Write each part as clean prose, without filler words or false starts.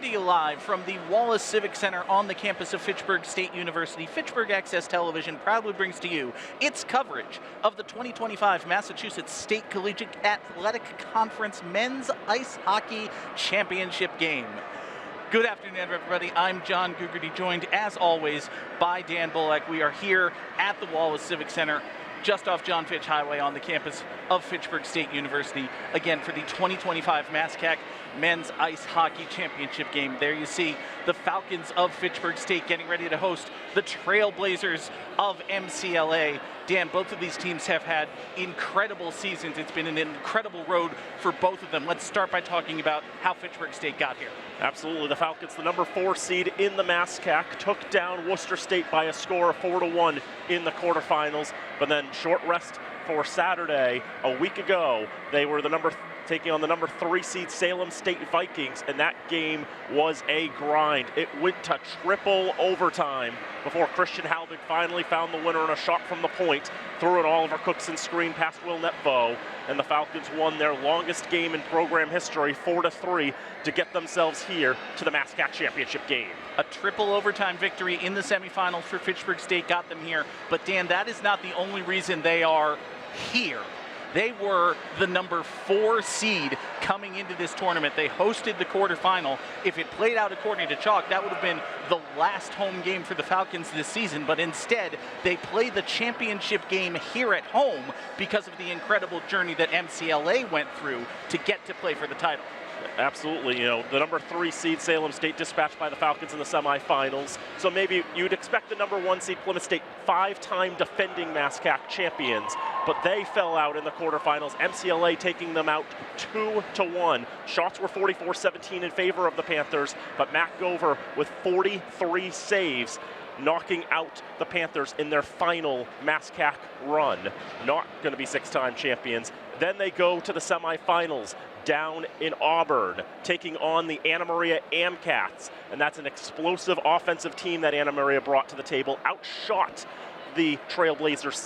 Coming to you live from the Wallace Civic Center on the campus of Fitchburg State University, Fitchburg Access Television proudly brings to you its coverage of the 2025 Massachusetts State Collegiate Athletic Conference Men's Ice Hockey Championship Game. Good afternoon, everybody. I'm John Gugerty, joined as always by Dan Bullock. We are here at the Wallace Civic Center, just off John Fitch Highway on the campus of Fitchburg State University, again for the 2025 MASCAC Men's Ice Hockey Championship Game. There you see the Falcons of Fitchburg State getting ready to host the Trailblazers of MCLA. Dan, both of these teams have had incredible seasons. It's been an incredible road for both of them. Let's start by talking about how Fitchburg State got here. Absolutely. The Falcons, the number 4 seed in the MASCAC, took down Worcester State by a score of 4-1 in the quarterfinals. But then short rest for Saturday. A week ago, they were taking on the number 3 seed Salem State Vikings, and that game was a grind. It went to triple overtime before Christian Halbig finally found the winner on a shot from the point, threw it Oliver Cookson screen past Will Netvo, and the Falcons won their longest game in program history, 4-3, to get themselves here to the MASCAC championship game. A triple overtime victory in the semifinals for Fitchburg State got them here, but Dan, that is not the only reason they are here. They were the number 4 seed coming into this tournament. They hosted the quarterfinal. If it played out according to chalk, that would have been the last home game for the Falcons this season. But instead, they played the championship game here at home because of the incredible journey that MCLA went through to get to play for the title. Absolutely. You know, the number 3 seed Salem State dispatched by the Falcons in the semifinals. So maybe you'd expect the number 1 seed Plymouth State, 5-time defending MASCAC champions, but they fell out in the quarterfinals. MCLA taking them out 2-1. Shots were 44-17 in favor of the Panthers, but Matt Gover with 43 saves, knocking out the Panthers in their final MASCAC run. Not going to be 6-time champions. Then they go to the semifinals down in Auburn, taking on the Anna Maria Amcats, and that's an explosive offensive team that Anna Maria brought to the table. Outshot the Trailblazers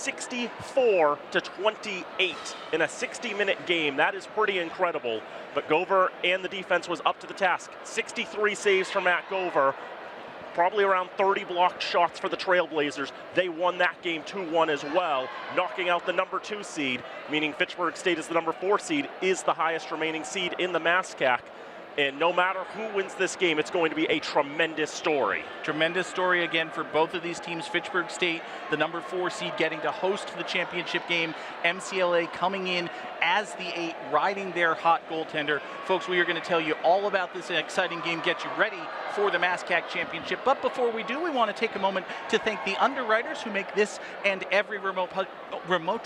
64-28 in a 60-minute game. That is pretty incredible, but Gover and the defense was up to the task. 63 saves from Matt Gover, probably around 30 blocked shots for the Trailblazers. They won that game 2-1 as well, knocking out the number 2 seed, meaning Fitchburg State is the number 4 seed, is the highest remaining seed in the MASCAC. And no matter who wins this game, it's going to be a tremendous story. Tremendous story again for both of these teams. Fitchburg State, the number 4 seed, getting to host the championship game. MCLA coming in as the 8, riding their hot goaltender. Folks, we are going to tell you all about this exciting game, get you ready for the MASCAC championship. But before we do, we want to take a moment to thank the underwriters who make this and every remote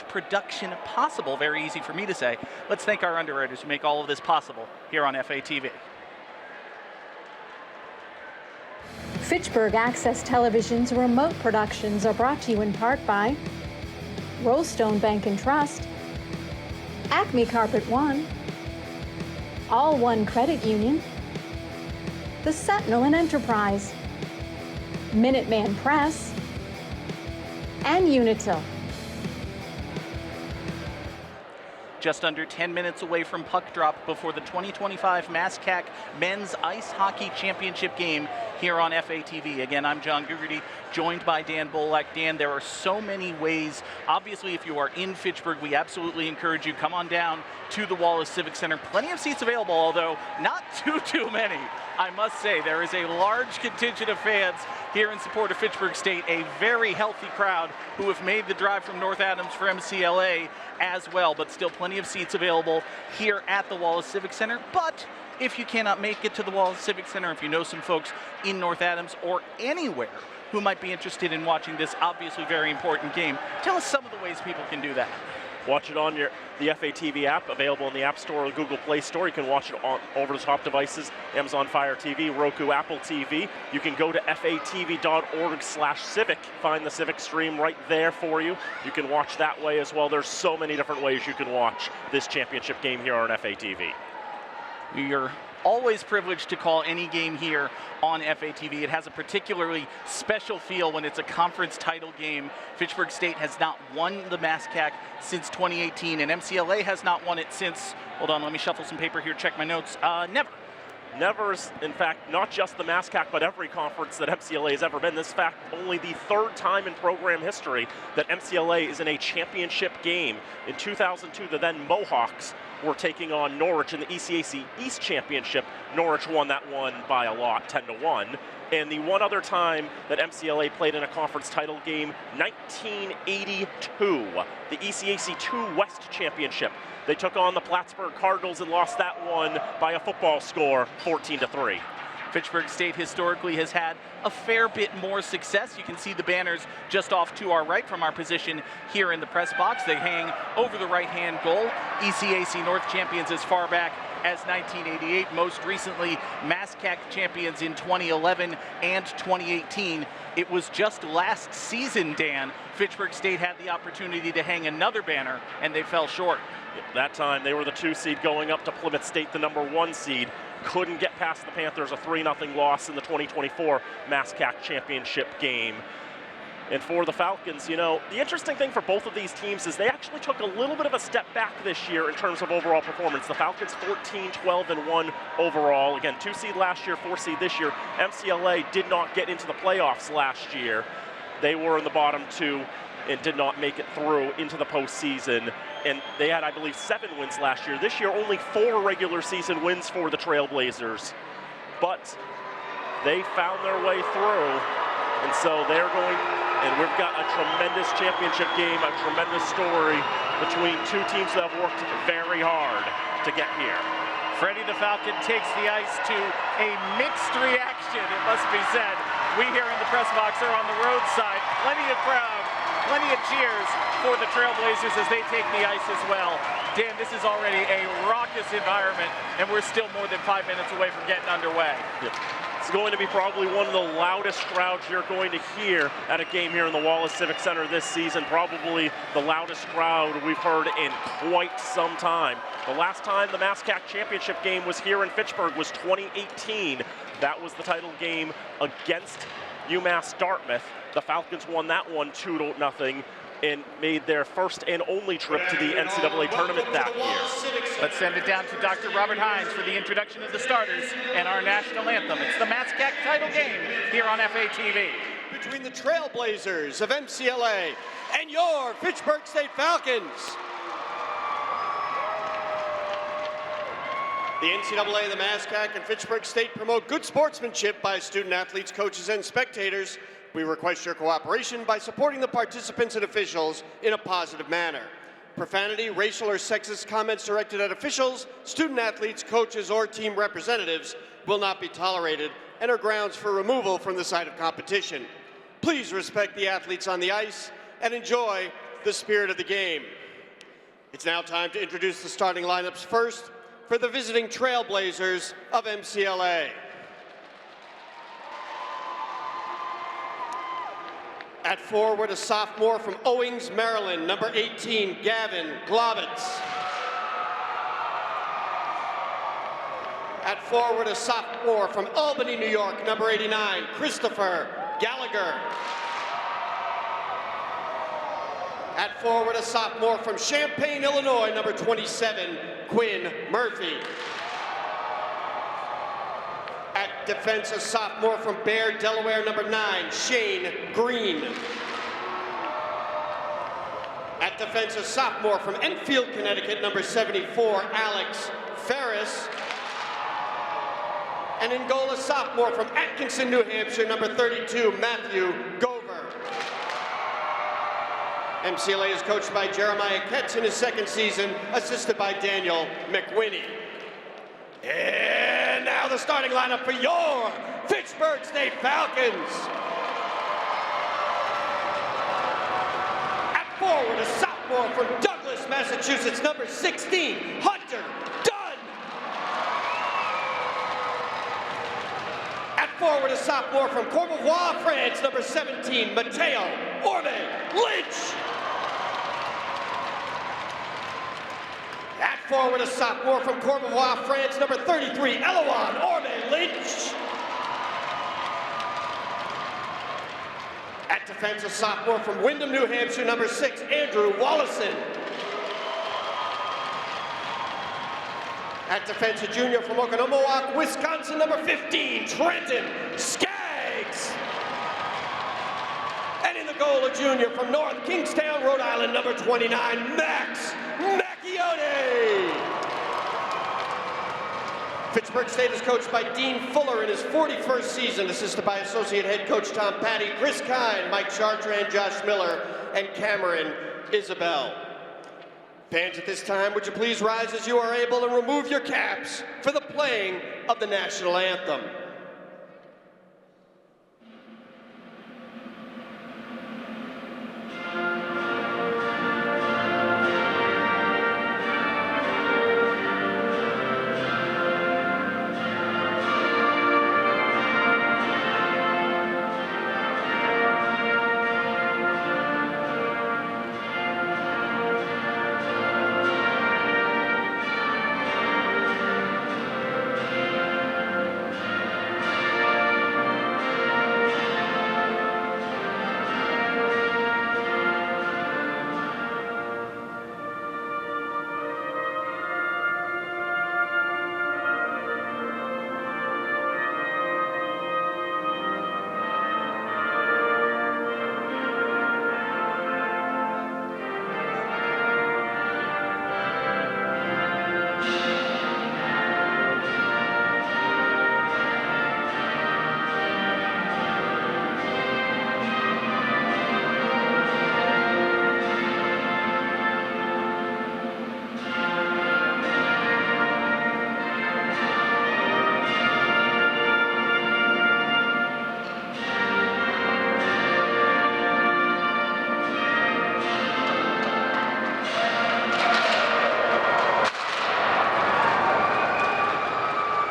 production possible. Very easy for me to say. Let's thank our underwriters who make all of this possible here on FATV. Fitchburg Access Television's remote productions are brought to you in part by Rollstone Bank and Trust, Acme Carpet One, All One Credit Union, The Sentinel and Enterprise, Minuteman Press, and Unitil. Just under 10 minutes away from puck drop before the 2025 MASCAC Men's Ice Hockey Championship game here on FATV. Again, I'm John Gugerty, joined by Dan Bullock. Dan, there are so many ways. Obviously, if you are in Fitchburg, we absolutely encourage you, come on down to the Wallace Civic Center. Plenty of seats available, although not too many. I must say, there is a large contingent of fans here in support of Fitchburg State, a very healthy crowd who have made the drive from North Adams for MCLA as well, but still plenty of seats available here at the Wallace Civic Center. But if you cannot make it to the Wallace Civic Center, if you know some folks in North Adams or anywhere who might be interested in watching this obviously very important game, tell us some of the ways people can do that. Watch it on the FATV app, available in the App Store or Google Play Store. You can watch it on over-the-top devices, Amazon Fire TV, Roku, Apple TV. You can go to fatv.org/civic, find the Civic stream right there for you. You can watch that way as well. There's so many different ways you can watch this championship game here on FATV. You're always privileged to call any game here on FATV. It has a particularly special feel when it's a conference title game. Fitchburg State has not won the MASCAC since 2018, and MCLA has not won it since, hold on, let me shuffle some paper here, check my notes, never. never, in fact, not just the MASCAC, but every conference that MCLA has ever been. This fact, only the third time in program history that MCLA is in a championship game. In 2002, the then Mohawks were taking on Norwich in the ECAC East Championship. Norwich won that one by a lot, 10-1. And the one other time that MCLA played in a conference title game, 1982, the ECAC 2 West Championship. They took on the Plattsburgh Cardinals and lost that one by a football score, 14-3. Fitchburg State historically has had a fair bit more success. You can see the banners just off to our right from our position here in the press box. They hang over the right-hand goal. ECAC North champions as far back as 1988. Most recently, MASCAC champions in 2011 and 2018. It was just last season, Dan, Fitchburg State had the opportunity to hang another banner, and they fell short. That time, they were the 2 seed going up to Plymouth State, the number 1 seed. Couldn't get past the Panthers, a 3-0 loss in the 2024 MASCAC championship game. And for the Falcons, you know, the interesting thing for both of these teams is they actually took a little bit of a step back this year in terms of overall performance. The Falcons 14-12-1 overall. Again, 2 seed last year, 4 seed this year. MCLA did not get into the playoffs last year. They were in the bottom 2 and did not make it through into the postseason. And they had, I believe, 7 wins last year. This year, only 4 regular season wins for the Trailblazers. But they found their way through. And so they're going, and we've got a tremendous championship game, a tremendous story between 2 teams that have worked very hard to get here. Freddie the Falcon takes the ice to a mixed reaction, it must be said. We here in the press box are on the roadside. Plenty of crowd, plenty of cheers for the Trailblazers as they take the ice as well. Dan, this is already a raucous environment, and we're still more than 5 minutes away from getting underway. Yep. It's going to be probably one of the loudest crowds you're going to hear at a game here in the Wallace Civic Center this season. Probably the loudest crowd we've heard in quite some time. The last time the MASCAC championship game was here in Fitchburg was 2018. That was the title game against UMass Dartmouth. The Falcons won that one 2-0 and made their first and only trip to the NCAA tournament that year. Let's send it down to Dr. Robert Hines for the introduction of the starters and our national anthem. It's the MASCAC title game here on FATV. Between the Trailblazers of MCLA and your Fitchburg State Falcons. The NCAA, the MASCAC, and Fitchburg State promote good sportsmanship by student athletes, coaches, and spectators. We request your cooperation by supporting the participants and officials in a positive manner. Profanity, racial, or sexist comments directed at officials, student athletes, coaches, or team representatives will not be tolerated and are grounds for removal from the site of competition. Please respect the athletes on the ice and enjoy the spirit of the game. It's now time to introduce the starting lineups first for the visiting Trailblazers of MCLA. At forward, a sophomore from Owings, Maryland, number 18, Gavin Glovitz. At forward, a sophomore from Albany, New York, number 89, Christopher Gallagher. At forward, a sophomore from Champaign, Illinois, number 27, Quinn Murphy. At defense, a sophomore from Bear, Delaware, number 9, Shane Green. At defense, a sophomore from Enfield, Connecticut, number 74, Alex Ferris. And in goal, a sophomore from Atkinson, New Hampshire, number 32, Matthew Gover. MCLA is coached by Jeremiah Ketz in his second season, assisted by Daniel McWhinney. And now the starting lineup for your Fitchburg State Falcons. At forward, a sophomore from Douglas, Massachusetts, number 16, Hunter Dunn. At forward, a sophomore from Courbevoie, France, number 17, Mateo Orme Lynch. At forward, a sophomore from Courbevoie, France, number 33, Eloan Orme Lynch. At defense, a sophomore from Windham, New Hampshire, number 6, Andrew Wallison. At defense, a junior from Oconomowoc, Wisconsin, number 15, Trenton Skaggs. And in the goal, a junior from North Kingstown, Rhode Island, number 29, Max Macchione. Fitchburg State is coached by Dean Fuller in his 41st season, assisted by associate head coach Tom Patty, Chris Kine, Mike Chartrand, Josh Miller, and Cameron Isabel. Fans, at this time, would you please rise as you are able and remove your caps for the playing of the national anthem.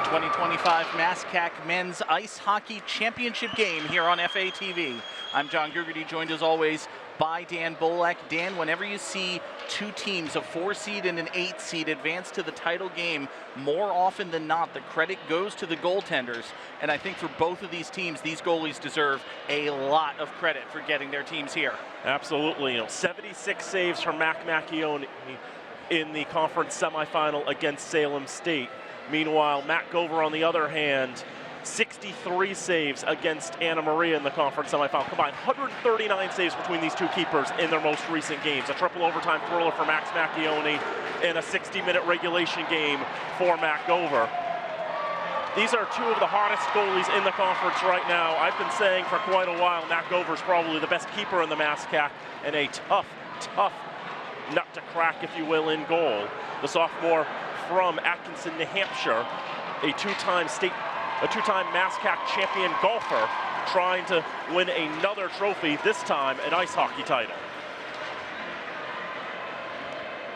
2025 MASCAC Men's Ice Hockey Championship game here on FATV. I'm John Gugerty, joined as always by Dan Bolak. Dan, whenever you see two teams, a 4-seed and an 8-seed, advance to the title game, more often than not, the credit goes to the goaltenders. And I think for both of these teams, these goalies deserve a lot of credit for getting their teams here. Absolutely. 76 saves from Mac Macchione in the conference semifinal against Salem State. Meanwhile, Matt Gover, on the other hand, 63 saves against Anna Maria in the conference semifinal. Combined 139 saves between these two keepers in their most recent games. A triple overtime thriller for Max Macchione and a 60-minute regulation game for Matt Gover. These are two of the hottest goalies in the conference right now. I've been saying for quite a while, Matt Gover is probably the best keeper in the MASCAC and a tough nut to crack, if you will, in goal. The sophomore from Atkinson, New Hampshire, a two-time MASCAC champion golfer, trying to win another trophy, this time an ice hockey title.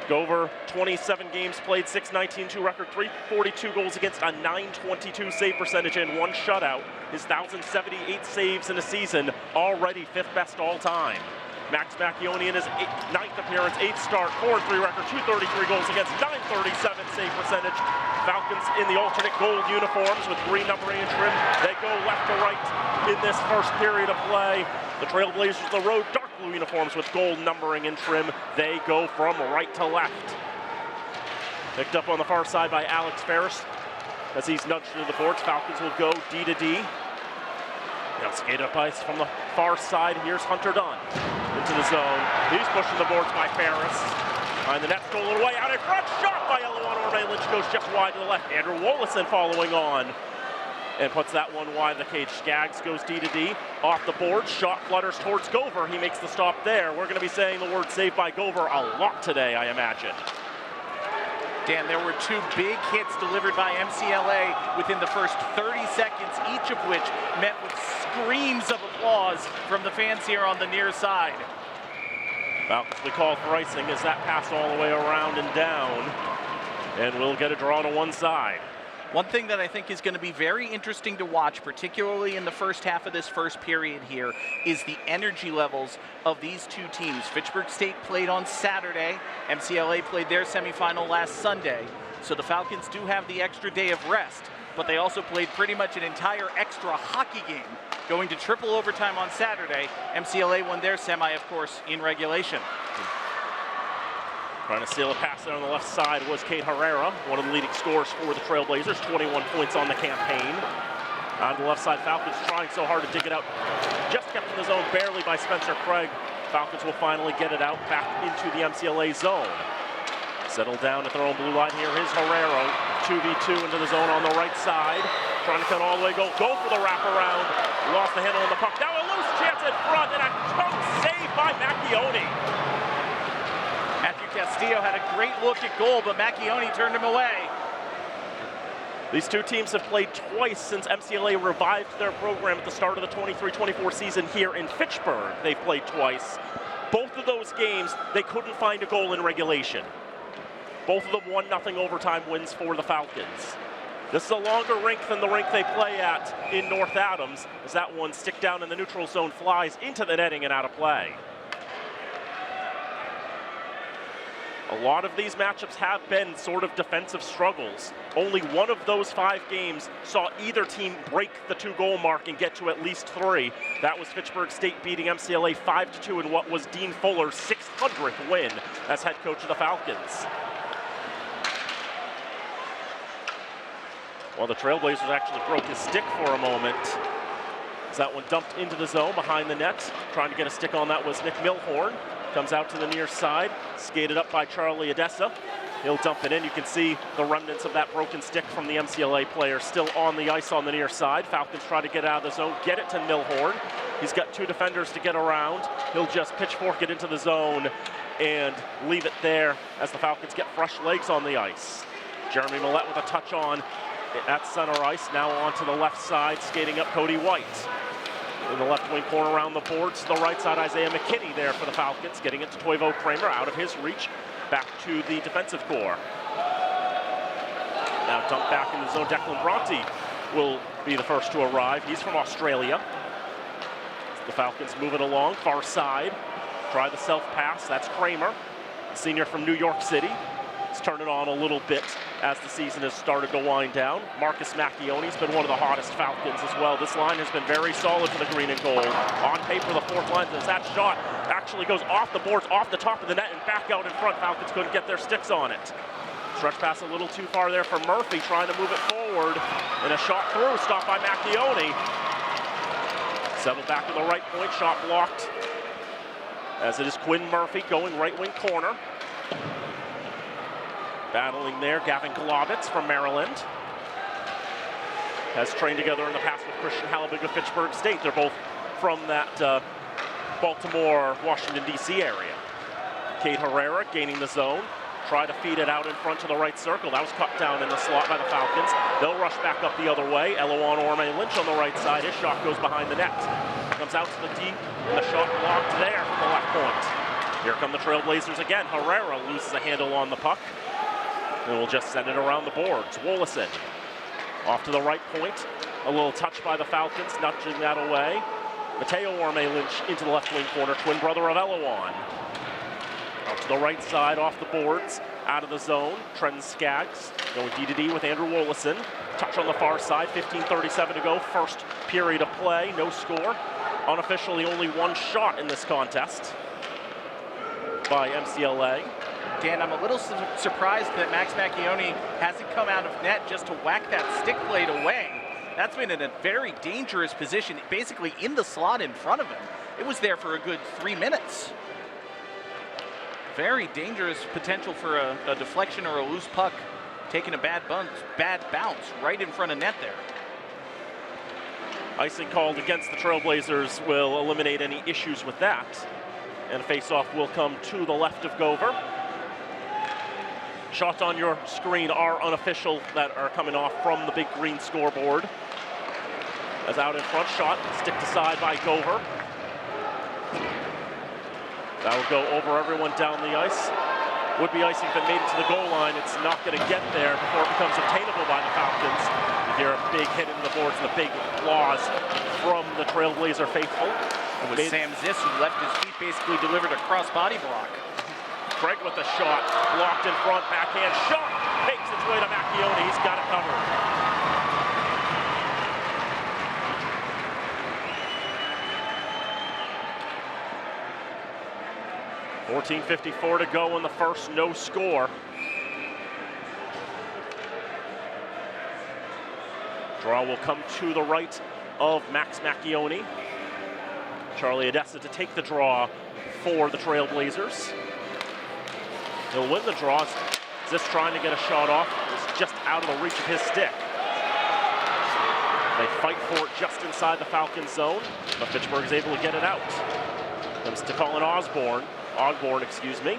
Gover, 27 games played, .619.2 record, .342 goals against, a .922 save percentage, and one shutout. His 1,078 saves in a season, already fifth best all time. Max Macchione in his ninth appearance, 8th start, 4-3 record, 233 goals against, .937 save percentage. Falcons in the alternate gold uniforms with green numbering and trim. They go left to right in this first period of play. The Trailblazers, the road, dark blue uniforms with gold numbering and trim. They go from right to left. Picked up on the far side by Alex Ferris as he's nudged into the boards. Falcons will go D to D. Now skate up ice from the far side. Here's Hunter Dunn into the zone. He's pushing the boards by Ferris. Behind the net, stolen away, out in front, shot by Eloan Orme. Lynch goes just wide to the left. Andrew Wollaston following on and puts that one wide of the cage. Skaggs goes D to D, off the board, shot flutters towards Gover. He makes the stop there. We're going to be saying the word saved by Gover a lot today, I imagine. Dan, there were two big hits delivered by MCLA within the first 30 seconds, each of which met with screams of applause from the fans here on the near side. Falcons will be called for icing as that passed all the way around and down, and we'll get a draw to one side. One thing that I think is going to be very interesting to watch, particularly in the first half of this first period here, is the energy levels of these two teams. Fitchburg State played on Saturday. MCLA played their semifinal last Sunday. So the Falcons do have the extra day of rest, but they also played pretty much an entire extra hockey game, going to triple overtime on Saturday. MCLA won their semi, of course, in regulation. Trying to steal a pass there on the left side was Kate Herrera, one of the leading scorers for the Trailblazers, 21 points on the campaign. On the left side, Falcons trying so hard to dig it out. Just kept in the zone barely by Spencer Craig. Falcons will finally get it out back into the MCLA zone. Settle down at their own blue line here. Here's Herrera, 2v2 into the zone on the right side. Trying to cut all the way, go for the wraparound. Lost the handle on the puck. Now a loose chance in front, and a chunk save by Macchione. Matthew Castillo had a great look at goal, but Macchione turned him away. These two teams have played twice since MCLA revived their program at the start of the 23-24 season here in Fitchburg. They've played twice. Both of those games, they couldn't find a goal in regulation. Both of them 1-0 overtime wins for the Falcons. This is a longer rink than the rink they play at in North Adams, as that one stick down in the neutral zone flies into the netting and out of play. A lot of these matchups have been sort of defensive struggles. Only one of those 5 games saw either team break the 2-goal mark and get to at least 3. That was Fitchburg State beating MCLA 5-2 in what was Dean Fuller's 600th win as head coach of the Falcons. Well, the Trailblazers actually broke his stick for a moment, as that one dumped into the zone behind the net. Trying to get a stick on that was Nick Milhorn. Comes out to the near side, skated up by Charlie Odessa. He'll dump it in. You can see the remnants of that broken stick from the MCLA player still on the ice on the near side. Falcons try to get out of the zone, get it to Milhorn. He's got 2 defenders to get around. He'll just pitchfork it into the zone and leave it there as the Falcons get fresh legs on the ice. Jeremy Millette with a touch on at center ice. Now onto the left side, skating up Cody White. In the left wing corner around the boards to the right side, Isaiah McKinney there for the Falcons, getting it to Toivo Kramer out of his reach, back to the defensive core. Now dumped back in the zone. Declan Bronte will be the first to arrive. He's from Australia. The Falcons moving along, far side. Try the self-pass, that's Kramer, senior from New York City. He's turned it on a little bit as the season has started to wind down. Marcus Macchione's been one of the hottest Falcons as well. This line has been very solid for the green and gold. On paper, the 4th line, as that shot actually goes off the boards, off the top of the net, and back out in front. Falcons couldn't get their sticks on it. Stretch pass a little too far there for Murphy, trying to move it forward. And a shot through, stopped by Macchione. Settled back to the right point, shot blocked. As it is Quinn Murphy going right wing corner. Battling there, Gavin Globitz from Maryland. Has trained together in the past with Christian Hallerbig of Fitchburg State. They're both from that Baltimore, Washington, D.C. area. Kate Herrera gaining the zone. Try to feed it out in front to the right circle. That was cut down in the slot by the Falcons. They'll rush back up the other way. Eloan Orme Lynch on the right side. His shot goes behind the net. Comes out to the deep, and the shot blocked there from the left point. Here come the Trailblazers again. Herrera loses a handle on the puck. And we'll just send it around the boards. Wollaston off to the right point. A little touch by the Falcons, nudging that away. Mateo Orme Lynch into the left wing corner, twin brother of Eloan. Out to the right side, off the boards, out of the zone. Trent Skaggs going D-to-D with Andrew Wollaston. Touch on the far side, 15:37 to go. First period of play, no score. Unofficially only 1 shot in this contest by MCLA. Dan, I'm a little surprised that Max Macchione hasn't come out of net just to whack that stick blade away. That's been in a very dangerous position, basically in the slot in front of him. It was there for a good 3 minutes. Very dangerous potential for a deflection or a loose puck, taking a bad bounce right in front of net there. Icing called against the Trailblazers will eliminate any issues with that. And face-off will come to the left of Gover. Shots on your screen are unofficial that are coming off from the big green scoreboard. As out in front, shot, stick to side by Gover. That will go over everyone down the ice. Would be icing if it made it to the goal line. It's not going to get there before it becomes obtainable by the Falcons. You hear a big hit into the boards and the big applause from the Trailblazer faithful. It was Sam Ziss who left his feet, basically delivered a cross-body block. Craig with the shot, blocked in front, backhand shot, takes its way to Macchione, he's got it covered. 14:54 to go in the first, no score. Draw will come to the right of Max Macchione. Charlie Odessa to take the draw for the Trailblazers. He'll win the draw. Just trying to get a shot off. It's just out of the reach of his stick. They fight for it just inside the Falcons zone, but Fitchburg is able to get it out. Comes to Colin Ogborn, excuse me.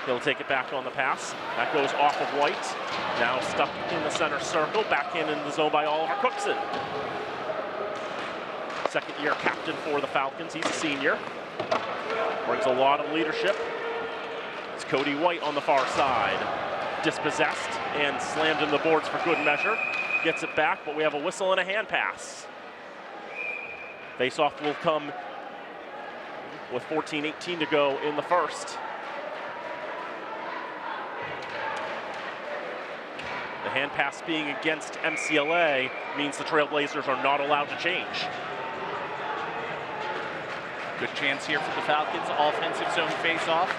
He'll take it back on the pass. That goes off of White. Now stuck in the center circle, back in the zone by Oliver Cookson. Second-year captain for the Falcons. He's a senior. Brings a lot of leadership. It's Cody White on the far side. Dispossessed and slammed in the boards for good measure. Gets it back, but we have a whistle and a hand pass. Face-off will come with 14:18 to go in the first. The hand pass being against MCLA means the Trailblazers are not allowed to change. Good chance here for the Falcons. Offensive zone face-off.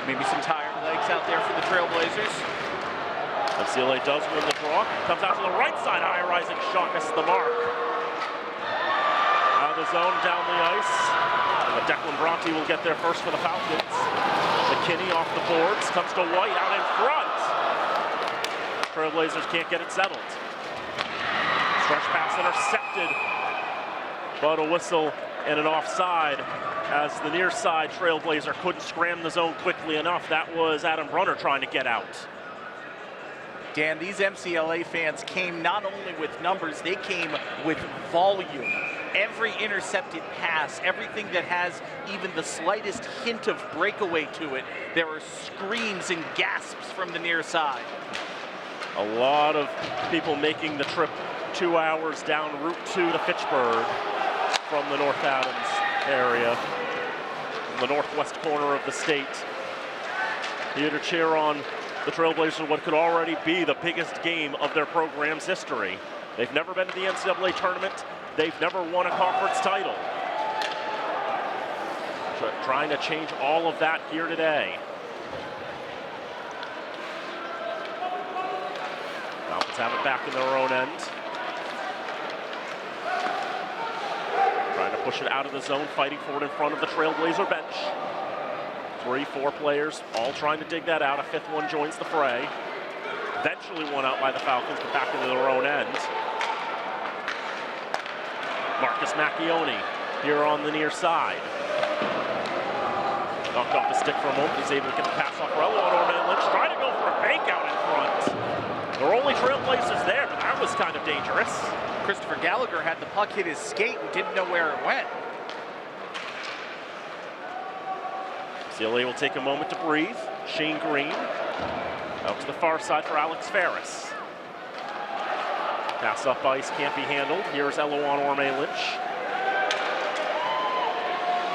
Maybe some tired legs out there for the Trailblazers. MCLA does win the draw. Comes out to the right side. High rising shot misses the mark. Out of the zone, down the ice. But Declan Bronte will get there first for the Falcons. McKinney off the boards. Comes to White out in front. Trailblazers can't get it settled. Stretch pass intercepted. But a whistle and an offside as the near side Trailblazer couldn't scram the zone quickly enough. That was Adam Brunner trying to get out. Dan, these MCLA fans came not only with numbers, they came with volume. Every intercepted pass, everything that has even the slightest hint of breakaway to it, there are screams and gasps from the near side. A lot of people making the trip 2 hours down Route 2 to Fitchburg from the North Adams area, from the northwest corner of the state, here to cheer on the Trailblazers, what could already be the biggest game of their program's history. They've never been to the NCAA tournament. They've never won a conference title. Trying to change all of that here today. Falcons have it back in their own end. Trying to push it out of the zone, fighting for it in front of the Trailblazer bench. 3-4 players, all trying to dig that out. A fifth one joins the fray. Eventually won out by the Falcons, but back into their own end. Marcus Macchione here on the near side. Knocked off the stick for a moment. He's able to get the pass off Rello on Orman Lynch. Trying to go for a fake out in front. There were only Trailblazers there, but that was kind of dangerous. Christopher Gallagher had the puck hit his skate and didn't know where it went. MCLA will take a moment to breathe. Shane Green out to the far side for Alex Ferris. Pass up ice, can't be handled. Here's Eloan Orme Lynch.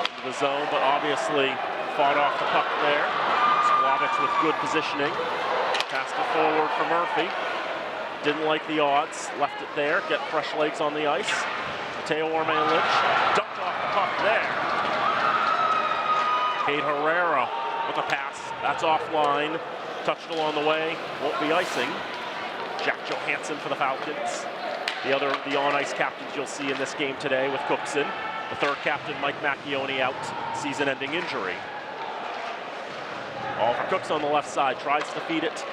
Into the zone, but obviously fought off the puck there. Sklavich with good positioning. Passed it forward for Murphy. Didn't like the odds, left it there. Get fresh legs on the ice. Mateo Orme Lynch dumped off the puck there. Cade Herrera with a pass. That's offline. Touched along the way. Won't be icing. Jack Johansson for the Falcons. The on-ice captains you'll see in this game today with Cookson. The third captain, Mike Macchione, out. Season-ending injury. All for Cooks on the left side. Tries to feed it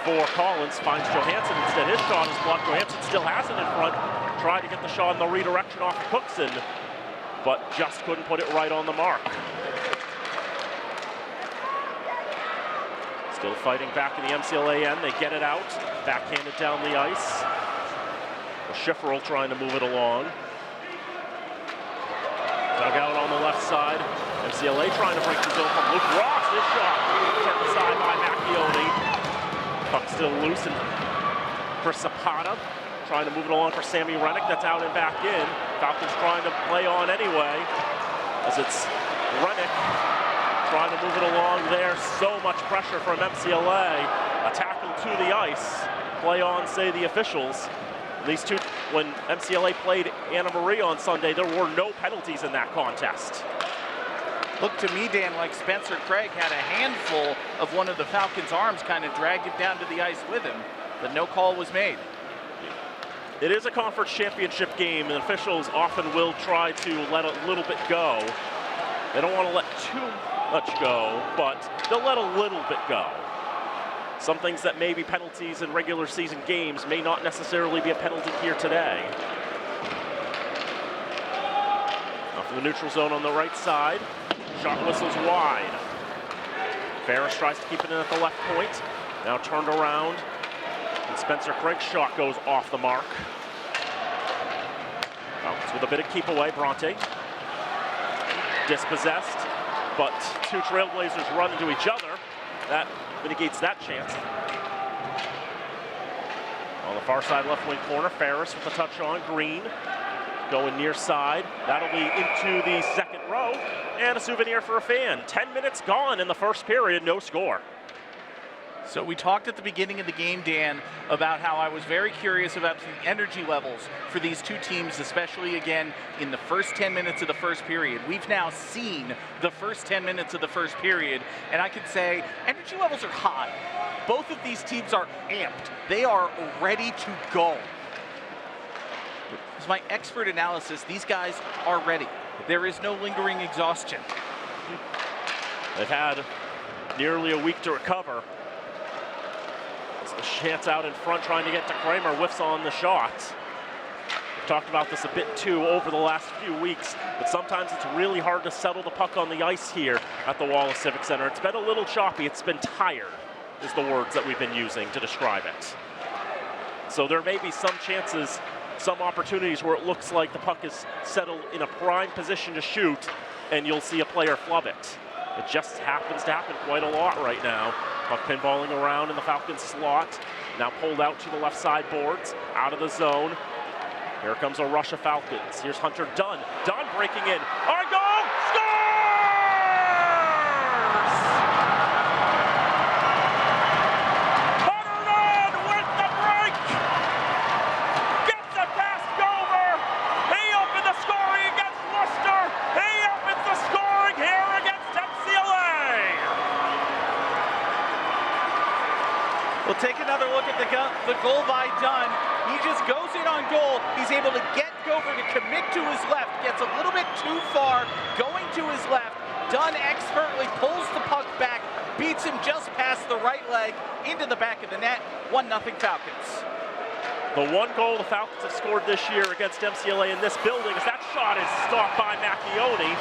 for Collins. Finds Johansson instead. His shot is blocked. Johansson still has it in front. Tried to get the shot in the redirection off Cookson, but just couldn't put it right on the mark. Still fighting back in the MCLA end. They get it out. Backhanded down the ice. Schifferl trying to move it along. Dug out on the left side. MCLA trying to break the zone from Luke Ross. His shot turned aside by Macchione. Puck still loose, and Chris Zapata trying to move it along for Sammy Rennick. That's out and back in. Falcons trying to play on anyway, as it's Rennick trying to move it along there. So much pressure from MCLA. A tackle to the ice. Play on, say the officials. These two, when MCLA played Anna Marie on Sunday, there were no penalties in that contest. Looked to me, Dan, like Spencer Craig had a handful of one of the Falcons' arms, kind of dragged him down to the ice with him, but no call was made. It is a conference championship game, and officials often will try to let a little bit go. They don't want to let too much go, but they'll let a little bit go. Some things that may be penalties in regular season games may not necessarily be a penalty here today. Off the neutral zone on the right side. Shot whistles wide. Ferris tries to keep it in at the left point. Now turned around. And Spencer Craig's shot goes off the mark. Falcons with a bit of keep away. Bronte dispossessed, but two Trailblazers run into each other. That mitigates that chance. On the far side left wing corner, Ferris with a touch on Green. Going near side. That'll be into the second row. And a souvenir for a fan. 10 minutes gone in the first period, no score. So we talked at the beginning of the game, Dan, about how I was very curious about the energy levels for these two teams, especially again in the first 10 minutes of the first period. We've now seen the first 10 minutes of the first period, and I could say energy levels are high. Both of these teams are amped. They are ready to go. As my expert analysis, these guys are ready. There is no lingering exhaustion. They've had nearly a week to recover. Chance out in front trying to get to Kramer, whiffs on the shot. We've talked about this a bit too over the last few weeks, but sometimes it's really hard to settle the puck on the ice here at the Wallace Civic Center. It's been a little choppy, it's been tired, is the words that we've been using to describe it. So there may be some chances, some opportunities where it looks like the puck is settled in a prime position to shoot, and you'll see a player flub it. It just happens to happen quite a lot right now. Puck pinballing around in the Falcons slot. Now pulled out to the left side boards, out of the zone. Here comes a rush of Falcons. Here's Hunter Dunn. Dunn breaking in. On goal! Scores! Hunter Dunn with the break! Gets it past Gover! He opened the scoring against Worcester! He opens the scoring here against MCLA! We'll take another look at the goal by Dunn. He just goes in on goal. He's able to get Gover to commit to his left. Gets a little bit too far, going to his left. Dunn expertly pulls the puck back, beats him just past the right leg into the back of the net. 1-0 Falcons. The one goal the Falcons have scored this year against MCLA in this building, as that shot is stopped by Macchione,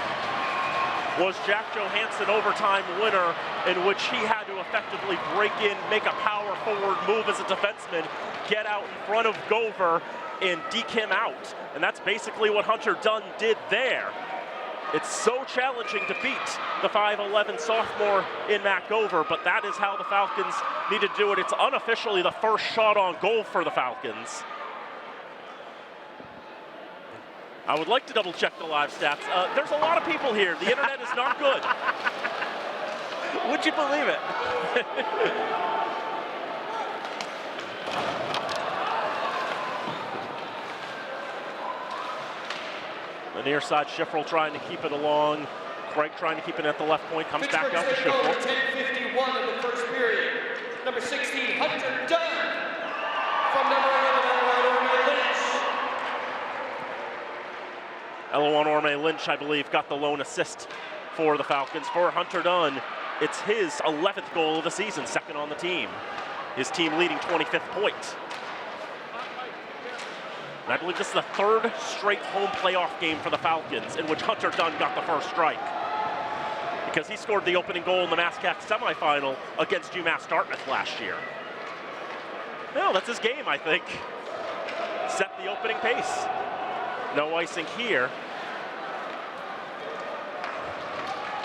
was Jack Johansson overtime winner, in which he had to effectively break in, make a power forward move as a defenseman, get out in front of Gover and deke him out. And that's basically what Hunter Dunn did there. It's so challenging to beat the 5'11" sophomore in Matt Gover, but that is how the Falcons need to do it. It's unofficially the first shot on goal for the Falcons. I would like to double check the live stats. There's a lot of people here. The internet is not good. Would you believe it? The near side, Schifferl trying to keep it along. Craig trying to keep it at the left point. Comes back out to Schifferl. 10:51 in the first period. Number 16, Hunter Dunn. From number 11, Lynch. Eloan Orme Lynch, I believe, got the lone assist for the Falcons. For Hunter Dunn, it's his 11th goal of the season, second on the team. His team leading 25th point. And I believe this is the third straight home playoff game for the Falcons in which Hunter Dunn got the first strike, because he scored the opening goal in the MASCAC semifinal against UMass Dartmouth last year. No, that's his game, I think. Set the opening pace. No icing here.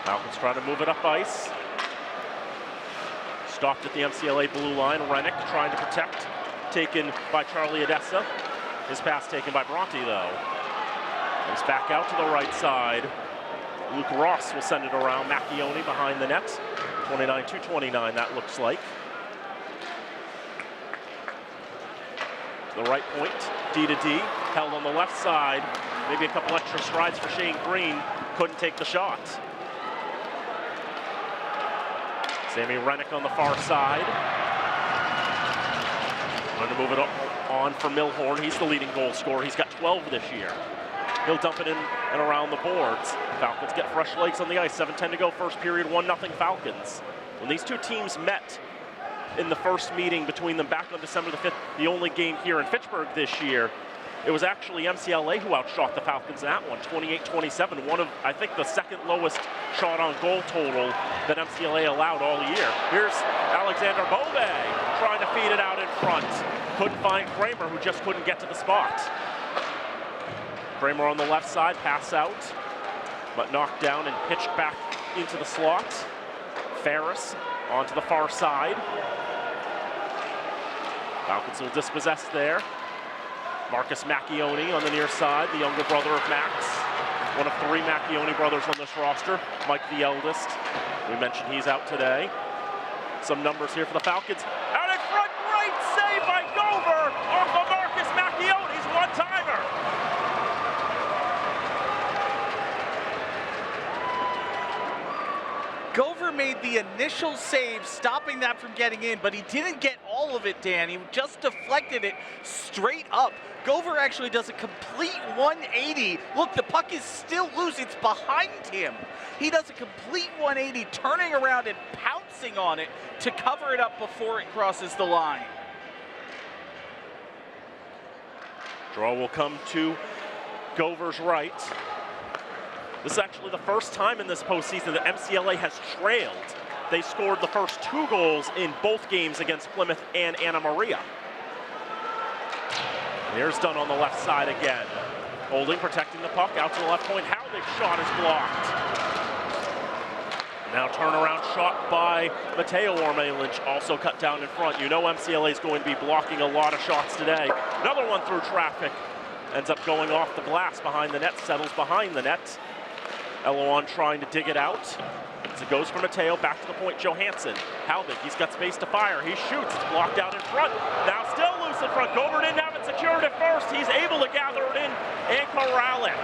Falcons trying to move it up ice. Stopped at the MCLA blue line. Rennick trying to protect. Taken by Charlie Odessa. His pass taken by Bronte, though. Comes back out to the right side. Luke Ross will send it around. Macchione behind the net. 29-29, that looks like. To the right point, D to D. Held on the left side. Maybe a couple extra strides for Shane Green. Couldn't take the shot. Sammy Rennick on the far side. Going to move it on for Milhorn. He's the leading goal scorer. He's got 12 this year. He'll dump it in and around the boards. Falcons get fresh legs on the ice. 7:10 to go, first period, 1-0 Falcons. When these two teams met in the first meeting between them back on December the 5th, the only game here in Fitchburg this year, it was actually MCLA who outshot the Falcons in that one, 28-27. One of, I think, the second lowest shot on goal total that MCLA allowed all year. Here's Alexander Bove trying to feed it out in front. Couldn't find Kramer, who just couldn't get to the spot. Kramer on the left side, pass out, but knocked down and pitched back into the slot. Ferris onto the far side. Falcons will dispossess there. Marcus Macchione on the near side, the younger brother of Max. One of 3 Macchione brothers on this roster. Mike the eldest. We mentioned he's out today. Some numbers here for the Falcons. Out in front, great save by Gover off of Marcus Macchione's one-timer. Gover made the initial save, stopping that from getting in, but he didn't get all of it, Dan. He just deflected it straight up. Gover actually does a complete 180. Look, the puck is still loose. It's behind him. He does a complete 180, turning around and pouncing on it to cover it up before it crosses the line. Draw will come to Gover's right. This is actually the first time in this postseason that MCLA has trailed. They scored the first 2 goals in both games against Plymouth and Anna Maria. Here's Dunn on the left side again. Holding, protecting the puck, out to the left point. Howdick's shot is blocked. Now turnaround shot by Mateo Orme-Lynch, also cut down in front. You know MCLA is going to be blocking a lot of shots today. Another one through traffic. Ends up going off the glass behind the net, settles behind the net. Eloan trying to dig it out. As it goes for Mateo, back to the point, Johansson. Howdick, he's got space to fire. He shoots, it's blocked out in front. Now still loose in front. Gover didn't have it secured at first. He's able to gather it in and corral it.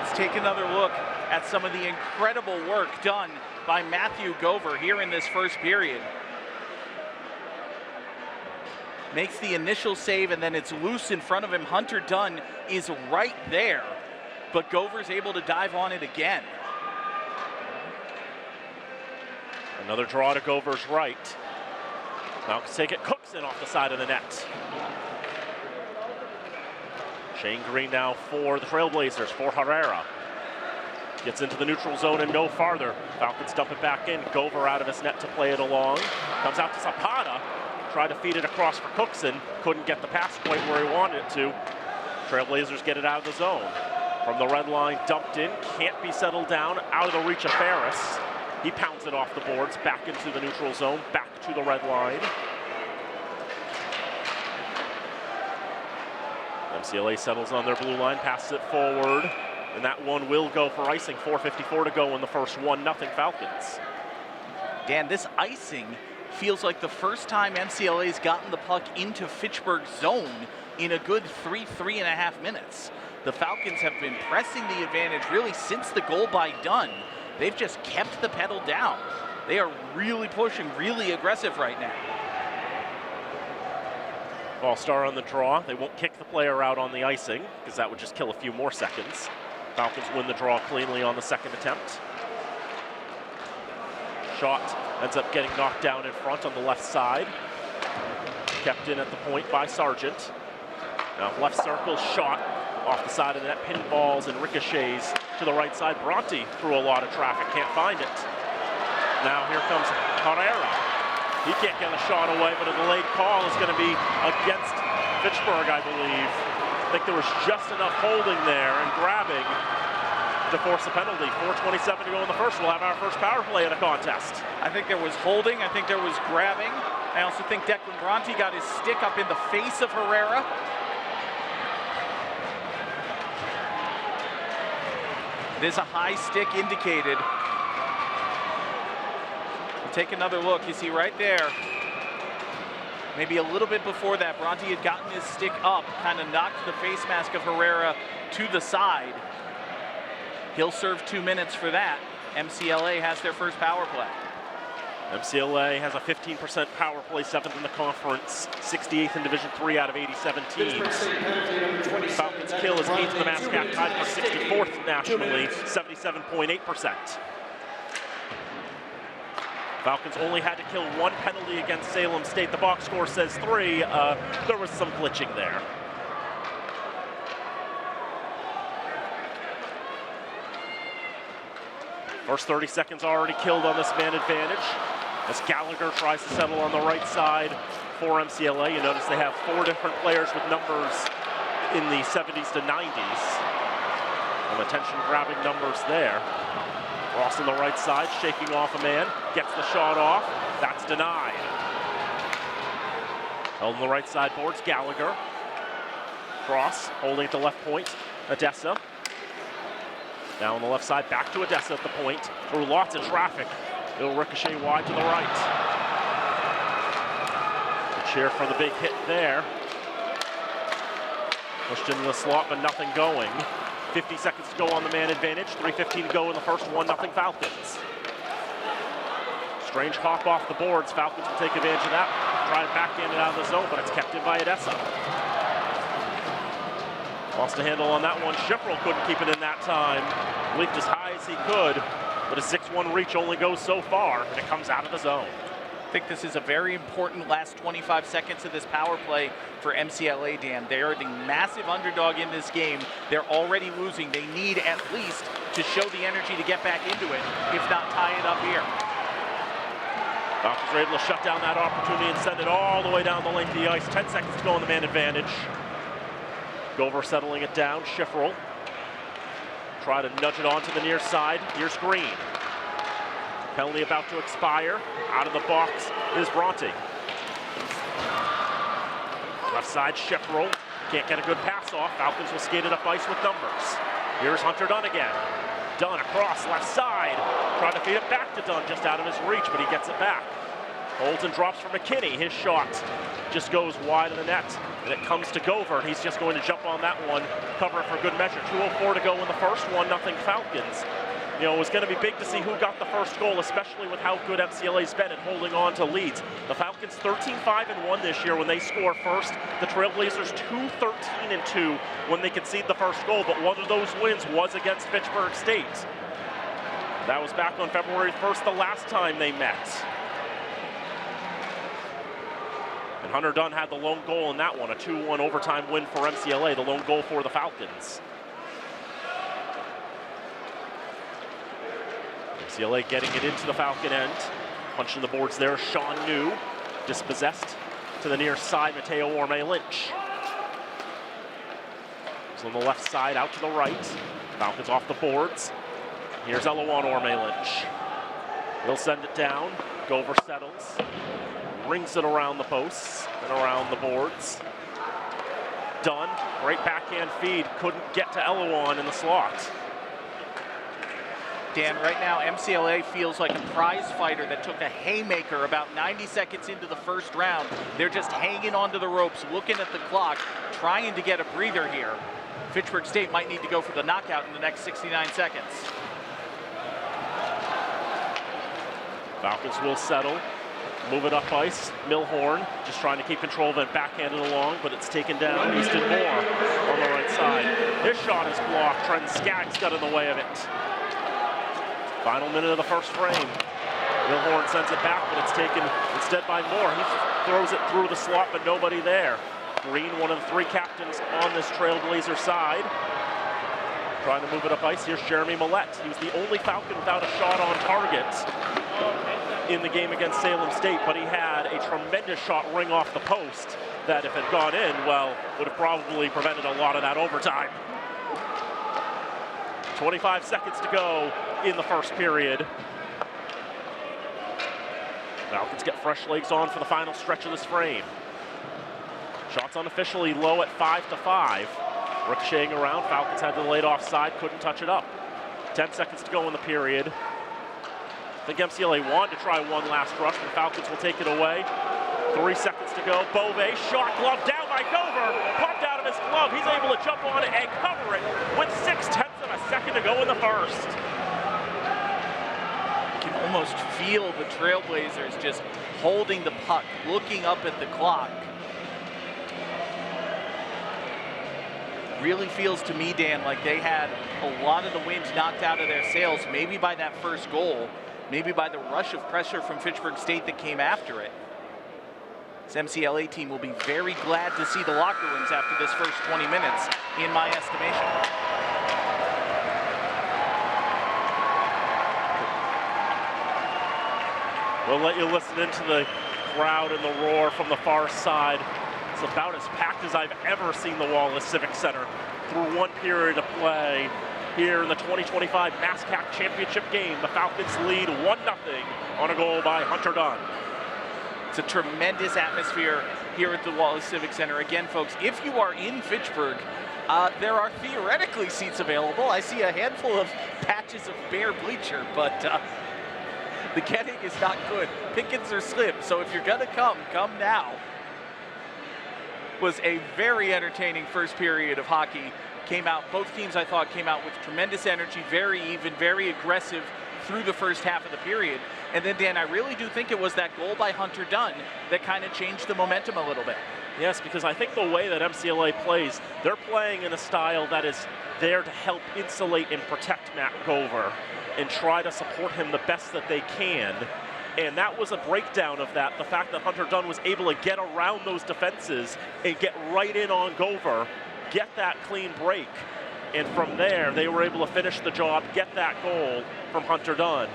Let's take another look at some of the incredible work done by Matthew Gover here in this first period. Makes the initial save, and then it's loose in front of him. Hunter Dunn is right there, but Gover's able to dive on it again. Another draw to Gover's right. Falcons take it. Cookson off the side of the net. Shane Green now for the Trailblazers, for Herrera. Gets into the neutral zone and no farther. Falcons dump it back in. Gover out of his net to play it along. Comes out to Zapata. Tried to feed it across for Cookson. Couldn't get the pass quite where he wanted it to. Trailblazers get it out of the zone. From the red line, dumped in. Can't be settled down. Out of the reach of Ferris. He pounds it off the boards. Back into the neutral zone. Back to the red line. MCLA settles on their blue line. Passes it forward. And that one will go for icing. 4:54 to go in the first 1-0 Falcons. Dan, this icing feels like the first time MCLA's gotten the puck into Fitchburg's zone in a good 3.5 minutes. The Falcons have been pressing the advantage really since the goal by Dunn. They've just kept the pedal down. They are really pushing, really aggressive right now. Ball star on the draw. They won't kick the player out on the icing because that would just kill a few more seconds. Falcons win the draw cleanly on the second attempt. Shot ends up getting knocked down in front on the left side. Kept in at the point by Sargent. Now left circle shot off the side of the net. Pinballs and ricochets to the right side. Bronte through a lot of traffic, can't find it. Now here comes Herrera. He can't get a shot away, but a delayed call is going to be against Fitchburg, I believe. I think there was just enough holding there and grabbing to force a penalty. 4:27 to go in the first. We'll have our first power play in a contest. I think there was holding. I think there was grabbing. I also think Declan Bronte got his stick up in the face of Herrera. There's a high stick indicated. We'll take another look. You see right there. Maybe a little bit before that, Bronte had gotten his stick up, kind of knocked the face mask of Herrera to the side. He'll serve 2 minutes for that. MCLA has their first power play. MCLA has a 15% power play, 7th in the conference, 68th in Division III out of 87 teams. Falcons' kill is 8th in the MASCAC, tied for 64th nationally, 77.8%. Falcons only had to kill 1 penalty against Salem State. The box score says 3. There was some glitching there. First 30 seconds already killed on this man advantage. As Gallagher tries to settle on the right side for MCLA. You notice they have 4 different players with numbers in the 70s to 90s. Some attention-grabbing numbers there. Ross on the right side, shaking off a man, gets the shot off. That's denied. Held on the right side boards, Gallagher. Cross, holding at the left point, Odessa. Now on the left side, back to Odessa at the point, through lots of traffic. It'll ricochet wide to the right. The cheer for the big hit there. Pushed into the slot, but nothing going. 50 seconds to go on the man advantage. 3:15 to go in the first, 1-0 Falcons. Strange hop off the boards. Falcons will take advantage of that. Try to backhand it out of the zone, but it's kept in by Odessa. Lost a handle on that one. Schifferl couldn't keep it in that time. Leaped as high as he could, but a 6-1 reach only goes so far, and it comes out of the zone. I think this is a very important last 25 seconds of this power play for MCLA, Dan. They are the massive underdog in this game. They're already losing. They need at least to show the energy to get back into it, if not tie it up here. Falcons are able to shut down that opportunity and send it all the way down the length of the ice. 10 seconds to go on the man advantage. Gover settling it down. Schifferl. Try to nudge it onto the near side. Here's Green. Penalty about to expire. Out of the box is Bronte. Left side, Schifferl. Can't get a good pass off. Falcons will skate it up ice with numbers. Here's Hunter Dunn again. Dunn across left side. Trying to feed it back to Dunn, just out of his reach, but he gets it back. Holds and drops for McKinney. His shot just goes wide of the net. And it comes to Gover. He's just going to jump on that one, cover it for good measure. 2:04 to go in the first, 1-0 Falcons. You know, it was going to be big to see who got the first goal, especially with how good MCLA's been at holding on to leads. The Falcons 13-5-1 this year when they score first. The Trailblazers 2-13-2 when they concede the first goal, but one of those wins was against Fitchburg State. That was back on February 1st, the last time they met. And Hunter Dunn had the lone goal in that one, a 2-1 overtime win for MCLA, the lone goal for the Falcons. MCLA getting it into the Falcon end. Punching the boards there, Sean New. Dispossessed to the near side, Mateo Orme-Lynch. He's on the left side, out to the right. Falcons off the boards. Here's Elowan Orme-Lynch. He'll send it down. Gover settles. Rings it around the posts and around the boards. Dunn, great backhand feed. Couldn't get to Elowan in the slot. Dan, right now MCLA feels like a prize fighter that took a haymaker about 90 seconds into the first round. They're just hanging onto the ropes, looking at the clock, trying to get a breather here. Fitchburg State might need to go for the knockout in the next 69 seconds. Falcons will settle. Move it up ice. Milhorn just trying to keep control of it, backhanded along, but it's taken down. Easton Moore on the right side. His shot is blocked. Trent Skaggs got in the way of it. Final minute of the first frame. Milhorn sends it back, but it's taken instead by Moore. He throws it through the slot, but nobody there. Green, one of the 3 captains on this Trailblazer side. Trying to move it up ice. Here's Jeremy Millette. He was the only Falcon without a shot on target in the game against Salem State, but he had a tremendous shot ring off the post that if it had gone in, well, would have probably prevented a lot of that overtime. 25 seconds to go in the first period. Falcons get fresh legs on for the final stretch of this frame. Shots unofficially low at 5-5. Ricocheting around, Falcons had the laid offside, couldn't touch it up. 10 seconds to go in the period. I think MCLA wanted to try one last rush, but Falcons will take it away. 3 seconds to go. Bove, shot glove down by Gover. Pumped out of his glove. He's able to jump on it and cover it with 0.6 of a second to go in the first. You can almost feel the Trailblazers just holding the puck, looking up at the clock. Really feels to me, Dan, like they had a lot of the wind knocked out of their sails, maybe by that first goal, maybe by the rush of pressure from Fitchburg State that came after it. This MCLA team will be very glad to see the locker rooms after this first 20 minutes, in my estimation. We'll let you listen into the crowd and the roar from the far side. It's about as packed as I've ever seen the Wallace Civic Center through one period of play here in the 2025 MASCAC Championship game. The Falcons lead 1-0 on a goal by Hunter Dunn. It's a tremendous atmosphere here at the Wallace Civic Center. Again, folks, if you are in Fitchburg, there are theoretically seats available. I see a handful of patches of bare bleacher, but the getting is not good. Pickings are slim, so if you're gonna come now. Was a very entertaining first period of hockey. Both teams I thought came out with tremendous energy, very even, very aggressive through the first half of the period. And then, Dan, I really do think it was that goal by Hunter Dunn that kind of changed the momentum a little bit. Yes, because I think the way that MCLA plays, they're playing in a style that is there to help insulate and protect Matt Gover and try to support him the best that they can. And that was a breakdown of that, the fact that Hunter Dunn was able to get around those defenses and get right in on Gover, get that clean break. And from there, they were able to finish the job, get that goal from Hunter Dunn.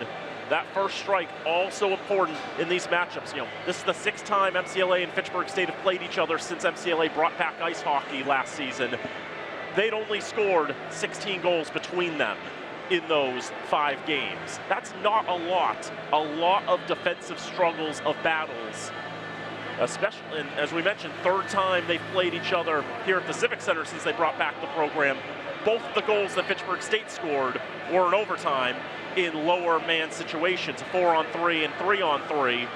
That first strike also important in these matchups. You know, this is the 6th time MCLA and Fitchburg State have played each other since MCLA brought back ice hockey last season. They'd only scored 16 goals between them in those 5 games. That's not a lot. A lot of defensive struggles, of battles. Especially, and as we mentioned, 3rd time they've played each other here at the Civic Center since they brought back the program. Both the goals that Fitchburg State scored were in overtime in lower man situations, 4-on-3 and 3-on-3.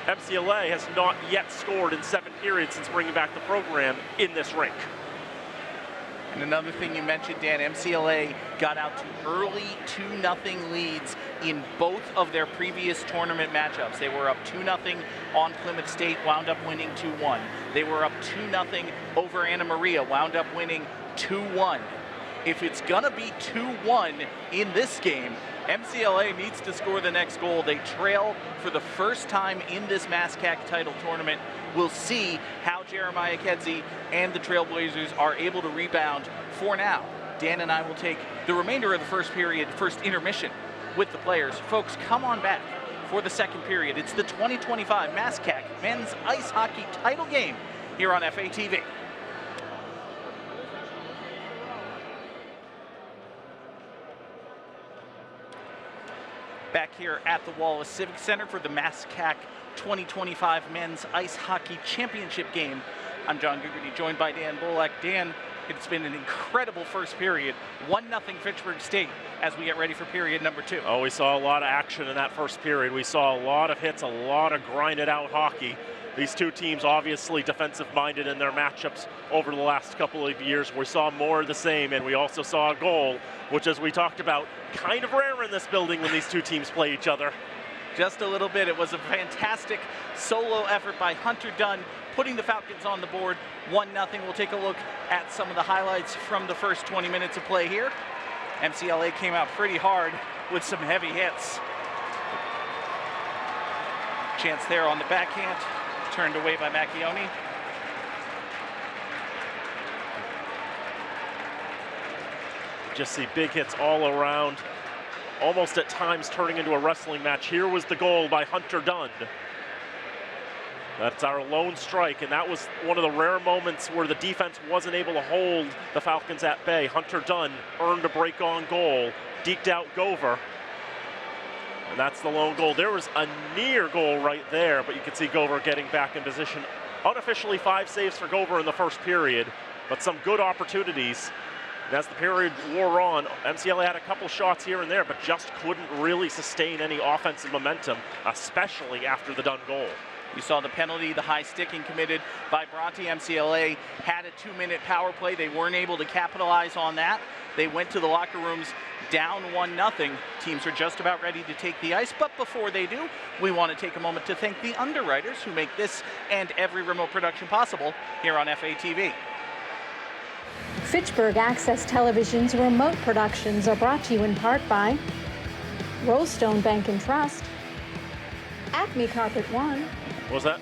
MCLA has not yet scored in 7 periods since bringing back the program in this rink. And another thing you mentioned, Dan, MCLA got out to early 2-0 leads in both of their previous tournament matchups. They were up 2-0 on Plymouth State, wound up winning 2-1. They were up 2-0 over Anna Maria, wound up winning 2-1. If it's gonna be 2-1 in this game, MCLA needs to score the next goal. They trail for the first time in this MASCAC title tournament. We'll see how Jeremiah Kedzie and the Trailblazers are able to rebound. For now, Dan and I will take the remainder of the first period, first intermission with the players. Folks, come on back for the second period. It's the 2025 MASCAC Men's Ice Hockey title game here on FATV. Back here at the Wallace Civic Center for the MASCAC 2025 Men's Ice Hockey Championship game. I'm John Gugerty, joined by Dan Bolek. Dan, it's been an incredible first period. 1-0 Fitchburg State as we get ready for period number 2. Oh, we saw a lot of action in that first period. We saw a lot of hits, a lot of grinded out hockey. These two teams obviously defensive-minded in their matchups over the last couple of years. We saw more of the same, and we also saw a goal, which, as we talked about, kind of rare in this building when these two teams play each other. Just a little bit. It was a fantastic solo effort by Hunter Dunn, putting the Falcons on the board, 1-0. We'll take a look at some of the highlights from the first 20 minutes of play here. MCLA came out pretty hard with some heavy hits. Chance there on the backhand, turned away by Macchione. Just see big hits all around, almost at times turning into a wrestling match. Here was the goal by Hunter Dunn. That's our lone strike, and that was one of the rare moments where the defense wasn't able to hold the Falcons at bay. Hunter Dunn earned a break-on goal, deked out Gover, and that's the lone goal. There was a near goal right there, but you can see Gover getting back in position. Unofficially 5 saves for Gover in the first period, but some good opportunities. And as the period wore on, MCLA had a couple shots here and there, but just couldn't really sustain any offensive momentum, especially after the Dunn goal. You saw the penalty, the high sticking committed by Bronte. MCLA had a 2-minute power play. They weren't able to capitalize on that. They went to the locker rooms down 1-0. Teams are just about ready to take the ice, but before they do, we want to take a moment to thank the underwriters who make this and every remote production possible here on FATV. Fitchburg Access Television's remote productions are brought to you in part by Rollstone Bank and Trust, Acme Carpet One, What was that?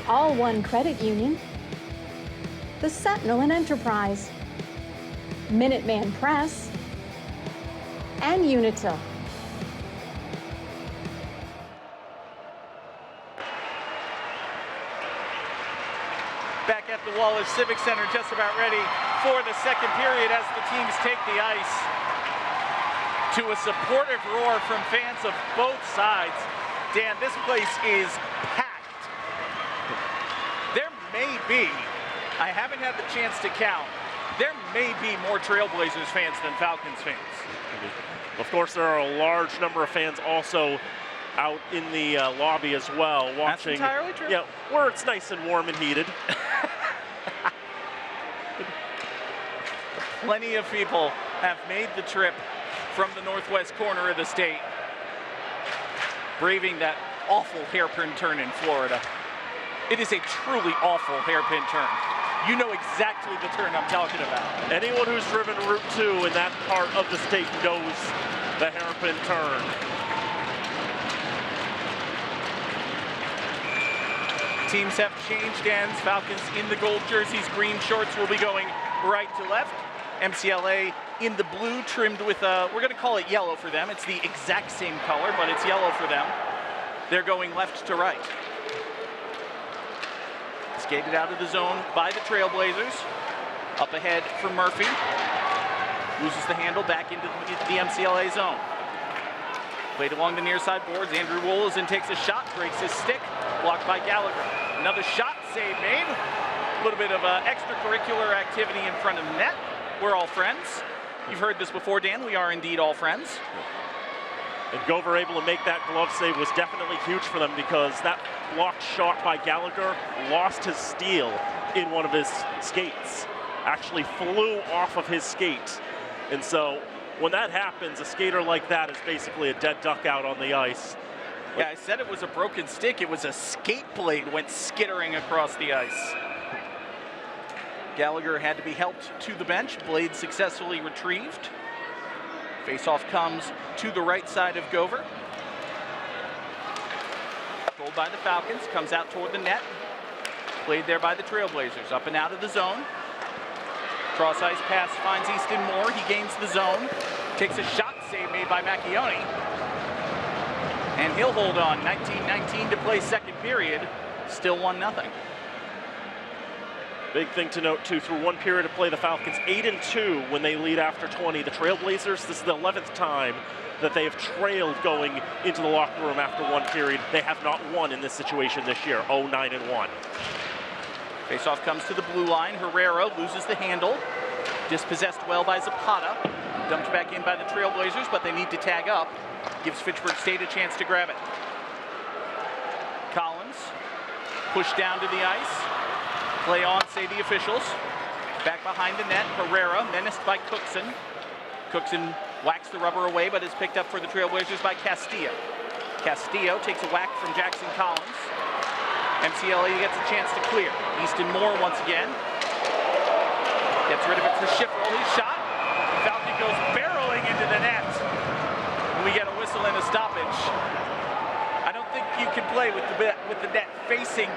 All One Credit Union, The Sentinel and Enterprise, Minuteman Press, and Unitil. Back at the Wallace Civic Center, just about ready for the second period as the teams take the ice. To a supportive roar from fans of both sides. Dan, this place is packed. There may be, I haven't had the chance to count, there may be more Trailblazers fans than Falcons fans. Of course, there are a large number of fans also out in the lobby as well, watching. That's entirely true. Yeah, where it's nice and warm and heated. Plenty of people have made the trip from the northwest corner of the state, braving that awful hairpin turn in Florida. It is a truly awful hairpin turn. You know exactly the turn I'm talking about. Anyone who's driven Route 2 in that part of the state knows the hairpin turn. Teams have changed ends. Falcons in the gold jerseys, green shorts will be going right to left. MCLA in the blue, trimmed with, we're going to call it yellow for them. It's the exact same color, but it's yellow for them. They're going left to right. Skated out of the zone by the Trailblazers. Up ahead for Murphy. Loses the handle back into the MCLA zone. Played along the near side boards. Andrew Wolozin takes a shot, breaks his stick, blocked by Gallagher. Another shot, save made. A little bit of extracurricular activity in front of the net. We're all friends. You've heard this before, Dan. We are indeed all friends. And Gover able to make that glove save was definitely huge for them because that blocked shot by Gallagher lost his steel in one of his skates. Actually flew off of his skate. And so when that happens, a skater like that is basically a dead duck out on the ice. Yeah, I said it was a broken stick. It was a skate blade went skittering across the ice. Gallagher had to be helped to the bench. Blade successfully retrieved. Face-off comes to the right side of Gover. Controlled by the Falcons, comes out toward the net. Played there by the Trailblazers, up and out of the zone. Cross-ice pass finds Easton Moore. He gains the zone. Takes a shot, save made by Macchione. And he'll hold on. 19-19 to play second period. Still 1-0. Big thing to note, too, through one period of play, the Falcons 8-2 when they lead after 20. The Trailblazers, this is the 11th time that they have trailed going into the locker room after one period. They have not won in this situation this year, 0-9-1. Faceoff comes to the blue line. Herrera loses the handle. Dispossessed well by Zapata. Dumped back in by the Trailblazers, but they need to tag up. Gives Fitchburg State a chance to grab it. Collins pushed down to the ice. Play on, say the officials. Back behind the net, Herrera, menaced by Cookson. Cookson whacks the rubber away, but is picked up for the Trailblazers by Castillo. Castillo takes a whack from Jackson Collins. MCLA gets a chance to clear. Easton Moore once again. Gets rid of it for Schifferl. His shot. Falcon goes barreling into the net. We get a whistle and a stoppage. I don't think you can play with the net facing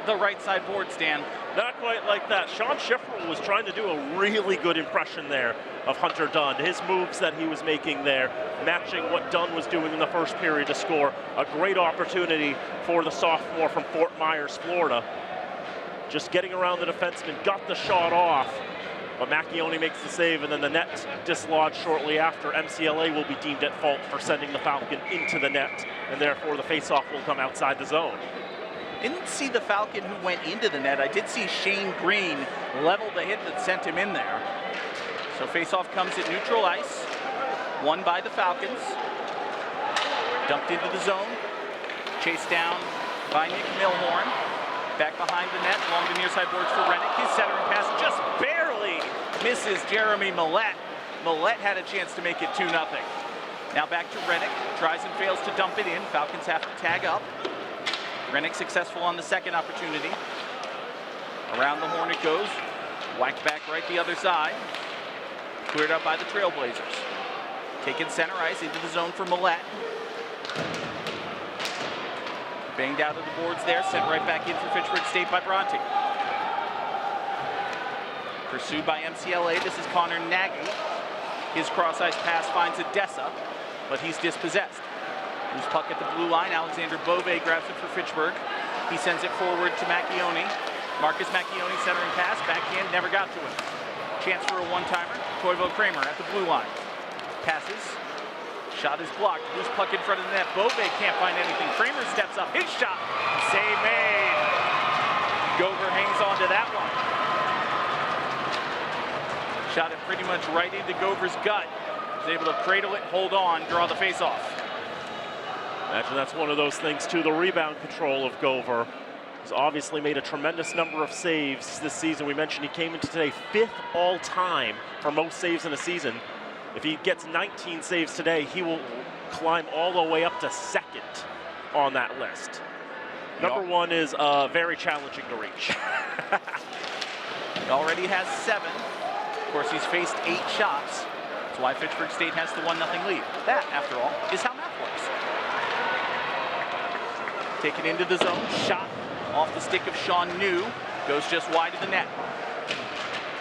the right side board, Stan. Not quite like that. Sean Schifferl was trying to do a really good impression there of Hunter Dunn. His moves that he was making there, matching what Dunn was doing in the first period to score. A great opportunity for the sophomore from Fort Myers, Florida. Just getting around the defenseman, got the shot off. But Macchione makes the save, and then the net dislodged shortly after. MCLA will be deemed at fault for sending the Falcon into the net, and therefore the faceoff will come outside the zone. Didn't see the Falcon who went into the net. I did see Shane Green level the hit that sent him in there. So faceoff comes at neutral ice, won by the Falcons. Dumped into the zone, chased down by Nick Milhorn. Back behind the net, along the near side boards for Rennick. His centering pass just barely misses Jeremy Millette. Millette had a chance to make it 2-0. Now back to Rennick, tries and fails to dump it in. Falcons have to tag up. Rennick successful on the second opportunity. Around the horn it goes. Whacked back right the other side. Cleared up by the Trailblazers. Taken center ice into the zone for Millette. Banged out of the boards there, sent right back in for Fitchburg State by Bronte. Pursued by MCLA, this is Connor Nagy. His cross-ice pass finds Odessa, but he's dispossessed. Loose puck at the blue line, Alexander Bove grabs it for Fitchburg. He sends it forward to Macchione. Marcus Macchione centering pass, backhand, never got to him. Chance for a one-timer, Toivo Kramer at the blue line. Passes. Shot is blocked. Loose puck in front of the net. Bove can't find anything. Kramer steps up. His shot. Save made. Gover hangs on to that one. Shot it pretty much right into Gover's gut. Was able to cradle it, hold on, draw the face-off. Imagine that's one of those things too. The rebound control of Gover has obviously made a tremendous number of saves this season. We mentioned he came into today 5th all-time for most saves in a season. If he gets 19 saves today, he will climb all the way up to 2nd on that list. Number 1 is very challenging to reach. He already has 7. Of course, he's faced 8 shots. That's why Fitchburg State has the 1-0 lead. That, after all, is how math works. Taken into the zone, shot off the stick of Sean New. Goes just wide of the net.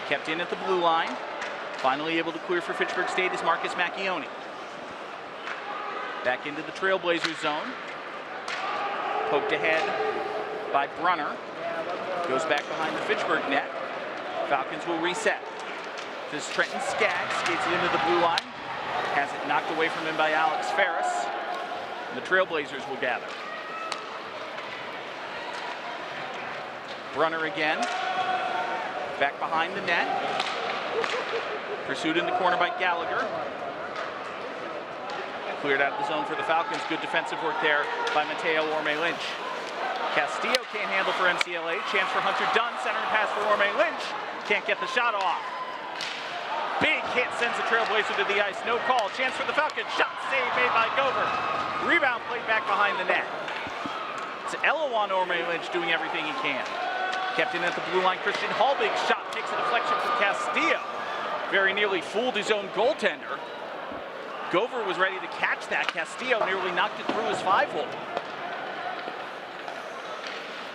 Kept in at the blue line. Finally able to clear for Fitchburg State is Marcus Macchione. Back into the Trailblazers zone. Poked ahead by Brunner. Goes back behind the Fitchburg net. Falcons will reset. This is Trenton Skaggs, skates it into the blue line. Has it knocked away from him by Alex Ferris. And the Trailblazers will gather. Brunner again. Back behind the net. Pursued in the corner by Gallagher. Cleared out of the zone for the Falcons. Good defensive work there by Mateo Orme-Lynch. Castillo can't handle for MCLA. Chance for Hunter Dunn. Centering pass for Orme-Lynch. Can't get the shot off. Big hit sends the Trailblazer to the ice. No call. Chance for the Falcons. Shot save made by Gover. Rebound played back behind the net. It's Eloan Orme-Lynch doing everything he can. Kept in at the blue line. Christian Hallbig shot takes a deflection from Castillo. Very nearly fooled his own goaltender. Gover was ready to catch that. Castillo nearly knocked it through his 5-hole.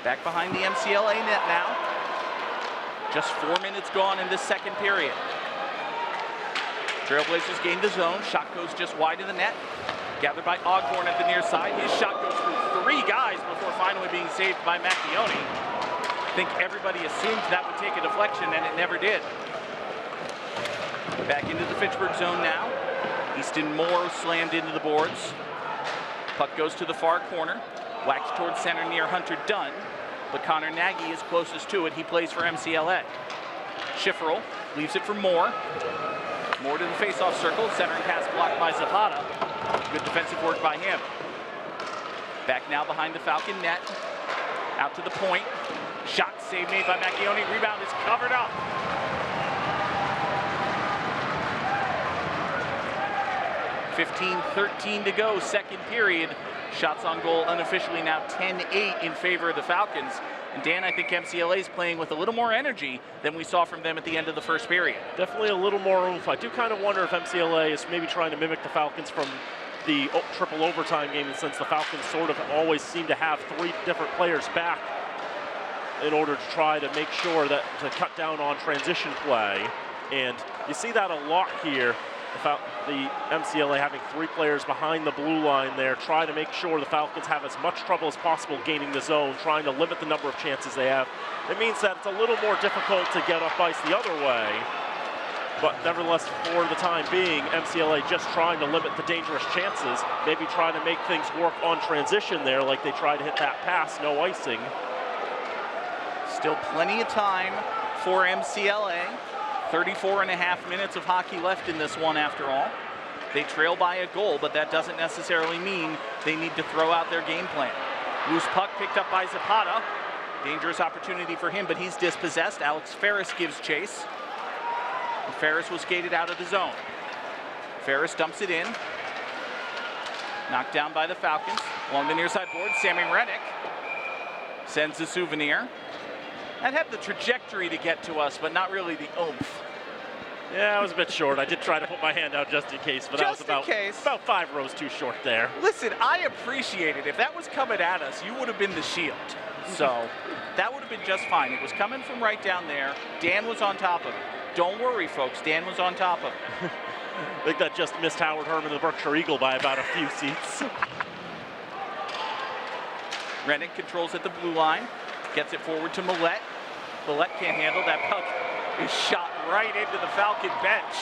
Back behind the MCLA net now. Just 4 minutes gone in this second period. Trailblazers gain the zone. Shot goes just wide of the net. Gathered by Ogborn at the near side. His shot goes through 3 guys before finally being saved by Macchione. I think everybody assumed that would take a deflection, and it never did. Back into the Fitchburg zone now. Easton Moore slammed into the boards. Puck goes to the far corner. Whacked towards center near Hunter Dunn. But Connor Nagy is closest to it. He plays for MCLA. Schifferl leaves it for Moore. Moore to the face-off circle. Centering pass blocked by Zapata. Good defensive work by him. Back now behind the Falcon net. Out to the point. Shot save made by Macchione. Rebound is covered up. .13 to go, second period. Shots on goal unofficially now 10-8 in favor of the Falcons. And Dan, I think MCLA is playing with a little more energy than we saw from them at the end of the first period. Definitely a little more oomph. I do kind of wonder if MCLA is maybe trying to mimic the Falcons from the triple overtime game, since the Falcons sort of always seem to have 3 different players back in order to try to make sure that to cut down on transition play. And you see that a lot here. The MCLA having 3 players behind the blue line there, trying to make sure the Falcons have as much trouble as possible gaining the zone, trying to limit the number of chances they have. It means that it's a little more difficult to get up ice the other way, but nevertheless, for the time being, MCLA just trying to limit the dangerous chances, maybe trying to make things work on transition there, like they tried to hit that pass, no icing. Still plenty of time for MCLA. 34.5 minutes of hockey left in this one after all. They trail by a goal, but that doesn't necessarily mean they need to throw out their game plan. Loose puck picked up by Zapata. Dangerous opportunity for him, but he's dispossessed. Alex Ferris gives chase. And Ferris was skated out of the zone. Ferris dumps it in. Knocked down by the Falcons. Along the near side board, Sammy Reddick sends a souvenir. That had the trajectory to get to us, but not really the oomph. Yeah, I was a bit short. I did try to put my hand out just in case, but I was about 5 rows too short there. Listen, I appreciate it. If that was coming at us, you would have been the shield. So that would have been just fine. It was coming from right down there. Dan was on top of it. Don't worry, folks. Dan was on top of it. I think that just missed Howard Herman, the Berkshire Eagle, by about a few seats. Rennick controls at the blue line. Gets it forward to Millette. Millette can't handle that puck. Is shot right into the Falcon bench.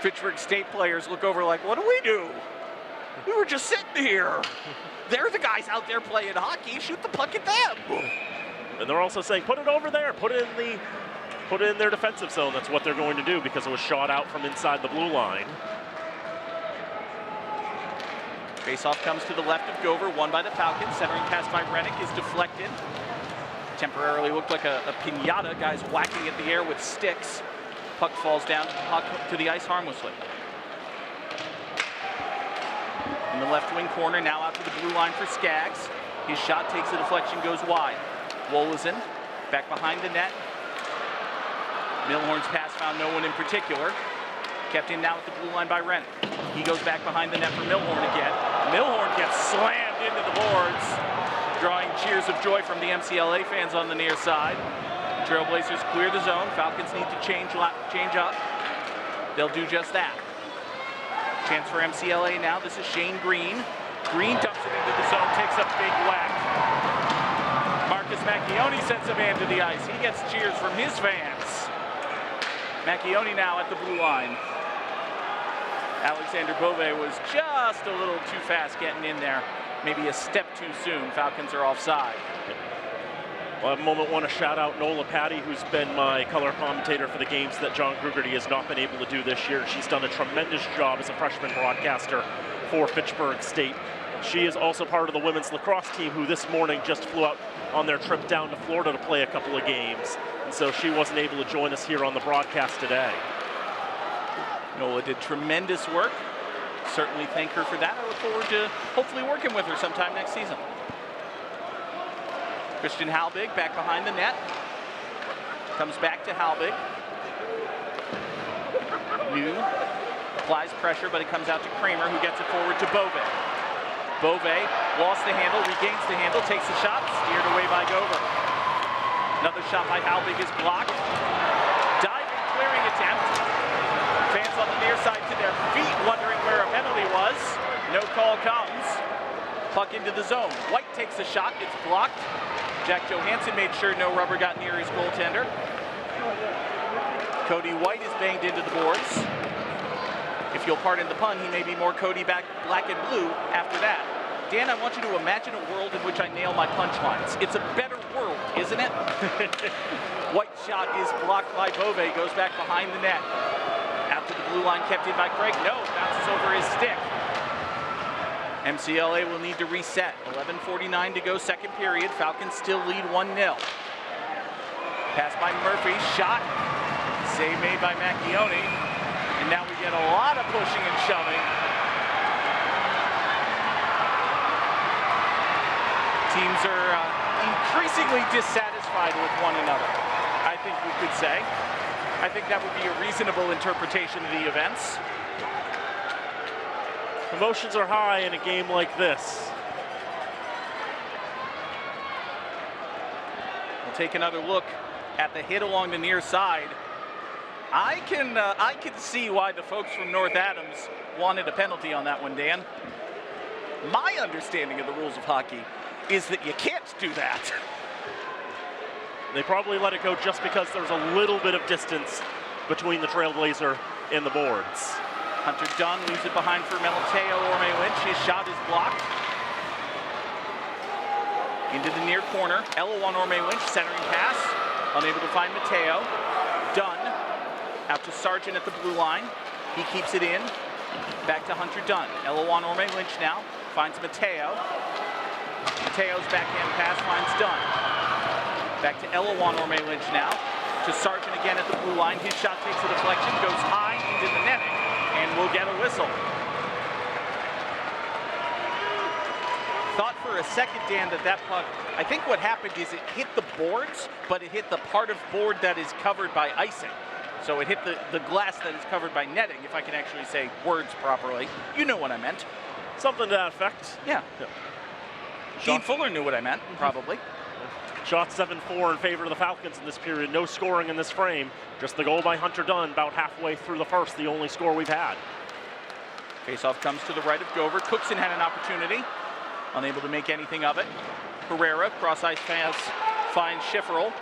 Fitchburg State players look over like, what do we do? We were just sitting here. They're the guys out there playing hockey. Shoot the puck at them. And they're also saying, put it over there. Put it in their defensive zone. That's what they're going to do because it was shot out from inside the blue line. Faceoff comes to the left of Gover, won by the Falcons. Centering pass by Rennick is deflected. Temporarily looked like a piñata. Guys whacking at the air with sticks. Puck falls down to the ice harmlessly. In the left wing corner, now out to the blue line for Skaggs. His shot takes the deflection, goes wide. Wolozin back behind the net. Milhorn's pass found no one in particular. Kept in now at the blue line by Rennick. He goes back behind the net for Milhorn again. Milhorn gets slammed into the boards, drawing cheers of joy from the MCLA fans on the near side. Trailblazers clear the zone. Falcons need to change up. They'll do just that. Chance for MCLA now. This is Shane Green. Green dumps it into the zone, takes a big whack. Marcus Macchione sends a man to the ice. He gets cheers from his fans. Macchione now at the blue line. Alexander Bove was just a little too fast getting in there. Maybe a step too soon. Falcons are offside. Well, at the moment, want to shout out Nola Patty, who's been my color commentator for the games that John Grugerty has not been able to do this year. She's done a tremendous job as a freshman broadcaster for Fitchburg State. She is also part of the women's lacrosse team, who this morning just flew out on their trip down to Florida to play a couple of games. And so she wasn't able to join us here on the broadcast today. Nola did tremendous work. Certainly thank her for that. I look forward to hopefully working with her sometime next season. Christian Halbig back behind the net. Comes back to Halbig. New applies pressure, but it comes out to Kramer, who gets it forward to Bove. Bove lost the handle, regains the handle, takes the shot, steered away by Gover. Another shot by Halbig is blocked. Diving, clearing attempt. Fans on the near side to their feet, wondering where a penalty was. No call comes. Puck into the zone. White takes the shot, it's blocked. Jack Johansson made sure no rubber got near his goaltender. Cody White is banged into the boards. If you'll pardon the pun, he may be more Cody back black and blue after that. Dan, I want you to imagine a world in which I nail my punchlines. It's a better world, isn't it? White shot is blocked by Bove, goes back behind the net. Out to the blue line, kept in by Craig. No, bounces over his stick. MCLA will need to reset. 11:49 to go, second period. Falcons still lead 1-0. Pass by Murphy, shot. Save made by Macchione. And now we get a lot of pushing and shoving. Teams are increasingly dissatisfied with one another, I think we could say. I think that would be a reasonable interpretation of the events. Emotions are high in a game like this. We'll take another look at the hit along the near side. I can see why the folks from North Adams wanted a penalty on that one, Dan. My understanding of the rules of hockey is that you can't do that. They probably let it go just because there's a little bit of distance between the Trailblazer and the boards. Hunter Dunn leaves it behind for Mateo Orme-Lynch. His shot is blocked. Into the near corner. Elo on Orme-Lynch, centering pass. Unable to find Mateo. Dunn out to Sargent at the blue line. He keeps it in. Back to Hunter Dunn. Elo on Orme-Lynch now. Finds Mateo. Mateo's backhand pass finds Dunn. Back to Elawan Orme-Lynch now. To Sargent again at the blue line. His shot takes a deflection, goes high into the netting, and we'll get a whistle. Thought for a second, Dan, that puck, I think what happened is it hit the boards, but it hit the part of board that is covered by icing. So it hit the glass that is covered by netting, if I can actually say words properly. You know what I meant. Something to that effect. Yeah. Dean Fuller knew what I meant, probably. Shot 7-4 in favor of the Falcons in this period. No scoring in this frame. Just the goal by Hunter Dunn about halfway through the first, the only score we've had. Faceoff comes to the right of Gover. Cookson had an opportunity. Unable to make anything of it. Herrera, cross-ice pass, finds Schifferl.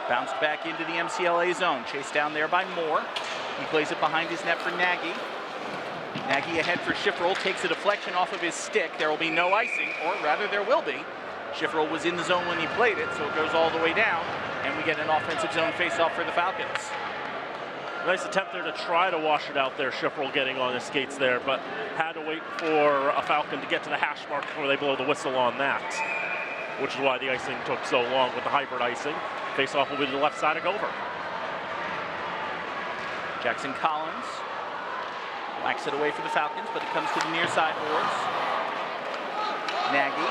Bounced back into the MCLA zone. Chased down there by Moore. He plays it behind his net for Nagy. Nagy ahead for Schifferl, takes a deflection off of his stick. There will be no icing, or rather there will be. Schifferl was in the zone when he played it, so it goes all the way down, and we get an offensive zone face-off for the Falcons. Nice attempt there to try to wash it out there, Schifferl getting on his skates there, but had to wait for a Falcon to get to the hash mark before they blow the whistle on that, which is why the icing took so long with the hybrid icing. Face-off will be to the left side of Gover. Jackson Collins whacks it away for the Falcons, but it comes to the near side boards. Nagy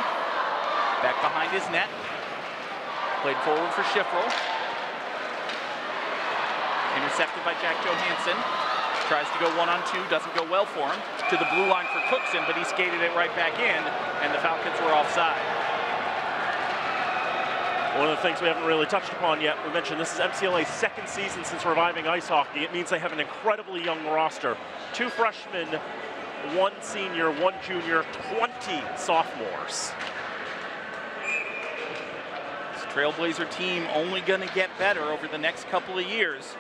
back behind his net. Played forward for Schifferl. Intercepted by Jack Johansson. Tries to go 1-on-2, doesn't go well for him. To the blue line for Cookson, but he skated it right back in, and the Falcons were offside. One of the things we haven't really touched upon yet, we mentioned this is MCLA's second season since reviving ice hockey. It means they have an incredibly young roster. 2 freshmen, 1 senior, 1 junior, 20 sophomores. This Trailblazer team only going to get better over the next couple of years.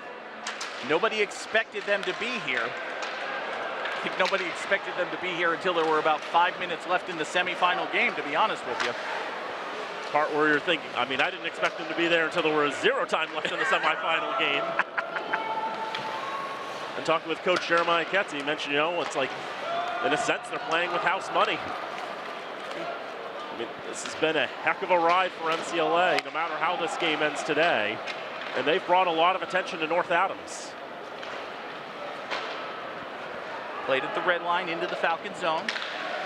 Nobody expected them to be here. I think nobody expected them to be here until there were about 5 minutes left in the semifinal game, to be honest with you. Part where you're thinking, I mean, I didn't expect them to be there until there was 0 time left in the semifinal game. And talking with Coach Jeremiah Ketz, he mentioned, you know, it's like, in a sense, they're playing with house money. I mean, this has been a heck of a ride for MCLA, no matter how this game ends today. And they've brought a lot of attention to North Adams. Played at the red line into the Falcon zone.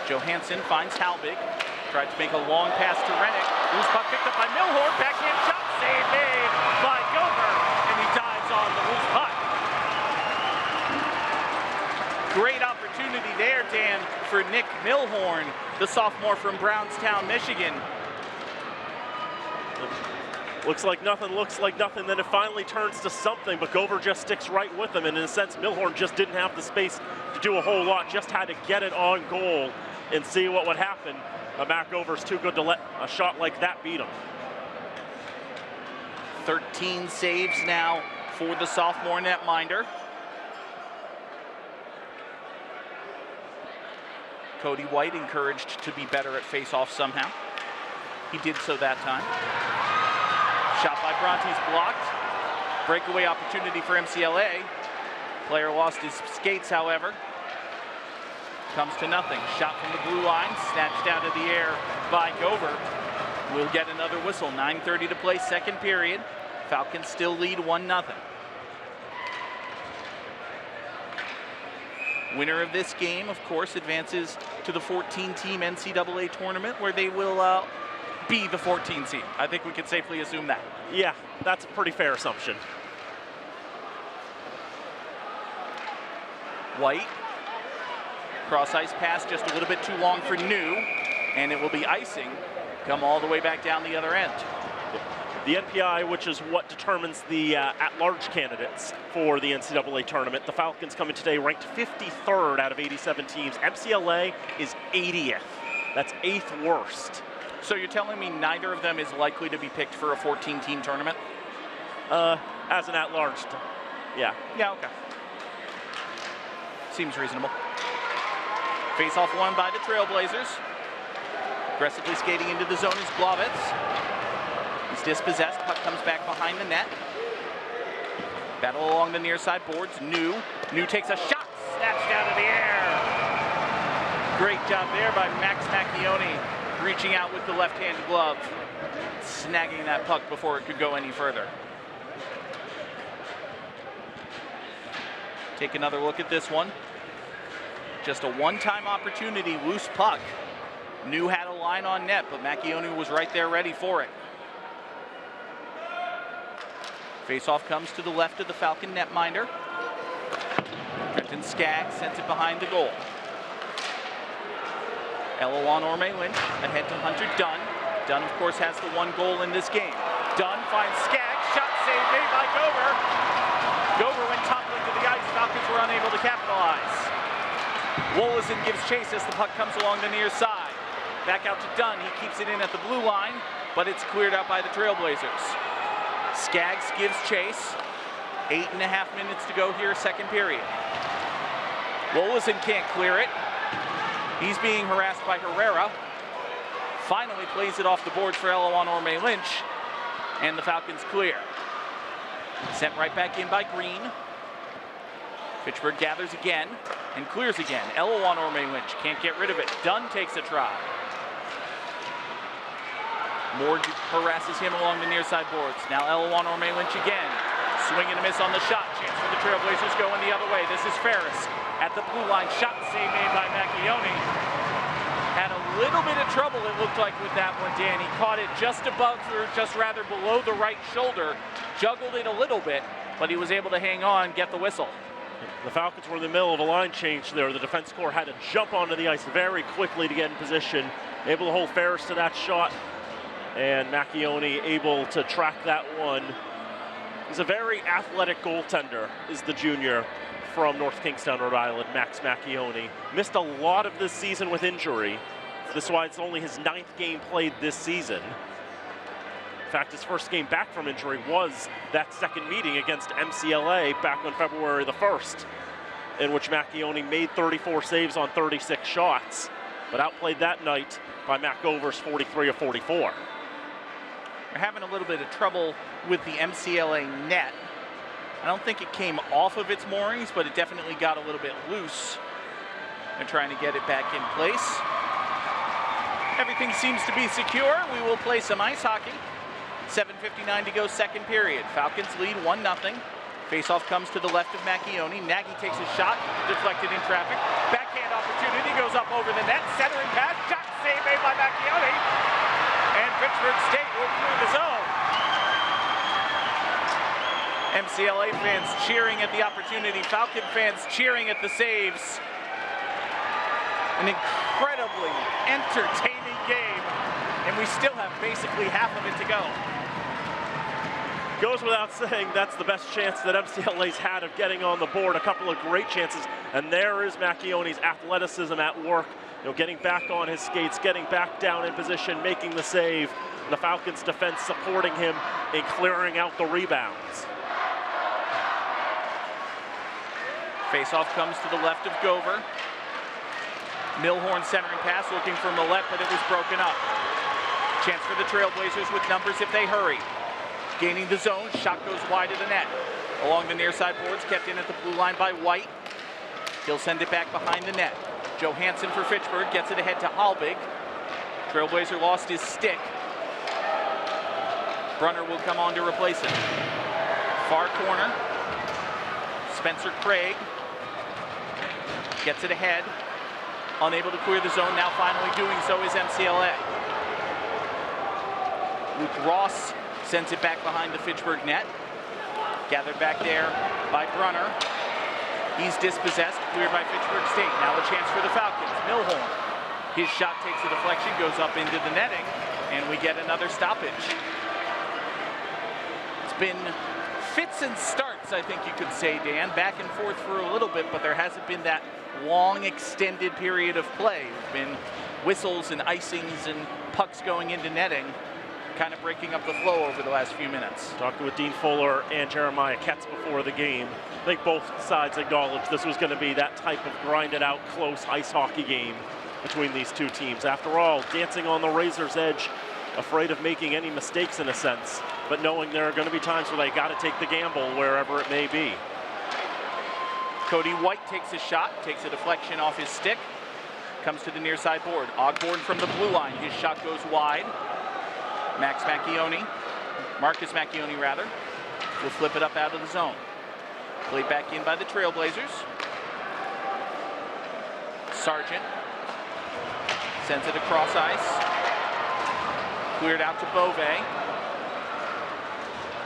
Johansson finds Halbig. Tried to make a long pass to Rennick. Loose puck picked up by Milhorn. Backhand shot save made by Gover. And he dives on the loose puck. Great opportunity there, Dan, for Nick Milhorn, the sophomore from Brownstown, Michigan. Looks like nothing, then it finally turns to something, but Gover just sticks right with him, and in a sense, Milhorn just didn't have the space to do a whole lot, just had to get it on goal and see what would happen. Matt Gover's too good to let a shot like that beat him. 13 saves now for the sophomore netminder. Cody White encouraged to be better at face-off somehow. He did so that time. Shot by Bronte's blocked. Breakaway opportunity for MCLA. Player lost his skates, however. Comes to nothing. Shot from the blue line, snatched out of the air by Gover. We'll get another whistle. 9:30 to play, second period. Falcons still lead 1-0. Winner of this game, of course, advances to the 14-team NCAA tournament, where they will be the 14th team. I think we can safely assume that. Yeah, that's a pretty fair assumption. White. Cross-ice pass just a little bit too long for New, and it will be icing. Come all the way back down the other end. The NPI, which is what determines the at-large candidates for the NCAA tournament. The Falcons coming today ranked 53rd out of 87 teams. MCLA is 80th. That's 8th worst. So you're telling me neither of them is likely to be picked for a 14-team tournament? As an at-large, yeah. Yeah, okay. Seems reasonable. Face-off won by the Trailblazers. Aggressively skating into the zone is Blavitz. He's dispossessed, puck comes back behind the net. Battle along the near side boards, New takes a shot, snatched out of the air. Great job there by Max Macchione, reaching out with the left-handed glove, snagging that puck before it could go any further. Take another look at this one. Just a one-time opportunity, loose puck. New had a line on net, but Macchione was right there ready for it. Faceoff comes to the left of the Falcon netminder. Trenton Skaggs sends it behind the goal. Eloan Orme-Lynch ahead to Hunter Dunn. Dunn, of course, has the one goal in this game. Dunn finds Skaggs, shot save made by Gover. Gover went toppling to the ice. Falcons were unable to capitalize. Wolozin gives chase as the puck comes along the near side. Back out to Dunn. He keeps it in at the blue line, but it's cleared out by the Trailblazers. Skaggs gives chase. 8.5 minutes to go here, second period. Wolozin can't clear it. He's being harassed by Herrera. Finally plays it off the boards for Eloan Orme-Lynch, and the Falcons clear. Sent right back in by Green. Fitchburg gathers again and clears again. Eloan Orme-Lynch can't get rid of it. Dunn takes a try. Moore harasses him along the near side boards. Now Eloan Orme-Lynch again. Swing and a miss on the shot. Chance for the Trailblazers going the other way. This is Ferris at the blue line. Shot save made by Macchione. Had a little bit of trouble, it looked like, with that one, Dan. He caught it just above, or just rather below the right shoulder. Juggled it a little bit, but he was able to hang on, get the whistle. The Falcons were in the middle of a line change there. The defense corps had to jump onto the ice very quickly to get in position. Able to hold Ferris to that shot, and Macchione able to track that one. He's a very athletic goaltender, is the junior from North Kingstown, Rhode Island, Max Macchione. Missed a lot of this season with injury. This is why it's only his 9th game played this season. In fact, his first game back from injury was that second meeting against MCLA back on February the 1st, in which Macchione made 34 saves on 36 shots, but outplayed that night by Matt Gover's 43 of 44. They're having a little bit of trouble with the MCLA net. I don't think it came off of its moorings, but it definitely got a little bit loose. They're trying to get it back in place. Everything seems to be secure. We will play some ice hockey. 7:59 to go, second period. Falcons lead 1-0. Faceoff comes to the left of Macchione. Nagy takes a shot, deflected in traffic. Backhand opportunity, goes up over the net. Centering pass, shot save made by Macchione. And Fitchburg State will clear the zone. MCLA fans cheering at the opportunity. Falcon fans cheering at the saves. An incredibly entertaining game, and we still have basically half of it to go. Goes without saying, that's the best chance that MCLA's had of getting on the board. A couple of great chances, and there is Macchione's athleticism at work. You know, getting back on his skates, getting back down in position, making the save. And the Falcons defense supporting him in clearing out the rebounds. Faceoff comes to the left of Gover. Milhorn centering pass, looking for Millette, but it was broken up. Chance for the Trailblazers with numbers if they hurry. Gaining the zone, shot goes wide of the net. Along the near side boards, kept in at the blue line by White. He'll send it back behind the net. Johansson for Fitchburg, gets it ahead to Halbig. Trailblazer lost his stick. Brunner will come on to replace him. Far corner. Spencer Craig gets it ahead. Unable to clear the zone, now finally doing so is MCLA. Luke Ross sends it back behind the Fitchburg net. Gathered back there by Brunner. He's dispossessed, cleared by Fitchburg State. Now a chance for the Falcons. Milhorn. His shot takes a deflection, goes up into the netting, and we get another stoppage. It's been fits and starts, I think you could say, Dan. Back and forth for a little bit, but there hasn't been that long extended period of play. There's been whistles and icings and pucks going into netting, kind of breaking up the flow over the last few minutes. Talked with Dean Fuller and Jeremiah Ketz before the game. I think both sides acknowledged this was going to be that type of grinded out, close ice hockey game between these two teams. After all, dancing on the razor's edge, afraid of making any mistakes in a sense, but knowing there are going to be times where they got to take the gamble wherever it may be. Cody White takes a shot, takes a deflection off his stick. comes to the near side board. Ogborn from the blue line. His shot goes wide. Marcus Macchione rather, will flip it up out of the zone. Played back in by the Trailblazers. Sargent sends it across ice. Cleared out to Bove.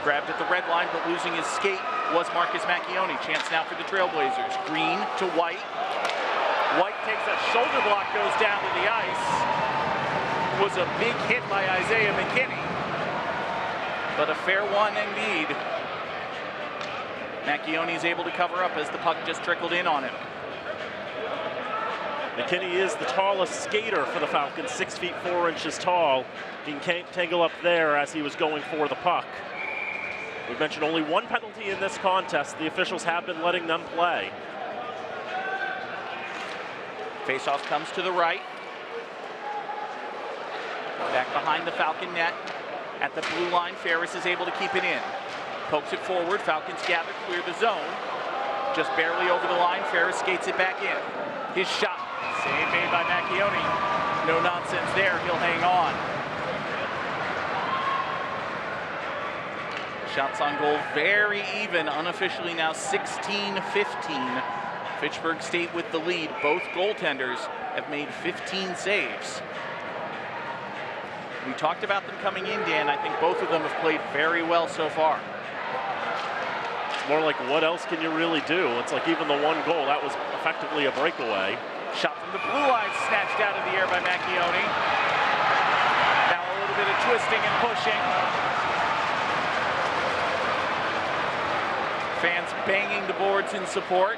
Grabbed at the red line, but losing his skate was Marcus Macchione. Chance now for the Trailblazers. Green to White. White takes a shoulder block, goes down to the ice. Was a big hit by Isaiah McKinney, but a fair one indeed. Macchione is able to cover up as the puck just trickled in on him. McKinney is the tallest skater for the Falcons, 6 feet 4 inches tall. He can tangle up there as he was going for the puck. We've mentioned only one penalty in this contest. The officials have been letting them play. Faceoff comes to the right. Back behind the Falcon net. At the blue line, Ferris is able to keep it in. Pokes it forward. Falcons gather, clear the zone. Just barely over the line. Ferris skates it back in. His shot. Save made by Macchione. No nonsense there. He'll hang on. Shots on goal very even. Unofficially now 16-15. Fitchburg State with the lead. Both goaltenders have made 15 saves. We talked about them coming in, Dan. I think both of them have played very well so far. It's more like, what else can you really do? It's like even the one goal, that was effectively a breakaway. Shot from the blue line, snatched out of the air by Macchione. Now a little bit of twisting and pushing. Fans banging the boards in support.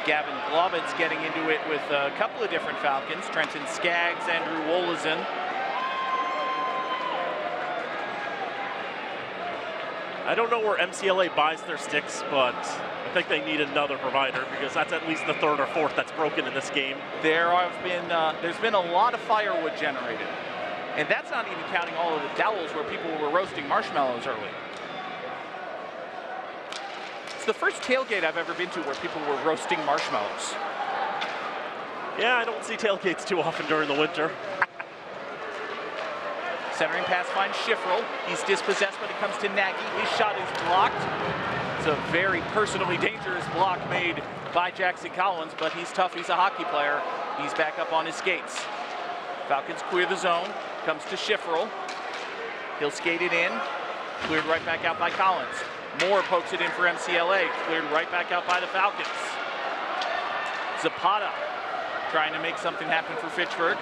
Gavin Globitz getting into it with a couple of different Falcons. Trenton Skaggs, Andrew Wolozin. I don't know where MCLA buys their sticks, but I think they need another provider because that's at least the third or fourth that's broken in this game. There's been a lot of firewood generated. And that's not even counting all of the dowels where people were roasting marshmallows early. It's the first tailgate I've ever been to where people were roasting marshmallows. Yeah, I don't see tailgates too often during the winter. Centering pass finds Schifferl. He's dispossessed when it comes to Nagy. His shot is blocked. It's a very personally dangerous block made by Jackson Collins, but he's tough. He's a hockey player. He's back up on his skates. Falcons clear the zone. Comes to Schifferl. He'll skate it in. Cleared right back out by Collins. Moore pokes it in for MCLA, cleared right back out by the Falcons. Zapata trying to make something happen for Fitchburg.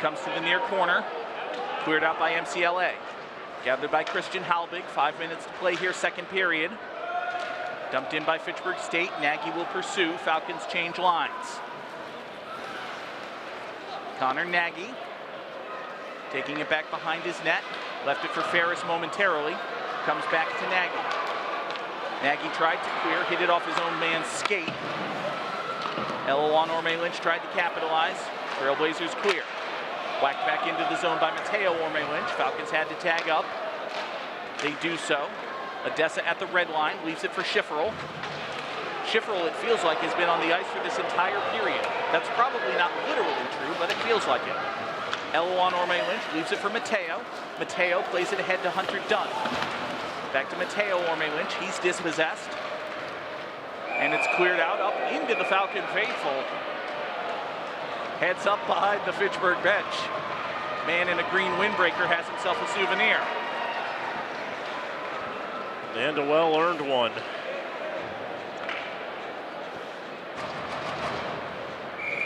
Comes to the near corner, cleared out by MCLA. Gathered by Christian Halbig, 5 minutes to play here, second period. Dumped in by Fitchburg State, Nagy will pursue, Falcons change lines. Connor Nagy, taking it back behind his net, left it for Ferris momentarily, comes back to Nagy. Nagy tried to clear, hit it off his own man's skate. Eloan Orme-Lynch tried to capitalize. Trailblazers clear. Whacked back into the zone by Mateo Orme-Lynch. Falcons had to tag up. They do so. Odessa at the red line, leaves it for Schifferl. Schifferl, it feels like, has been on the ice for this entire period. That's probably not literally true, but it feels like it. Eloan Orme-Lynch leaves it for Mateo. Mateo plays it ahead to Hunter Dunn. Back to Mateo Orme-Lynch, he's dispossessed. And it's cleared out up into the Falcon faithful. Heads up behind the Fitchburg bench. Man in a green windbreaker has himself a souvenir. And a well-earned one.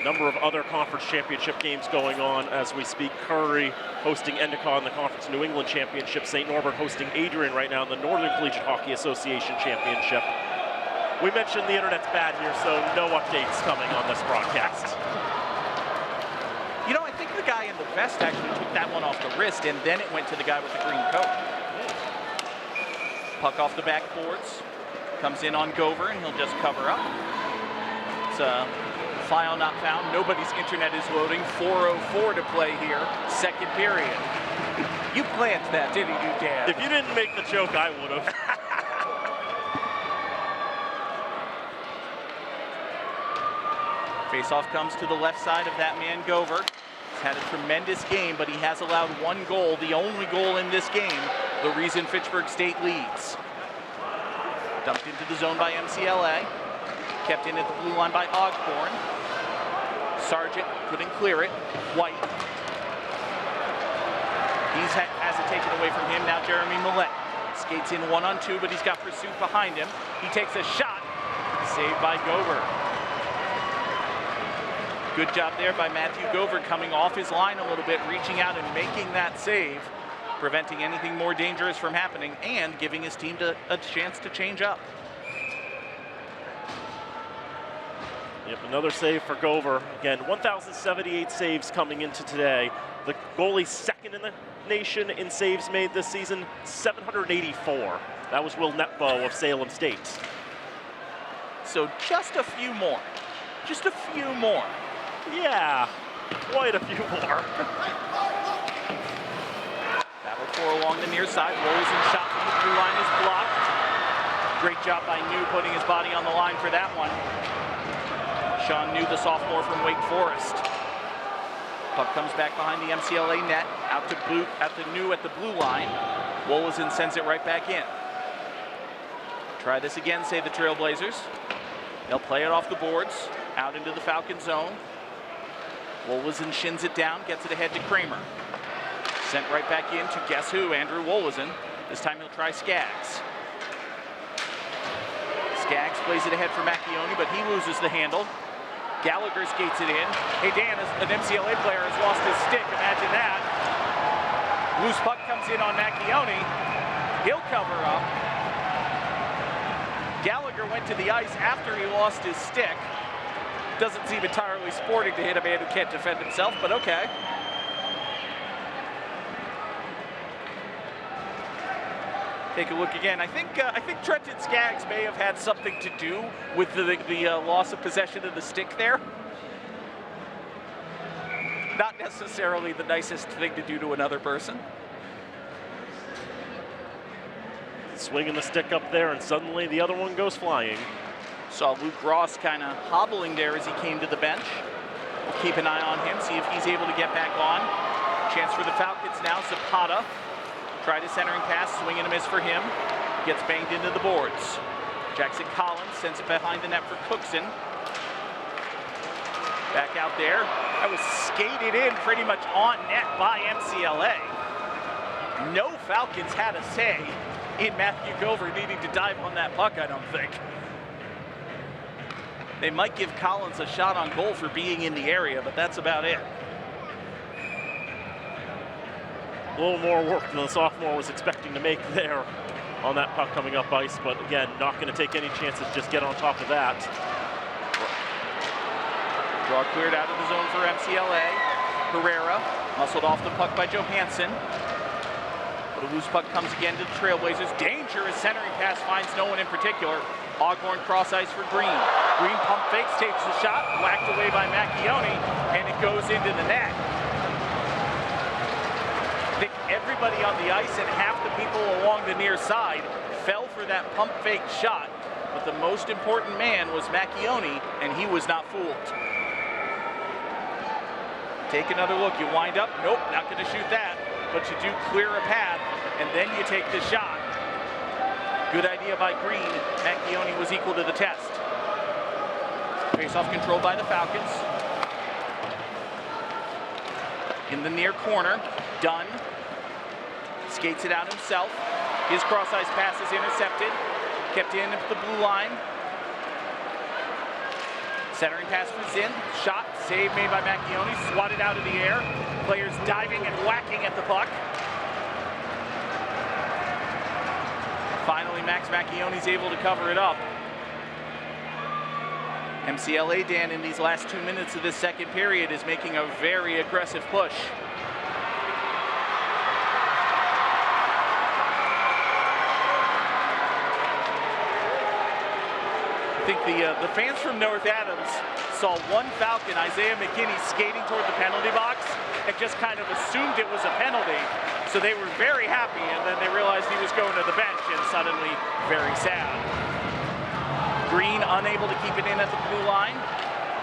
Number of other conference championship games going on as we speak. Curry hosting Endicott in the Conference New England Championship. St. Norbert hosting Adrian right now in the Northern Collegiate Hockey Association Championship. We mentioned the internet's bad here, so no updates coming on this broadcast. You know, I think the guy in the vest actually took that one off the wrist, and then it went to the guy with the green coat. Puck off the backboards. Comes in on Gover, and he'll just cover up. It's a file not found. Nobody's internet is loading. 4:04 to play here, second period. You planned that, didn't you, Dan? If you didn't make the joke, I would have. Faceoff comes to the left side of that man, Gover. He's had a tremendous game, but he has allowed one goal, the only goal in this game, the reason Fitchburg State leads. Dumped into the zone by MCLA. Kept in at the blue line by Ogborn. Sargent couldn't clear it. White. Has it taken away from him. Now Jeremy Millette skates in 1-on-2, but he's got pursuit behind him. He takes a shot. Saved by Gover. Good job there by Matthew Gover, coming off his line a little bit, reaching out and making that save, preventing anything more dangerous from happening and giving his team a chance to change up. Yep, another save for Gover. Again, 1,078 saves coming into today. The goalie's second in the nation in saves made this season, 784. That was Will Netbo of Salem State. So just a few more. Just a few more. Yeah, quite a few more. Battle for along the near side. Rolls and shot from the blue line is blocked. Great job by New putting his body on the line for that one. Sean New, the sophomore from Wake Forest. Puck comes back behind the MCLA net. Out to boot at the New at the blue line. Wolozin sends it right back in. Try this again, say the Trailblazers. They'll play it off the boards, out into the Falcon zone. Wolozin shins it down, gets it ahead to Kramer. Sent right back in to guess who, Andrew Wolozin. This time he'll try Skaggs. Skaggs plays it ahead for Macchione, but he loses the handle. Gallagher skates it in. Hey Dan, an MCLA player has lost his stick, imagine that. Loose puck comes in on Macchione. He'll cover up. Gallagher went to the ice after he lost his stick. Doesn't seem entirely sporting to hit a man who can't defend himself, but okay. Take a look again. I think Trenton Skaggs may have had something to do with the loss of possession of the stick there. Not necessarily the nicest thing to do to another person. Swinging the stick up there, and suddenly the other one goes flying. Saw Luke Ross kind of hobbling there as he came to the bench. We'll keep an eye on him, see if he's able to get back on. Chance for the Falcons now. Zapata tried a centering pass, swing and a miss for him. Gets banged into the boards. Jackson Collins sends it behind the net for Cookson. Back out there. That was skated in pretty much on net by MCLA. No Falcons had a say in Matthew Gover needing to dive on that puck, I don't think. They might give Collins a shot on goal for being in the area, but that's about it. A little more work than the sophomore was expecting to make there on that puck coming up ice, but again, not going to take any chances, just get on top of that. Draw cleared out of the zone for MCLA. Herrera muscled off the puck by Johansson. But a loose puck comes again to the Trailblazers. Dangerous centering pass, finds no one in particular. Ogborn cross ice for Green. Green pump fakes, takes the shot, whacked away by Macchione, and it goes into the net. I think everybody on the ice and half the people along the near side fell for that pump fake shot, but the most important man was Macchione, and he was not fooled. Take another look, you wind up, nope, not gonna shoot that, but you do clear a path, and then you take the shot. Good idea by Green. Macchione was equal to the test. Face-off controlled by the Falcons. In the near corner, Dunn skates it out himself. His cross-ice pass is intercepted. Kept in at the blue line. Centering pass for Zinn. Shot, save made by Macchione. Swatted out of the air. Players diving and whacking at the puck. Finally, Max Macchione's able to cover it up. MCLA, Dan, in these last 2 minutes of this second period is making a very aggressive push. I think the fans from North Adams saw one Falcon, Isaiah McKinney, skating toward the penalty box and just kind of assumed it was a penalty. So they were very happy, and then they realized he was going to the bench, and suddenly very sad. Green unable to keep it in at the blue line.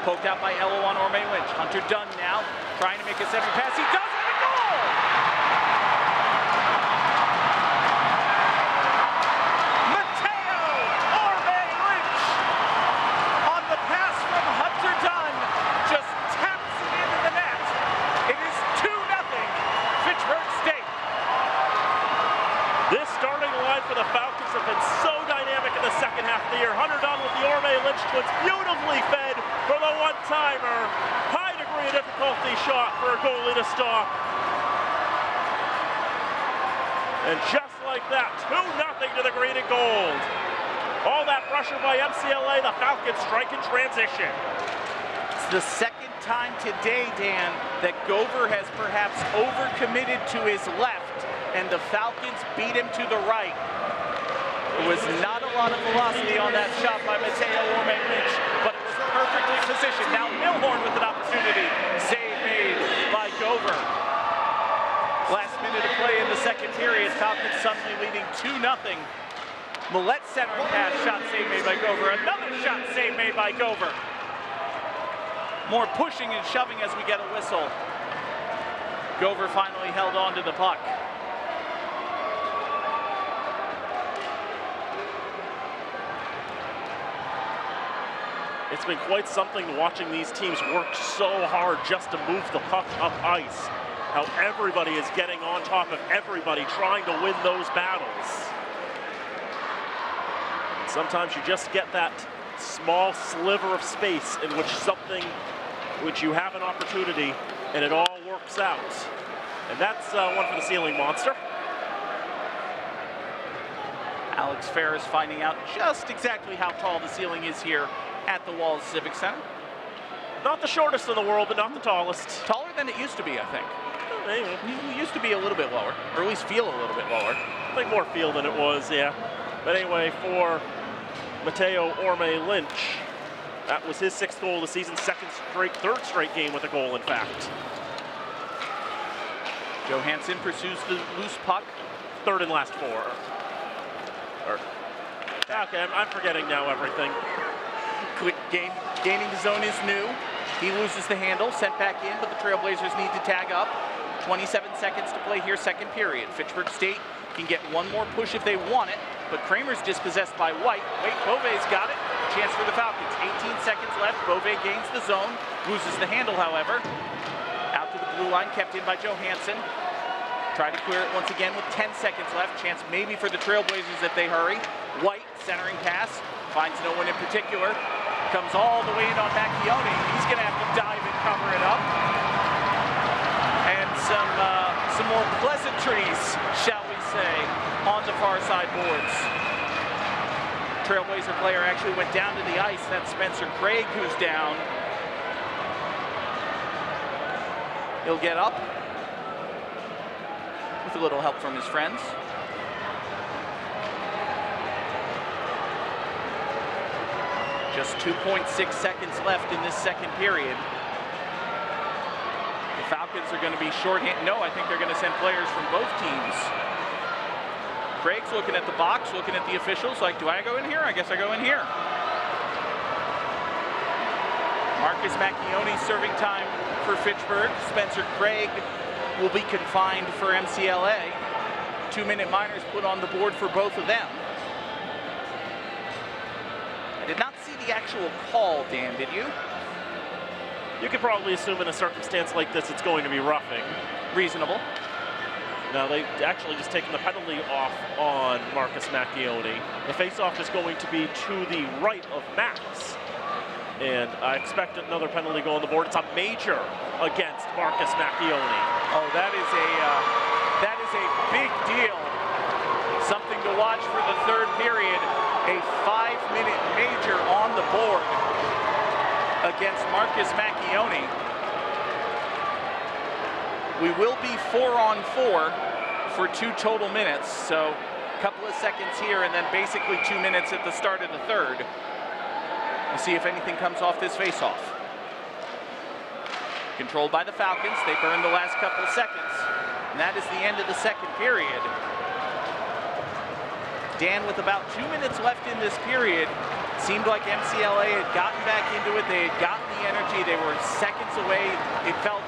Poked out by Ello on Orme Lynch. Hunter Dunn now trying to make a center pass. He does it, a goal! Mateo Orme Lynch on the pass from Hunter Dunn just taps it into the net. It is 2-0 Fitchburg State. This starting line for the Falcons have been so dynamic in the second half of the year. Hunter Dunn with the Orme Lynch twins, beautifully fed for the one-timer. High degree of difficulty shot for a goalie to stop. And just like that, 2-0 to the green and gold. All that pressure by MCLA, the Falcons strike in transition. It's the second time today, Dan, that Gover has perhaps overcommitted to his left, and the Falcons beat him to the right. There was not a lot of velocity on that shot by Mateo Orme Lynch, but it was perfectly positioned. Now Milhorn with an opportunity. Save made by Gover. Last minute of play in the second period. Falcons suddenly leading 2-0. Millette centering pass, shot save made by Gover. Another shot save made by Gover. More pushing and shoving as we get a whistle. Gover finally held on to the puck. It's been quite something watching these teams work so hard just to move the puck up ice. How everybody is getting on top of everybody trying to win those battles. Sometimes you just get that small sliver of space in which you have an opportunity and it all works out. And that's one for the ceiling monster. Alex Ferris finding out just exactly how tall the ceiling is here at the Walls Civic Center. Not the shortest in the world, but not the tallest. Taller than it used to be, I think. Maybe. It used to be a little bit lower, or at least feel a little bit lower. I think more feel than it was, yeah. But anyway, for Mateo Orme Lynch, that was his 6th goal of the season, third straight game with a goal, in fact. Johansson pursues the loose puck. 3rd and last 4. Okay, I'm forgetting now everything. Gaining the zone is new. He loses the handle, sent back in, but the Trailblazers need to tag up. 27 seconds to play here, second period. Fitchburg State can get one more push if they want it, but Kramer's dispossessed by White. Wait, Beauvais got it. Chance for the Falcons. 18 seconds left. Beauvais gains the zone, loses the handle, however. Out to the blue line, kept in by Johansson. Try to clear it once again with 10 seconds left. Chance maybe for the Trailblazers if they hurry. White, centering pass, finds no one in particular. Comes all the way in on Macchione. He's going to have to dive and cover it up. And some more pleasantries, shall we say, on the far side boards. Trailblazer player actually went down to the ice. That's Spencer Craig who's down. He'll get up with a little help from his friends. Just 2.6 seconds left in this second period. The Falcons are going to be shorthanded. No, I think they're going to send players from both teams. Craig's looking at the box, looking at the officials, like, do I go in here? I guess I go in here. Marcus Macchione serving time for Fitchburg. Spencer Craig will be confined for MCLA. 2-minute minors put on the board for both of them. I did not see the actual call, Dan, did you? You could probably assume in a circumstance like this it's going to be roughing. Reasonable. Now they've actually just taken the penalty off on Marcus Macchione. The face-off is going to be to the right of Max. And I expect another penalty go on the board. It's a major against Marcus Macchione. Oh, that is a big deal. Something to watch for the third period. A 5-minute major on the board against Marcus Macchione. We will be 4-on-4 for 2 total minutes. So a couple of seconds here and then basically 2 minutes at the start of the third. We'll see if anything comes off this face-off. Controlled by the Falcons. They burn the last couple of seconds. And that is the end of the second period. Dan, with about 2 minutes left in this period, it seemed like MCLA had gotten back into it. They had gotten the the energy. They were seconds away. It felt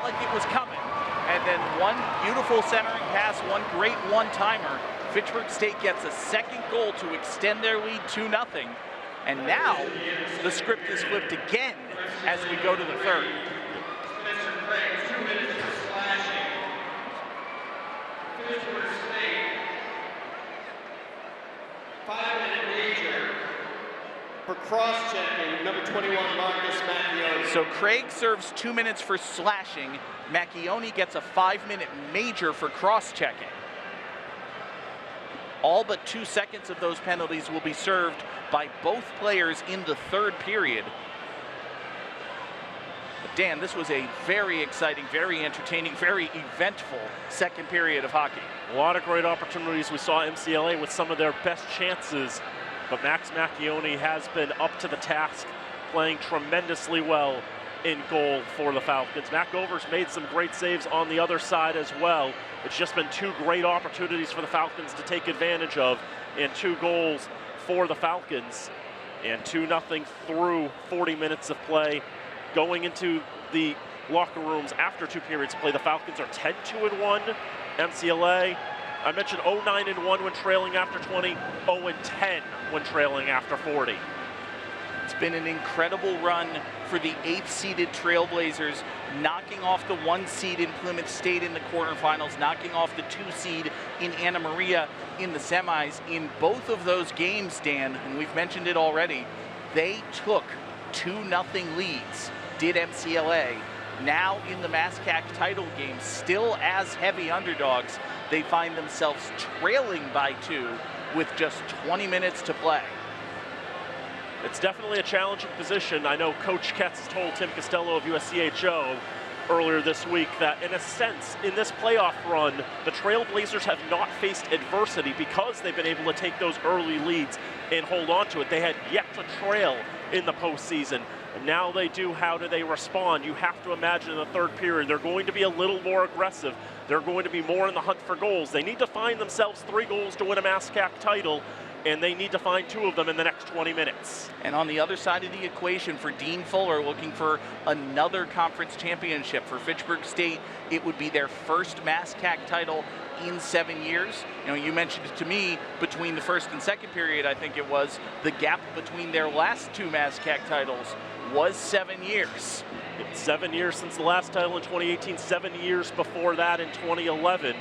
like it was coming. And then one beautiful centering pass, one great one-timer. Fitchburg State gets a second goal to extend their lead 2-0. And now the script is flipped again as we go to the third. For cross-checking, number 21, Marcus Macchione. So Craig serves 2 minutes for slashing. Macchione gets a 5-minute major for cross-checking. All but 2 seconds of those penalties will be served by both players in the third period. But Dan, this was a very exciting, very entertaining, very eventful second period of hockey. A lot of great opportunities. We saw MCLA with some of their best chances, but Max Macchione has been up to the task, playing tremendously well in goal for the Falcons. Mac Overs made some great saves on the other side as well. It's just been 2 great opportunities for the Falcons to take advantage of, and 2 goals for the Falcons. And 2-0 through 40 minutes of play. Going into the locker rooms after 2 periods of play, the Falcons are 10-2-1. MCLA, I mentioned 0-9-1 when trailing after 20, 0-10 when trailing after 40. It's been an incredible run for the 8th-seeded Trailblazers, knocking off the 1 seed in Plymouth State in the quarterfinals, knocking off the 2 seed in Anna Maria in the semis. In both of those games, Dan, and we've mentioned it already, they took 2-0 leads, did MCLA. Now in the MASCAC title game, still as heavy underdogs, they find themselves trailing by 2 with just 20 minutes to play. It's definitely a challenging position. I know Coach Ketz told Tim Costello of USCHO earlier this week that, in a sense, in this playoff run, the Trailblazers have not faced adversity because they've been able to take those early leads and hold on to it. They had yet to trail in the postseason, and now they do. How do they respond? You have to imagine in the third period, they're going to be a little more aggressive. They're going to be more in the hunt for goals. They need to find themselves 3 goals to win a MASCAC title, and they need to find 2 of them in the next 20 minutes. And on the other side of the equation, for Dean Fuller, looking for another conference championship. For Fitchburg State, it would be their first MASCAC title in 7 years. You know, you mentioned it to me, between the first and second period, I think it was, the gap between their last 2 MASCAC titles was 7 years. It's 7 years since the last title in 2018, 7 years before that in 2011.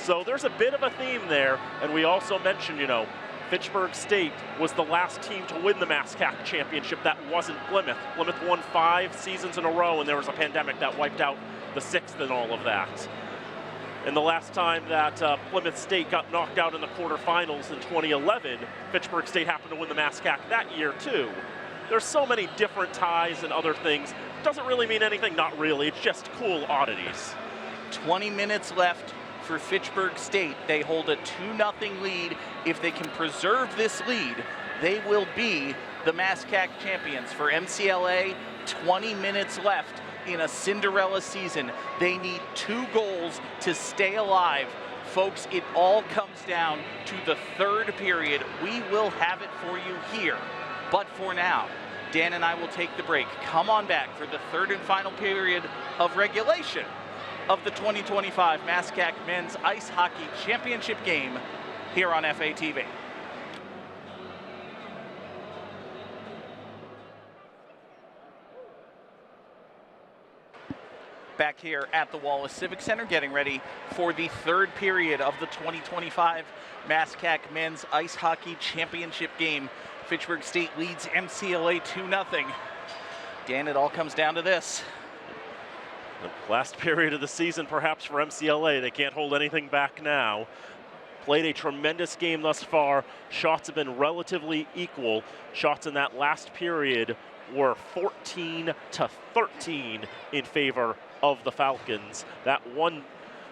So there's a bit of a theme there, and we also mentioned, you know, Fitchburg State was the last team to win the MASCAC championship. That wasn't Plymouth. Plymouth won 5 seasons in a row, and there was a pandemic that wiped out the 6th and all of that. And the last time that Plymouth State got knocked out in the quarterfinals in 2011, Fitchburg State happened to win the MASCAC that year too. There's so many different ties and other things. Doesn't really mean anything, not really. It's just cool oddities. 20 minutes left for Fitchburg State. They hold a 2-0 lead. If they can preserve this lead, they will be the MASCAC champions. For MCLA, 20 minutes left in a Cinderella season. They need 2 goals to stay alive. Folks, it all comes down to the third period. We will have it for you here. But for now, Dan and I will take the break. Come on back for the third and final period of regulation of the 2025 MASCAC Men's Ice Hockey Championship game here on FATV. Back here at the Wallace Civic Center, getting ready for the third period of the 2025 MASCAC Men's Ice Hockey Championship game. Fitchburg State leads MCLA 2-0. Dan, it all comes down to this. The last period of the season, perhaps, for MCLA. They can't hold anything back now. Played a tremendous game thus far. Shots have been relatively equal. Shots in that last period were 14-13 in favor of the Falcons. That 1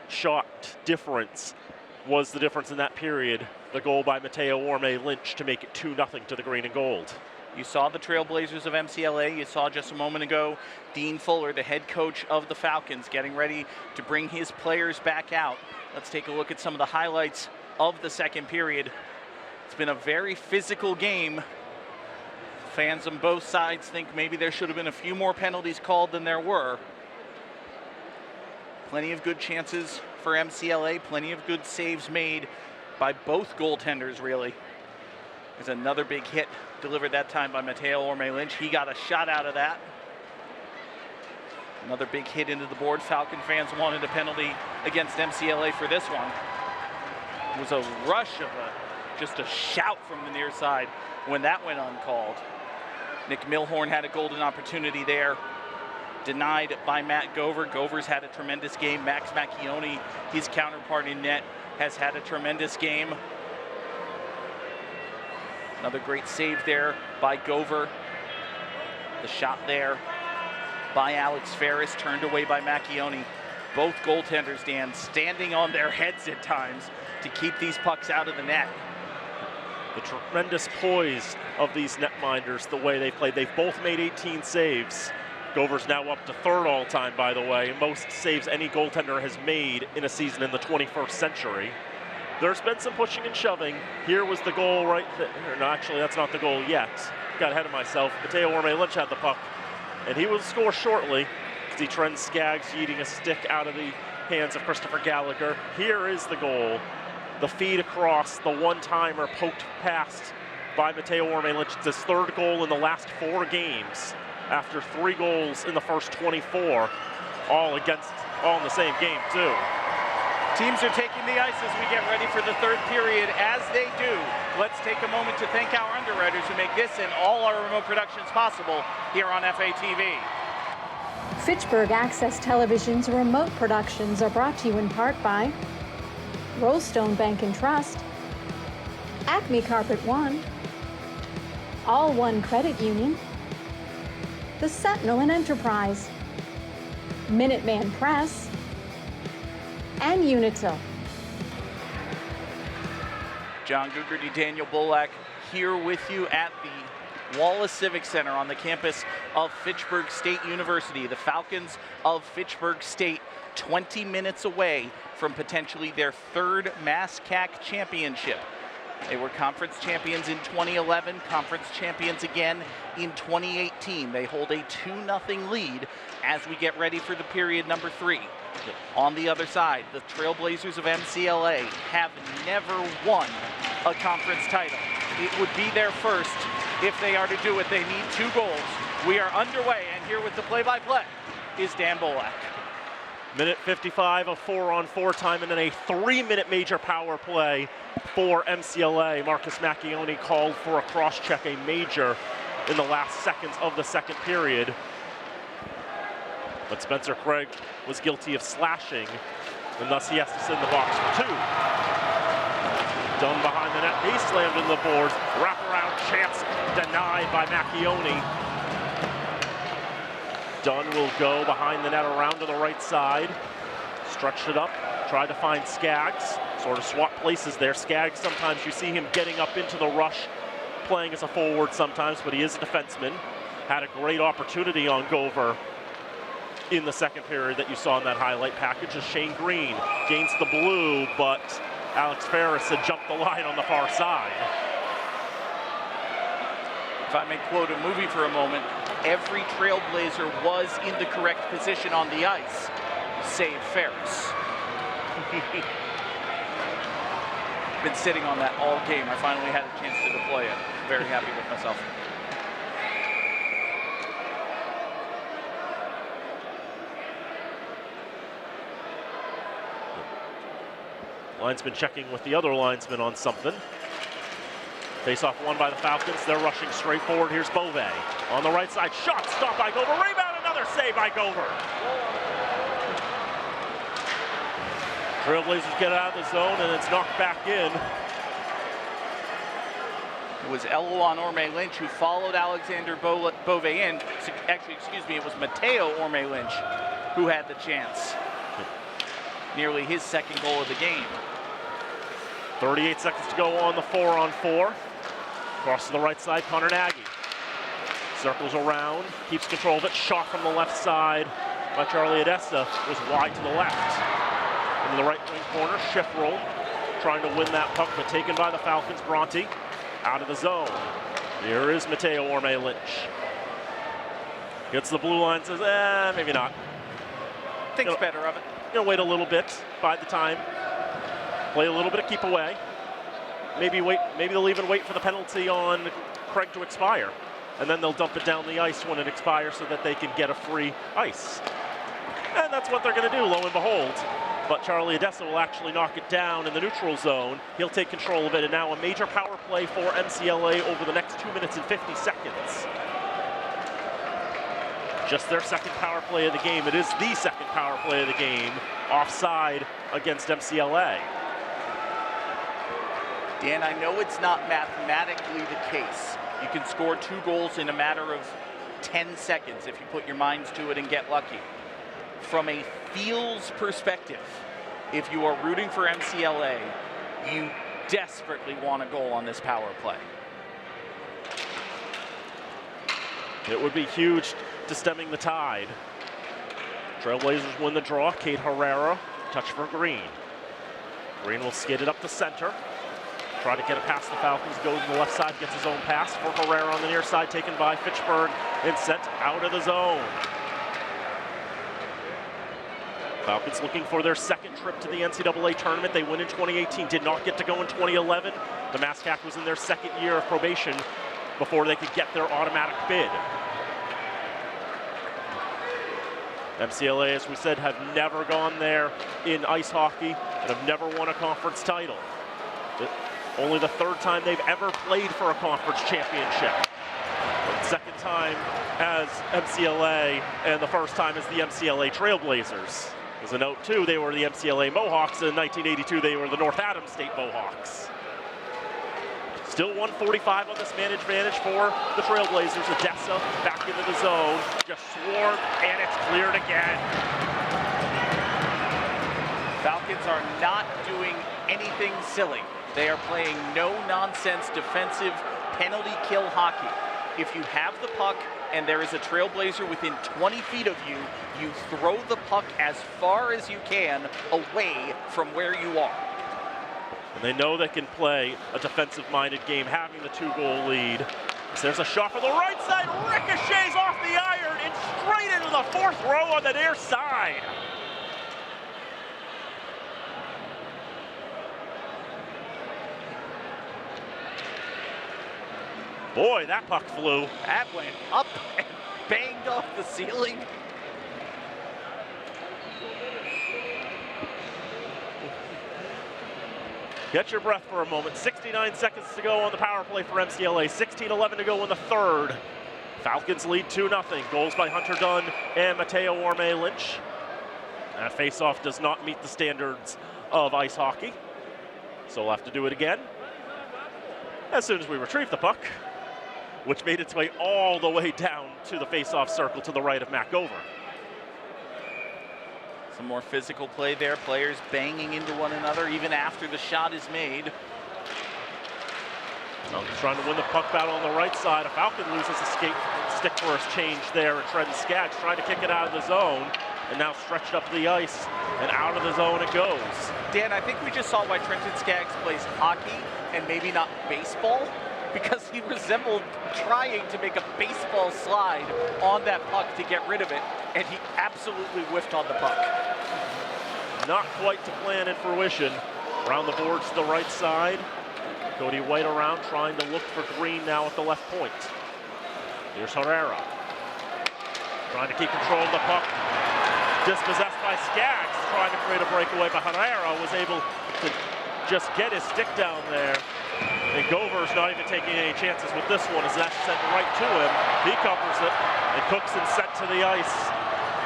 shot difference was the difference in that period. The goal by Mateo Orme Lynch to make it 2-0 to the green and gold. You saw the Trailblazers of MCLA. You saw just a moment ago Dean Fuller, the head coach of the Falcons, getting ready to bring his players back out. Let's take a look at some of the highlights of the second period. It's been a very physical game. Fans on both sides think maybe there should have been a few more penalties called than there were. Plenty of good chances for MCLA, plenty of good saves made by both goaltenders, really. There's another big hit delivered that time by Mateo Orme-Lynch. He got a shot out of that. Another big hit into the board. Falcon fans wanted a penalty against MCLA for this one. It was a rush of just a shout from the near side when that went uncalled. Nick Milhorn had a golden opportunity there, denied by Matt Gover. Gover's had a tremendous game. Max Macchione, his counterpart in net, has had a tremendous game. Another great save there by Gover. The shot there by Alex Ferris, turned away by Macchione. Both goaltenders, Dan, standing on their heads at times to keep these pucks out of the net. The tremendous poise of these netminders, the way they played. They've both made 18 saves. Gover's now up to third all-time, by the way. Most saves any goaltender has made in a season in the 21st century. There's been some pushing and shoving. Here was the goal right there. No, actually, that's not the goal yet. Got ahead of myself. Mateo Orme-Lynch had the puck, and he will score shortly because he trends Skaggs, yeeting a stick out of the hands of Christopher Gallagher. Here is the goal. The feed across, the one-timer poked past by Mateo Orme-Lynch. It's his third goal in the last 4 games after 3 goals in the first 24, all in the same game too. Teams are taking the ice as we get ready for the third period. As they do, let's take a moment to thank our underwriters who make this and all our remote productions possible here on FATV. Fitchburg Access Television's remote productions are brought to you in part by Rollstone Bank and Trust, Acme Carpet One, All One Credit Union, the Sentinel and Enterprise, Minuteman Press, and Unitil. John Gugerty, Daniel Bolak here with you at the Wallace Civic Center on the campus of Fitchburg State University. The Falcons of Fitchburg State 20 minutes away from potentially their third MASCAC championship. They were conference champions in 2011, conference champions again in 2018. They hold a 2-0 lead as we get ready for the period number 3. On the other side, the Trailblazers of MCLA have never won a conference title. It would be their first. If they are to do it, they need 2 goals. We are underway, and here with the play-by-play is Dan Bolak. Minute 55 of 4-on-4 time, and then a 3-minute major power play for MCLA. Marcus Macchione called for a cross-check, a major, in the last seconds of the second period. But Spencer Craig was guilty of slashing, and thus he has to sit in the box for 2. Done behind the net, he slammed into the boards. Wraparound chance denied by Macchione. Dunn will go behind the net around to the right side. Stretched it up, tried to find Skaggs. Sort of swap places there. Skaggs, sometimes you see him getting up into the rush, playing as a forward sometimes, but he is a defenseman. Had a great opportunity on Gover in the second period that you saw in that highlight package as Shane Green gains the blue, but Alex Ferris had jumped the line on the far side. If I may quote a movie for a moment, every Trailblazer was in the correct position on the ice, save Ferris. Been sitting on that all game. I finally had a chance to deploy it. Very happy with myself. Linesman checking with the other linesman on something. Face-off won by the Falcons. They're rushing straight forward. Here's Beauvais on the right side. Shot stopped by Gover. Rebound, another save by Gover. Trailblazers get out of the zone, and it's knocked back in. It was Eloan Orme-Lynch who followed Alexander Beauvais in. Actually, excuse me, it was Mateo Orme-Lynch who had the chance. Nearly his second goal of the game. 38 seconds to go on the 4-on-4. Cross to the right side, Connor Nagy. Circles around, keeps control of it. Shot from the left side by Charlie Adesta was wide to the left. In the right wing corner, Shifrel trying to win that puck, but taken by the Falcons. Bronte out of the zone. Here is Mateo Orme-Lynch. Gets the blue line, says, maybe not. Thinks better of it. Gonna wait a little bit, bide the time. Play a little bit of keep away. Maybe they'll even wait for the penalty on Craig to expire. And then they'll dump it down the ice when it expires so that they can get a free ice. And that's what they're gonna do, lo and behold. But Charlie Odessa will actually knock it down in the neutral zone. He'll take control of it, and now a major power play for MCLA over the next 2 minutes and 50 seconds. Just their second power play of the game. It is the second power play of the game, offside against MCLA. Dan, I know it's not mathematically the case. You can score 2 goals in a matter of 10 seconds if you put your minds to it and get lucky. From a feels perspective, if you are rooting for MCLA, you desperately want a goal on this power play. It would be huge to stemming the tide. Trailblazers win the draw. Kate Herrera, touch for Green. Green will skate it up the center. Try to get it past the Falcons, goes to the left side, gets his own pass for Herrera on the near side, taken by Fitchburg and sent out of the zone. Falcons looking for their second trip to the NCAA tournament. They win in 2018, did not get to go in 2011. The MASCAC was in their second year of probation before they could get their automatic bid. MCLA, as we said, have never gone there in ice hockey and have never won a conference title. Only the 3rd time they've ever played for a conference championship. Second time as MCLA, and the first time as the MCLA Trailblazers. As a note, too, they were the MCLA Mohawks. In 1982, they were the North Adams State Mohawks. Still 145 on this man advantage for the Trailblazers. Odessa back into the zone, just swarmed, and it's cleared again. Falcons are not doing anything silly. They are playing no-nonsense defensive penalty kill hockey. If you have the puck and there is a Trailblazer within 20 feet of you, you throw the puck as far as you can away from where you are. And they know they can play a defensive-minded game, having the 2-goal lead. So there's a shot from the right side, ricochets off the iron and straight into the 4th row on the near side. Boy, that puck flew. That went up and banged off the ceiling. Get your breath for a moment. 69 seconds to go on the power play for MCLA. 16-11 to go in the 3rd. Falcons lead 2-0. Goals by Hunter Dunn and Mateo Orme-Lynch. That face-off does not meet the standards of ice hockey, so we'll have to do it again as soon as we retrieve the puck, which made its way all the way down to the face-off circle to the right of Matt Gover. Some more physical play there, players banging into one another even after the shot is made. Falcons trying to win the puck battle on the right side. A Falcon loses a stick first change there, and Trenton Skaggs trying to kick it out of the zone, and now stretched up the ice, and out of the zone it goes. Dan, I think we just saw why Trenton Skaggs plays hockey and maybe not baseball, because he resembled trying to make a baseball slide on that puck to get rid of it, and he absolutely whiffed on the puck. Not quite to plan in fruition. Around the boards to the right side. Cody White around, trying to look for Green now at the left point. Here's Herrera. Trying to keep control of the puck. Dispossessed by Skaggs, trying to create a breakaway, but Herrera was able to just get his stick down there. And Gover's not even taking any chances with this one, as that's sent right to him. He covers it, and Cookson sent to the ice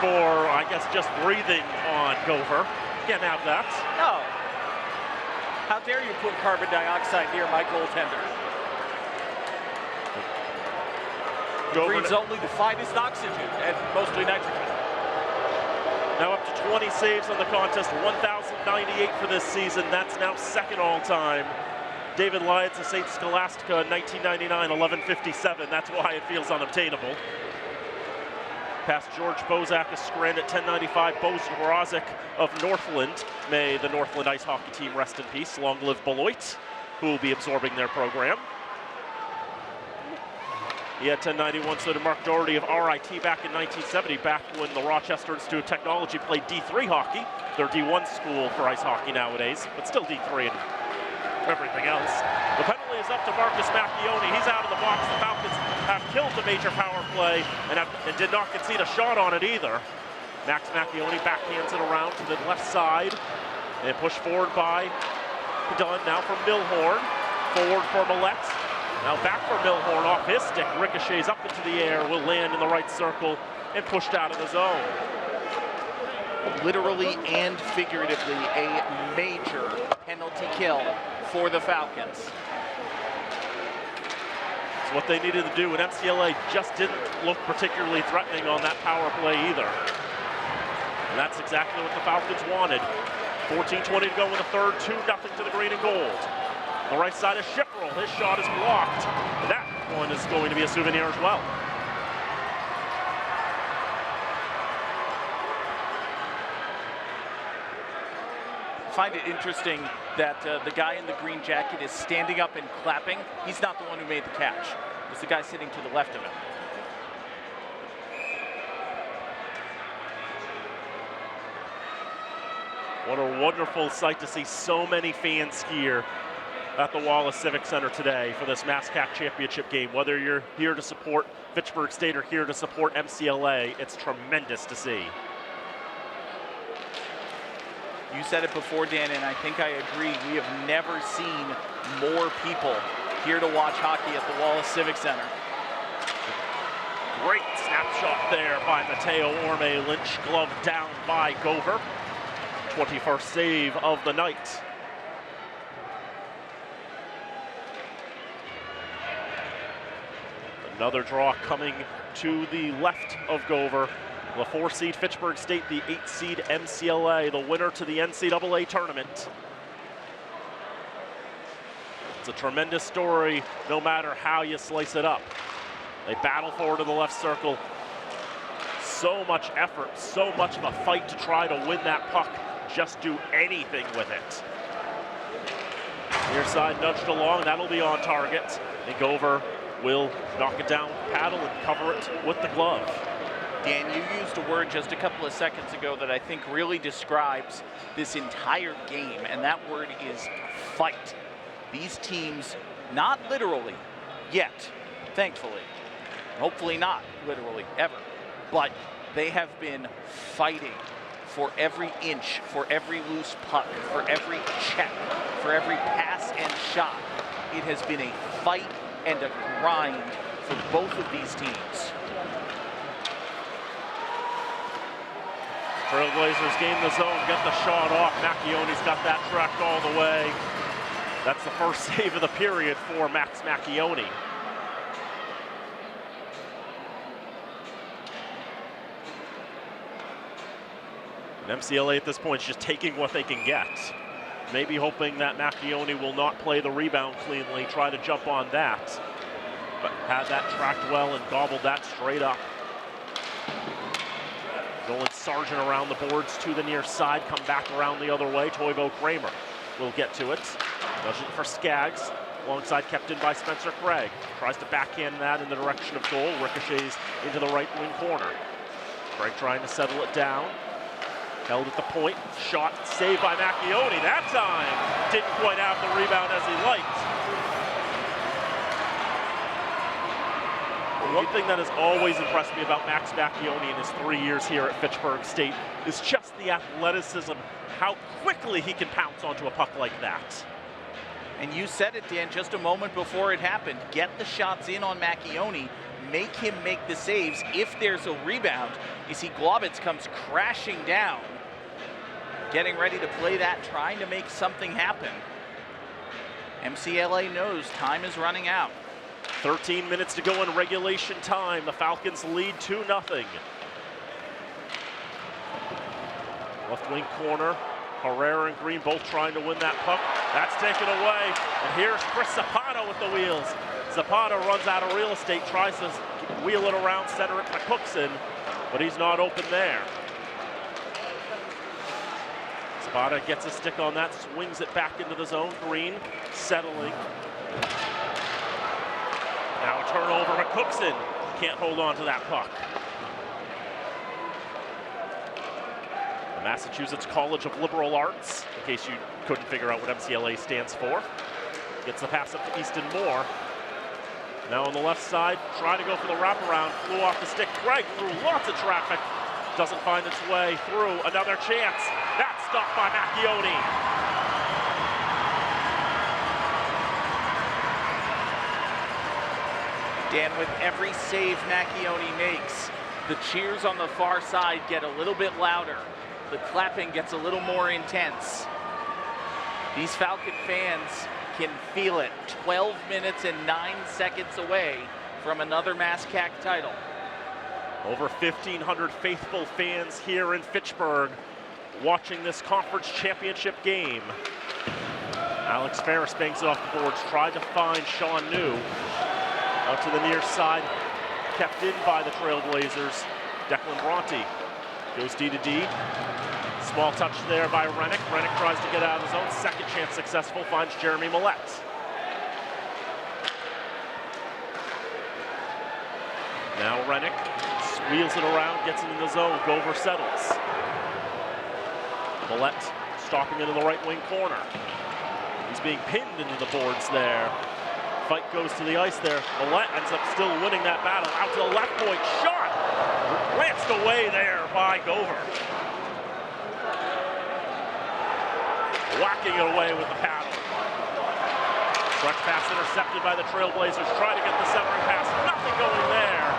for, I guess, just breathing on Gover. Can't have that. No. How dare you put carbon dioxide near my goaltender? Breathes only the finest oxygen and mostly nitrogen. Now up to 20 saves on the contest, 1,098 for this season. That's now second all-time. David Lyons of St. Scholastica in 1999, 1157. That's why it feels unobtainable. Past George Bozak of Scranton at 1095. Bo Zrazik of Northland. May the Northland ice hockey team rest in peace. Long live Beloit, who will be absorbing their program. He had 1091, so did Mark Doherty of RIT back in 1970, back when the Rochester Institute of Technology played D3 hockey. They're D1 school for ice hockey nowadays, but still D3 and everything else. The penalty is up to Marcus Macchione. He's out of the box. The Falcons have killed the major power play and did not concede a shot on it either. Max Macchione backhands it around to the left side and pushed forward by Dunn. Now for Milhorn. Forward for Millette. Now back for Milhorn off his stick. Ricochets up into the air, will land in the right circle and pushed out of the zone. Literally and figuratively a major penalty kill for the Falcons. It's what they needed to do, and MCLA just didn't look particularly threatening on that power play either. And that's exactly what the Falcons wanted. 14:20 to go in the third, 2-0 to the green and gold. On the right side is Schifferl. His shot is blocked. That one is going to be a souvenir as well. I find it interesting that the guy in the green jacket is standing up and clapping. He's not the one who made the catch. It's the guy sitting to the left of him. What a wonderful sight to see so many fans here at the Wallace Civic Center today for this MASCAC championship game. Whether you're here to support Fitchburg State or here to support MCLA, it's tremendous to see. You said it before, Dan, and I think I agree. We have never seen more people here to watch hockey at the Wallace Civic Center. Great snapshot there by Mateo Orme. Lynch gloved down by Gover. 21st save of the night. Another draw coming to the left of Gover. The 4-seed Fitchburg State, the 8-seed MCLA, the winner to the NCAA tournament. It's a tremendous story, no matter how you slice it up. They battle forward to the left circle. So much effort, so much of a fight to try to win that puck. Just do anything with it. Near side nudged along, that'll be on target. And Gover will knock it down, paddle, and cover it with the glove. Dan, you used a word just a couple of seconds ago that I think really describes this entire game, and that word is fight. These teams, not literally yet, thankfully, hopefully not literally ever, but they have been fighting for every inch, for every loose puck, for every check, for every pass and shot. It has been a fight and a grind for both of these teams. Trailblazers gain the zone, get the shot off. Macchione's got that tracked all the way. That's the first save of the period for Max Macchione. And MCLA at this point is just taking what they can get. Maybe hoping that Macchione will not play the rebound cleanly, try to jump on that. But had that tracked well and gobbled that straight up. Nolan Sargent around the boards to the near side, come back around the other way. Toivo Kramer will get to it. Does it for Skaggs, alongside kept in by Spencer Craig. Tries to backhand that in the direction of goal, ricochets into the right wing corner. Craig trying to settle it down. Held at the point, shot saved by Macchione. That time didn't quite have the rebound as he liked. One thing that has always impressed me about Max Macchione in his 3 years here at Fitchburg State is just the athleticism, how quickly he can pounce onto a puck like that. And you said it, Dan, just a moment before it happened. Get the shots in on Macchione, make him make the saves. If there's a rebound, you see Globitz comes crashing down, getting ready to play that, trying to make something happen. MCLA knows time is running out. 13 minutes to go in regulation time. The Falcons lead 2-0. Left wing corner. Herrera and Green both trying to win that puck. That's taken away. And here's Chris Zapata with the wheels. Zapata runs out of real estate, tries to wheel it around, center it to Cookson, but he's not open there. Zapata gets a stick on that, swings it back into the zone. Green settling. Now a turnover, but Cookson can't hold on to that puck. The Massachusetts College of Liberal Arts, in case you couldn't figure out what MCLA stands for, gets the pass up to Easton Moore. Now on the left side, trying to go for the wraparound, flew off the stick. Craig through lots of traffic, doesn't find its way through. Another chance. That's stopped by Macchione. Dan, with every save Macchione makes, the cheers on the far side get a little bit louder. The clapping gets a little more intense. These Falcon fans can feel it. 12 minutes and 9 seconds away from another MASCAC title. Over 1,500 faithful fans here in Fitchburg watching this conference championship game. Alex Ferris bangs it off the boards, tried to find Sean New. Out to the near side, kept in by the Trailblazers. Declan Bronte goes D to D. Small touch there by Rennick. Rennick tries to get out of his own. Second chance successful, finds Jeremy Millette. Now Rennick wheels it around, gets it in the zone. Gover settles. Millette stopping it in the right wing corner. He's being pinned into the boards there. Fight goes to the ice there. Millette ends up still winning that battle. Out to the left point, shot! Glanced away there by Gover. Whacking it away with the paddle. Stretch pass intercepted by the Trailblazers. Try to get the centering pass. Nothing going there.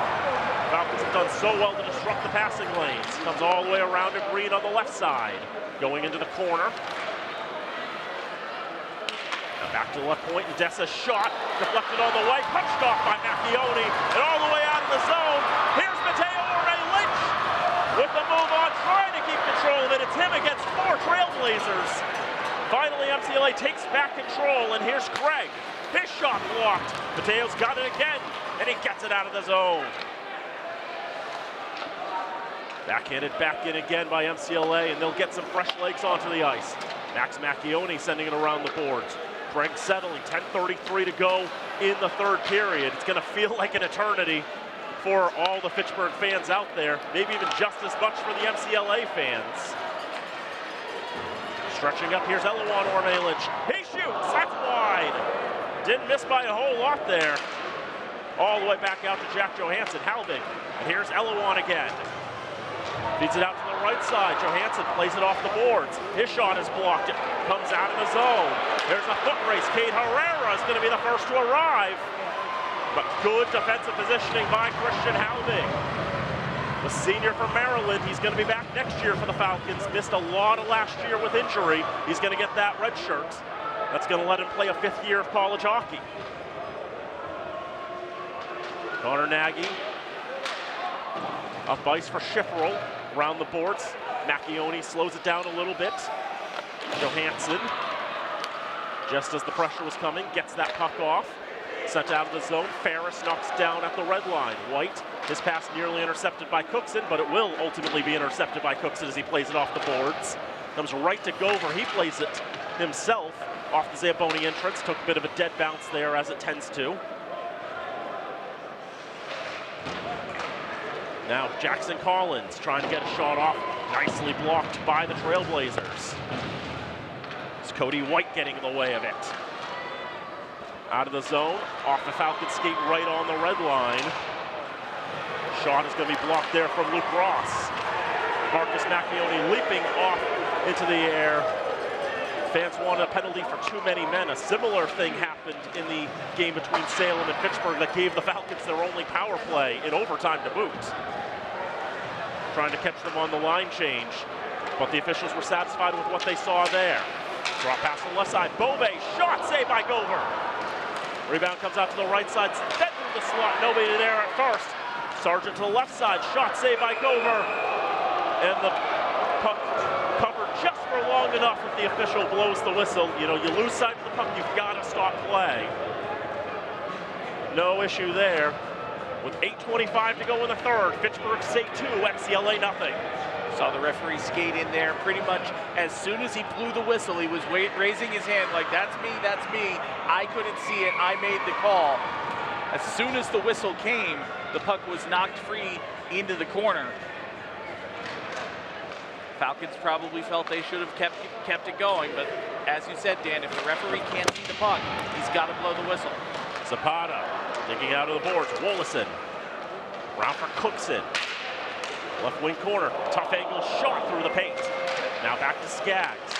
Falcons have done so well to disrupt the passing lanes. Comes all the way around to Green on the left side. Going into the corner. Now back to the left point, and Dessa's shot. Deflected all the way. Punched off by Macchione. And all the way out of the zone. Here's Mateo Lynch with the move on, trying to keep control of it. It's him against 4 Trailblazers. Finally, MCLA takes back control, and here's Craig. His shot blocked. Mateo's got it again, and he gets it out of the zone. Backhanded back in again by MCLA, and they'll get some fresh legs onto the ice. Max Macchione sending it around the boards. Craig settling, 10:33 to go in the third period. It's gonna feel like an eternity for all the Fitchburg fans out there, maybe even just as much for the MCLA fans. Stretching up, here's Eloan Ormailich. He shoots, that's wide. Didn't miss by a whole lot there. All the way back out to Jack Johansson, Halbig. And here's Eloan again. Feeds it out to the right side. Johansson plays it off the boards. His shot is blocked. It comes out of the zone. There's a foot race. Cade Herrera is going to be the first to arrive. But good defensive positioning by Christian Halbig. The senior from Maryland, he's going to be back next year for the Falcons. Missed a lot of last year with injury. He's going to get that red shirt. That's going to let him play a 5th year of college hockey. Connor Nagy. Up ice for Schifferl. Around the boards. Macchione slows it down a little bit. Johansson, just as the pressure was coming, gets that puck off. Sent out of the zone. Ferris knocks down at the red line. White, his pass nearly intercepted by Cookson, but it will ultimately be intercepted by Cookson as he plays it off the boards. Comes right to Gover. He plays it himself off the Zamboni entrance. Took a bit of a dead bounce there, as it tends to. Now Jackson Collins trying to get a shot off. Nicely blocked by the Trailblazers. It's Cody White getting in the way of it. Out of the zone, off the Falcons skate right on the red line. Shot is going to be blocked there from Luke Ross. Marcus Macchione leaping off into the air. Fans wanted a penalty for too many men. A similar thing happened in the game between Salem and Fitchburg that gave the Falcons their only power play in overtime to boot. Trying to catch them on the line change, but the officials were satisfied with what they saw there. Drop pass to the left side. Bove, shot saved by Gover. Rebound comes out to the right side, then through the slot. Nobody there at first. Sargent to the left side. Shot saved by Gover. And the puck covered just for long enough if the official blows the whistle. You know, you lose sight of the puck, you've got to stop play. No issue there. With 8:25 to go in the third, Fitchburg State 2, MCLA nothing. Saw the referee skate in there pretty much as soon as he blew the whistle. He was raising his hand like, that's me, that's me. I couldn't see it, I made the call. As soon as the whistle came, the puck was knocked free into the corner. Falcons probably felt they should have kept it going, but as you said, Dan, if the referee can't see the puck, he's got to blow the whistle. Zapata digging out of the boards. Wollaston. Round for Cookson. Left wing corner. Tough angle shot through the paint. Now back to Skaggs.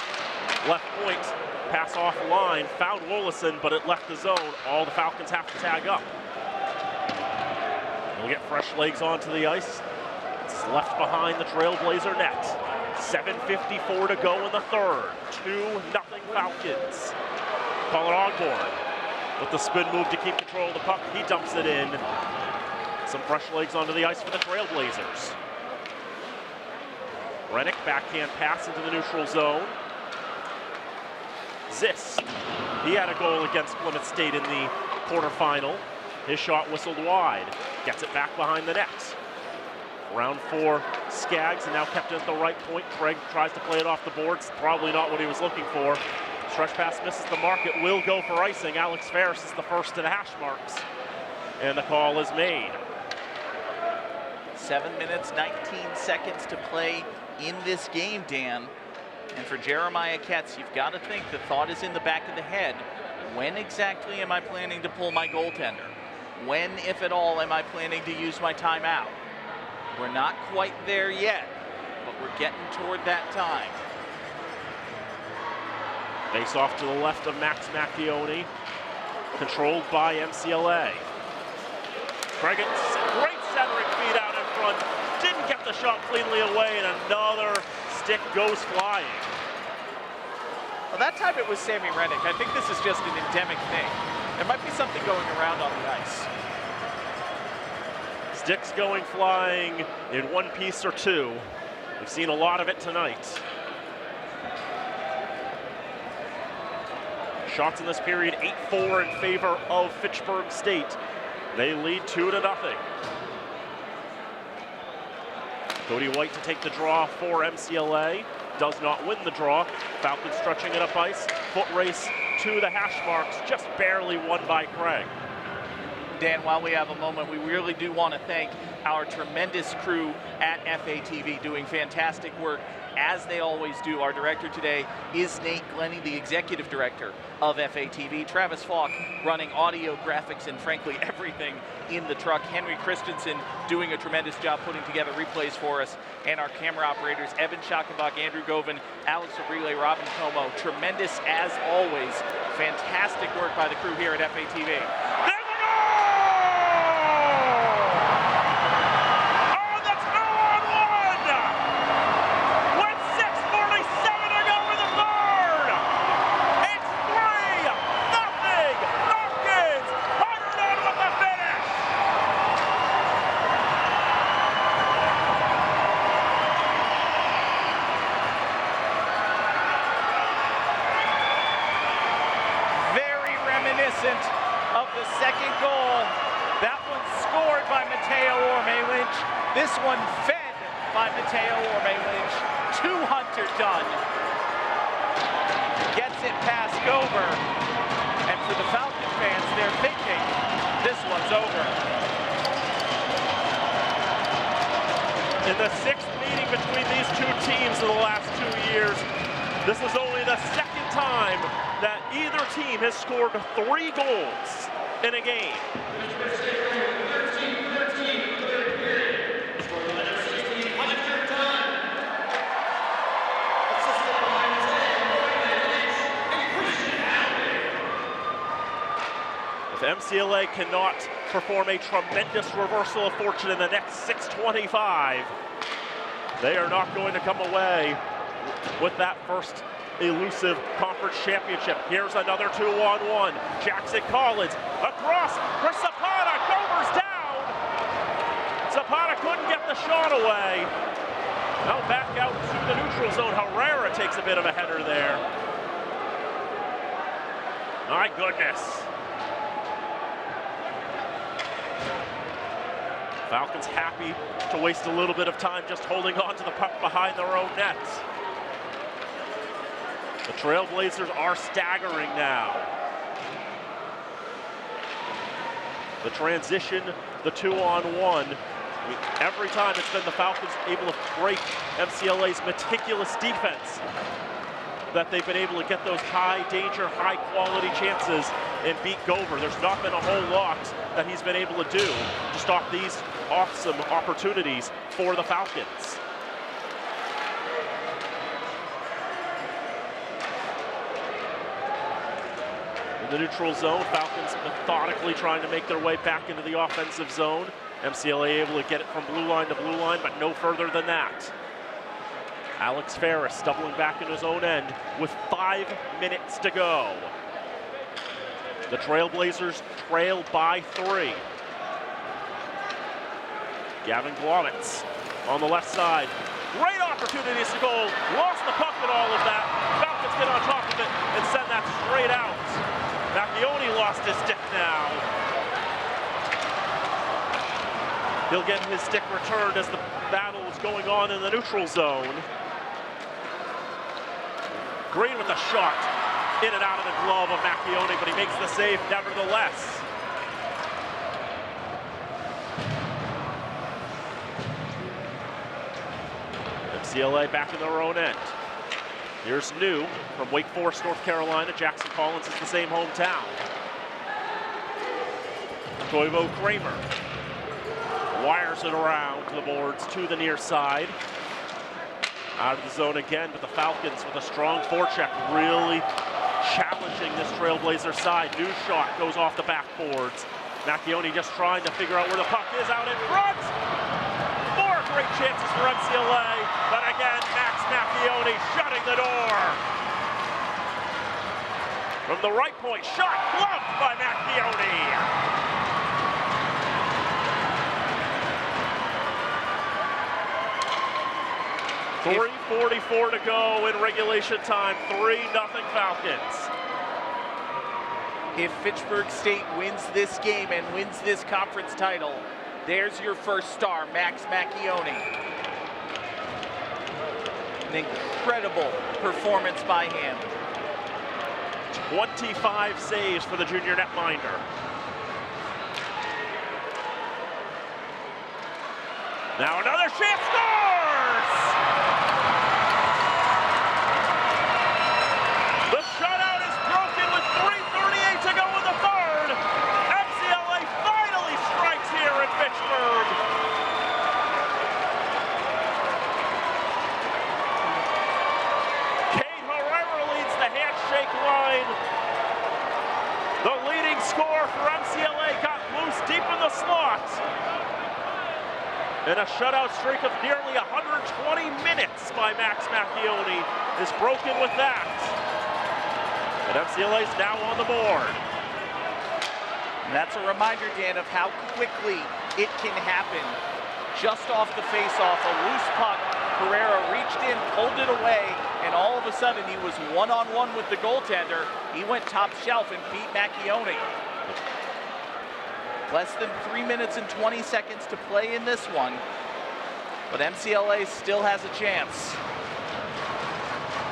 Left point. Pass off line. Found Wollaston, but it left the zone. All the Falcons have to tag up. They'll get fresh legs onto the ice. It's left behind the Trailblazer net. 7:54 to go in the third. 2-0 Falcons. Colin Ogborn with the spin move to keep control of the puck. He dumps it in. Some fresh legs onto the ice for the Trailblazers. Rennick backhand pass into the neutral zone. Ziss, he had a goal against Plymouth State in the quarterfinal. His shot whistled wide. Gets it back behind the net. Round for Skaggs, and now kept it at the right point. Craig tries to play it off the boards. Probably not what he was looking for. Stretch pass misses the mark. It will go for icing. Alex Ferris is the first to the hash marks. And the call is made. 7 minutes, 19 seconds to play in this game, Dan. And for Jeremiah Ketz, you've got to think the thought is in the back of the head. When exactly am I planning to pull my goaltender? When, if at all, am I planning to use my timeout? We're not quite there yet, but we're getting toward that time. Face off to the left of Max Macchione, controlled by MCLA. Craig, great centering feed out in front. Didn't get the shot cleanly away, and another stick goes flying. Well, that time it was Sammy Rennick. I think this is just an endemic thing. There might be something going around on the ice. Sticks going flying in one piece or two. We've seen a lot of it tonight. Shots in this period, 8-4 in favor of Fitchburg State. They lead 2-0. Cody White to take the draw for MCLA. Does not win the draw. Falcons stretching it up ice. Foot race to the hash marks, just barely won by Craig. Dan, while we have a moment, we really do want to thank our tremendous crew at FATV doing fantastic work, as they always do. Our director today is Nate Glennie, the executive director of FATV. Travis Falk running audio, graphics, and frankly everything in the truck. Henry Christensen doing a tremendous job putting together replays for us. And our camera operators, Evan Schackenbach, Andrew Govan, Alex Abrile, Robin Como. Tremendous as always. Fantastic work by the crew here at FATV. Of the second goal. That one scored by Mateo Orme-Lynch. This one fed by Mateo Orme-Lynch to Hunter Dunn. Gets it past Gover. And for the Falcon fans, they're thinking this one's over. In the sixth meeting between these two teams in the last 2 years, this is only the second time that either team has scored 3 goals in a game. If MCLA cannot perform a tremendous reversal of fortune in the next 6:25, they are not going to come away with that first elusive conference championship. Here's another 2-on-1. Jackson Collins across for Zapata. Gover's down. Zapata couldn't get the shot away. Now back out to the neutral zone. Herrera takes a bit of a header there. My goodness. Falcons happy to waste a little bit of time just holding on to the puck behind their own nets. The Trailblazers are staggering now. The transition, the 2-on-1. I mean, every time it's been the Falcons able to break MCLA's meticulous defense that they've been able to get those high danger, high quality chances and beat Gover. There's not been a whole lot that he's been able to do to stop these awesome opportunities for the Falcons. In the neutral zone, Falcons methodically trying to make their way back into the offensive zone. MCLA able to get it from blue line to blue line, but no further than that. Alex Ferris doubling back in his own end with 5 minutes to go. The Trailblazers trail by 3. Gavin Glommitz on the left side. Great opportunities to goal. Lost the puck and all of that. Falcons get on top of it and send that straight out. Macchione lost his stick now. He'll get his stick returned as the battle is going on in the neutral zone. Green with a shot. In and out of the glove of Macchione, but he makes the save nevertheless. MCLA back in their own end. Here's New from Wake Forest, North Carolina. Jackson Collins is the same hometown. Toivo Kramer wires it around the boards to the near side. Out of the zone again, but the Falcons with a strong forecheck really challenging this Trailblazer side. New shot goes off the backboards. Macchione just trying to figure out where the puck is out in front. More great chances for MCLA, but again, Max Macchione shutting the door. From the right point, shot blocked by Macchione. 3:44 to go in regulation time. 3-0 Falcons. If Fitchburg State wins this game and wins this conference title, there's your first star, Max Macchione. An incredible performance by him. 25 saves for the junior netminder. Now another chance, scores! The shutout is broken with 3:38 to go in the third. MCLA finally strikes here in Fitchburg. Kate Herrera leads the handshake line. The leading scorer for MCLA got loose deep in the slot. And a shutout streak of nearly 120 minutes by Max Macchione is broken with that. And MCLA's now on the board. And that's a reminder, Dan, of how quickly it can happen. Just off the face-off, a loose puck, Herrera reached in, pulled it away, and all of a sudden he was one-on-one with the goaltender. He went top shelf and beat Macchione. Less than 3 minutes and 20 seconds to play in this one, but MCLA still has a chance.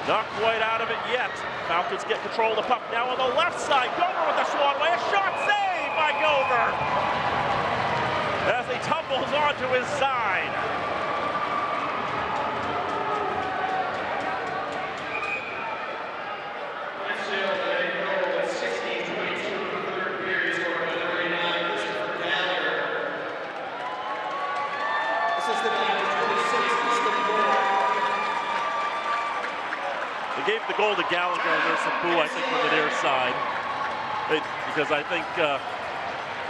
Not quite out of it yet. Falcons get control of the puck now on the left side. Gover with a swan away, a shot saved by Gover as he tumbles onto his side. Gave the goal to Gallagher, and there's some boo, I think, from the near side. Because I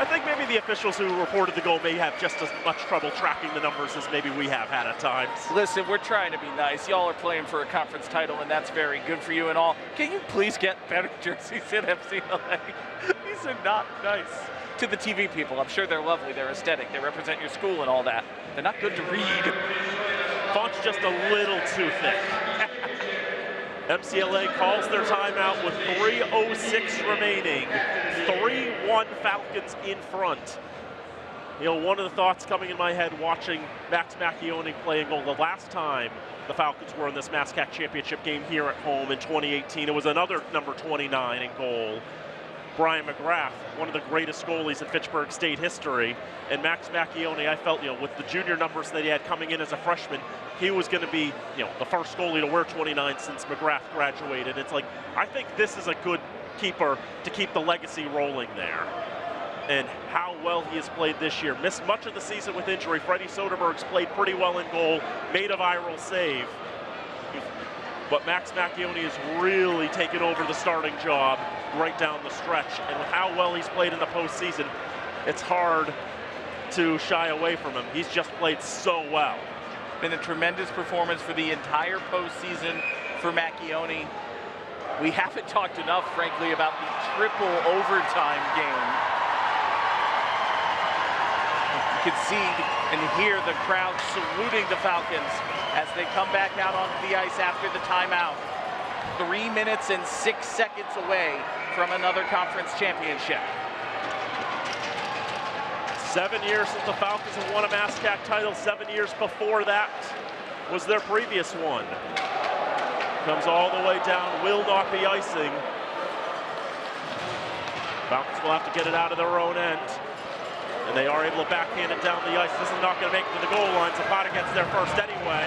think maybe the officials who reported the goal may have just as much trouble tracking the numbers as maybe we have had at times. Listen, we're trying to be nice. Y'all are playing for a conference title, and that's very good for you and all. Can you please get better jerseys at MCLA? These are not nice. To the TV people, I'm sure they're lovely, they're aesthetic, they represent your school and all that. They're not good to read. Font's just a little too thick. MCLA calls their timeout with 3:06 remaining. 3-1 Falcons in front. You know, one of the thoughts coming in my head watching Max Macchione play in goal, the last time the Falcons were in this MASCAC championship game here at home in 2018, it was another number 29 in goal. Brian McGrath, one of the greatest goalies in Fitchburg State history. And Max Macchione, I felt, with the junior numbers that he had coming in as a freshman, he was going to be, the first goalie to wear 29 since McGrath graduated. It's like, I think this is a good keeper to keep the legacy rolling there. And how well he has played this year. Missed much of the season with injury. Freddie Soderberg's played pretty well in goal, made a viral save. But Max Macchione has really taken over the starting job right down the stretch. And with how well he's played in the postseason, it's hard to shy away from him. He's just played so well. Been a tremendous performance for the entire postseason for Macchione. We haven't talked enough, frankly, about the triple overtime game. You can see and hear the crowd saluting the Falcons as they come back out onto the ice after the timeout. 3 minutes and 6 seconds away from another conference championship. 7 years since the Falcons have won a MASCAC title. 7 years before that was their previous one. Comes all the way down, will not be icing. Falcons will have to get it out of their own end. And they are able to backhand it down the ice. This is not going to make it to the goal line. Zapata gets there first anyway.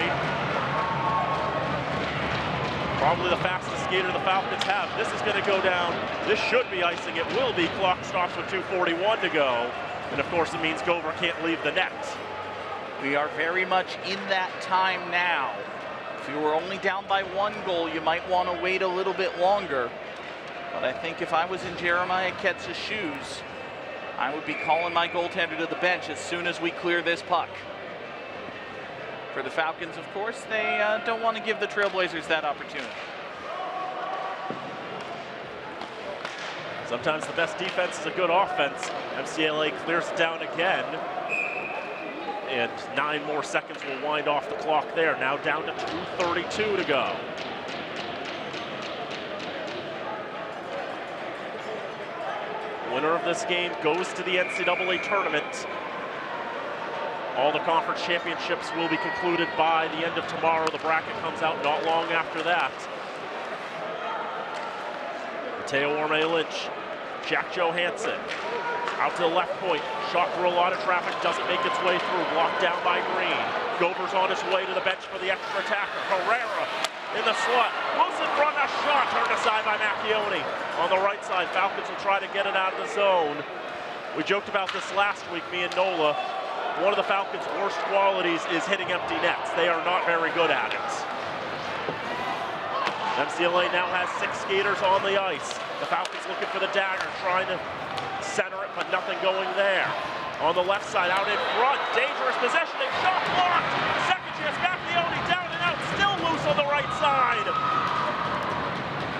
Probably the fastest skater the Falcons have. This is going to go down. This should be icing. It will be. Clock stops with 2:41 to go. And of course it means Gover can't leave the net. We are very much in that time now. If you were only down by 1 goal, you might want to wait a little bit longer. But I think if I was in Jeremiah Ketz's shoes, I would be calling my goaltender to the bench as soon as we clear this puck. For the Falcons, of course, they don't want to give the Trailblazers that opportunity. Sometimes the best defense is a good offense. MCLA clears it down again. And 9 more seconds will wind off the clock there. Now down to 2:32 to go. Winner of this game goes to the NCAA tournament. All the conference championships will be concluded by the end of tomorrow. The bracket comes out not long after that. Mateo Orme-Lynch, Jack Johansson, out to the left point. Shot through a lot of traffic, doesn't make its way through. Blocked down by Green. Gover's on his way to the bench for the extra attacker. Herrera in the slot. Wilson run a shot, turned aside by Macchione. On the right side, Falcons will try to get it out of the zone. We joked about this last week, me and Nola. One of the Falcons' worst qualities is hitting empty nets. They are not very good at it. MCLA now has 6 skaters on the ice. The Falcons looking for the dagger, trying to center it, but nothing going there. On the left side, out in front, dangerous positioning, shot blocked. Second chance, Macchione down and out, still loose on the right side.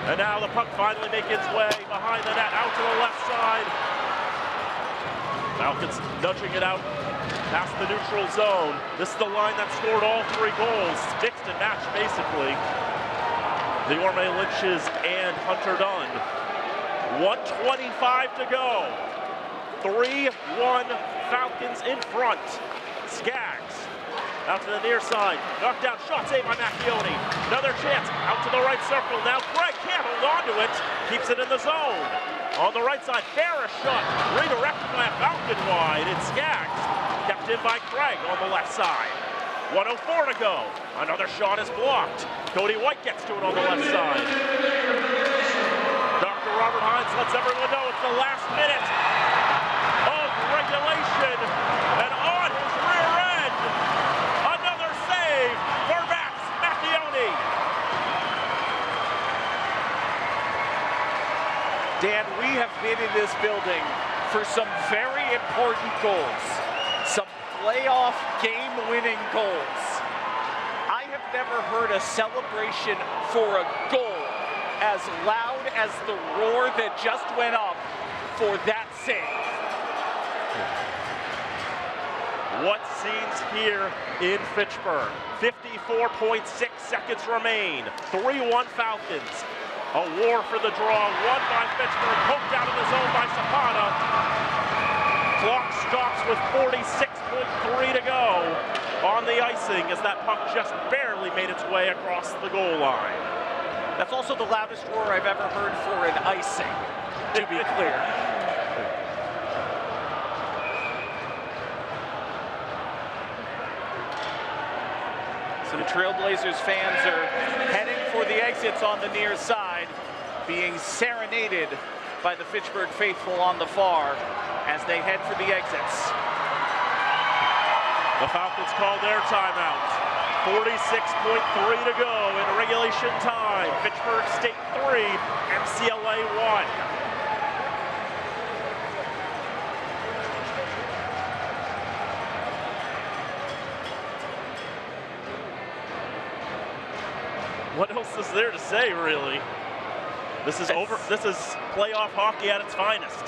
And now the puck finally makes its way behind the net, out to the left side. Falcons nudging it out past the neutral zone. This is the line that scored all 3 goals. Mixed and matched, basically. The Orme-Lynches and Hunter Dunn. 1:25 to go. 3-1 Falcons in front. Skaggs out to the near side. Knocked down, shot saved by Macchione. Another chance, out to the right circle. Now Craig can't hold on to it. Keeps it in the zone. On the right side, Ferris shot. Redirected by a Falcon wide. It's Skaggs. Kept in by Craig on the left side. 1:04 to go. Another shot is blocked. Cody White gets to it on the left side. Dr. Robert Hines lets everyone know it's the last minute of regulation. And on his rear end, another save for Max Macchione. Dan, we have been in this building for some very important goals. Some playoff game-winning goals. I have never heard a celebration for a goal as loud as the roar that just went up for that save. What scenes here in Fitchburg? 54.6 seconds remain. 3-1 Falcons. A war for the draw, won by Fitchburg, poked out of the zone by Zapata. Clock stops with 46.3 to go on the icing as that puck just barely made its way across the goal line. That's also the loudest roar I've ever heard for an icing. to be clear. Some Trailblazers fans are heading for the exits on the near side, being serenaded by the Fitchburg faithful on the far as they head for the exits. The Falcons called their timeout. 46.3 to go in regulation time. Fitchburg State 3, MCLA 1. What else is there to say, really? This is over. This is playoff hockey at its finest.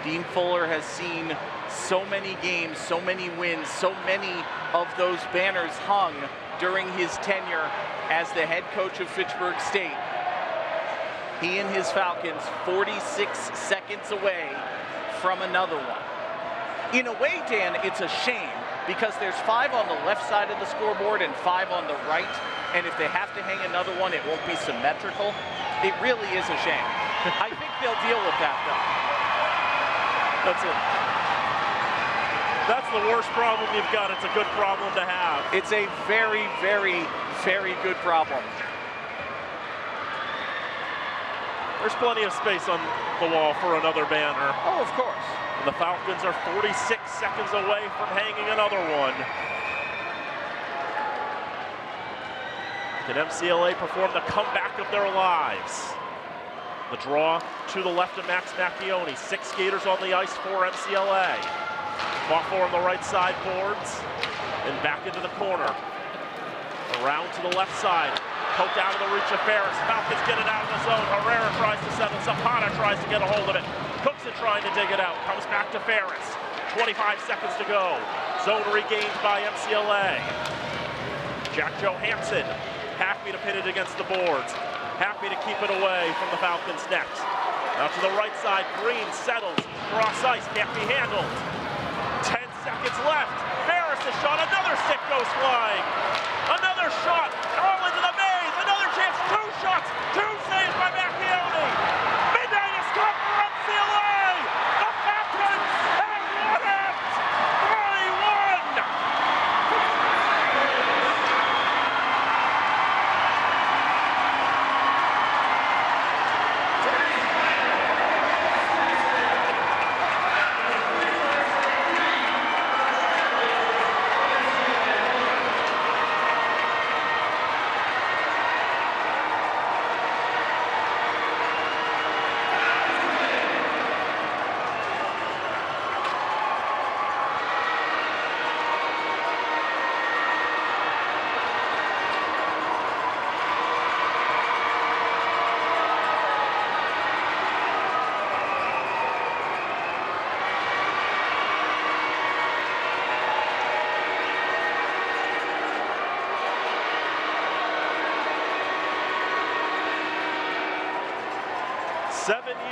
Dean Fuller has seen so many games, so many wins, so many of those banners hung during his tenure as the head coach of Fitchburg State. He and his Falcons 46 seconds away from another one. In a way, Dan, it's a shame because there's 5 on the left side of the scoreboard and 5 on the right. And if they have to hang another one, it won't be symmetrical. It really is a shame. I think they'll deal with that, though. That's the worst problem you've got. It's a good problem to have. It's a very, very, very good problem. There's plenty of space on the wall for another banner. Oh, of course. And the Falcons are 46 seconds away from hanging another one. Can MCLA perform the comeback of their lives? The draw to the left of Max Macchione. 6 skaters on the ice for MCLA. Fought for on the right side boards and back into the corner. Around to the left side. Poked out of the reach of Ferris. Falcons get it out of the zone. Herrera tries to settle. Zapata tries to get a hold of it. Cookson trying to dig it out. Comes back to Ferris. 25 seconds to go. Zone regained by MCLA. Jack Johansson happy to pin it against the boards. Happy to keep it away from the Falcons' nets. Now to the right side, Green settles. Cross ice, can't be handled. 10 seconds left. Ferris has shot. Another stick goes flying. Another shot. All into the maze. Another chance. 2 shots. 2 saves by Macchione. Midnight is come for MCLA. The Falcons have won it. 3-1.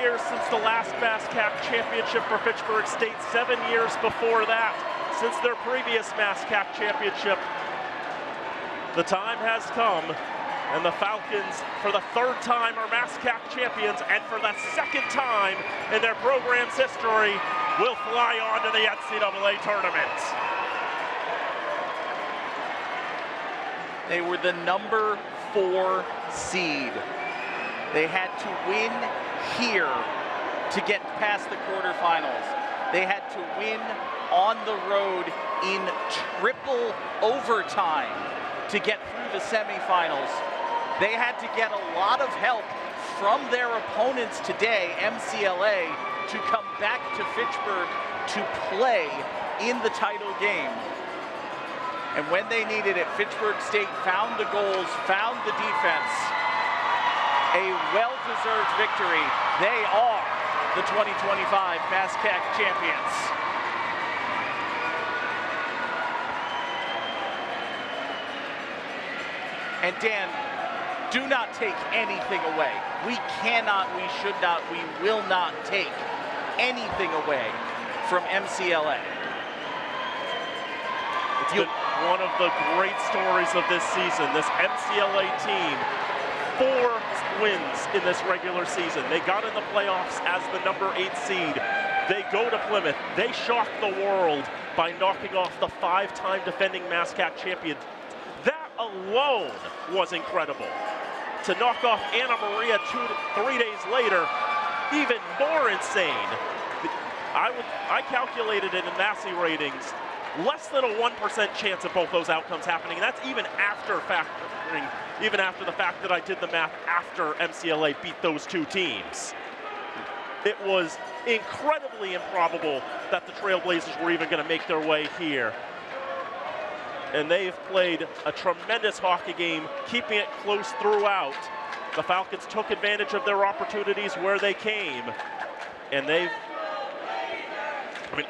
Since the last MASCAC championship for Fitchburg State, 7 years before that, since their previous MASCAC championship. The time has come, and the Falcons, for the 3rd time, are MASCAC champions, and for the 2nd time in their program's history, will fly on to the NCAA tournament. They were the number 4 seed. They had to win here to get past the quarterfinals. They had to win on the road in triple overtime to get through the semifinals. They had to get a lot of help from their opponents today, MCLA, to come back to Fitchburg to play in the title game. And when they needed it, Fitchburg State found the goals, found the defense. A well-deserved victory. They are the 2025 MASCAC champions. And Dan, do not take anything away. We cannot, we should not, we will not take anything away from MCLA. It's been one of the great stories of this season. This MCLA team, 4 wins in this regular season. They got in the playoffs as the number 8 seed. They go to Plymouth. They shock the world by knocking off the 5-time defending MASCAC champion. That alone was incredible. To knock off Anna Maria 3 days later, even more insane. I calculated it in Massey ratings, less than a 1% chance of both those outcomes happening, and that's even after the fact that I did the math after MCLA beat those two teams. It was incredibly improbable that the Trailblazers were even going to make their way here. And they've played a tremendous hockey game, keeping it close throughout. The Falcons took advantage of their opportunities where they came, and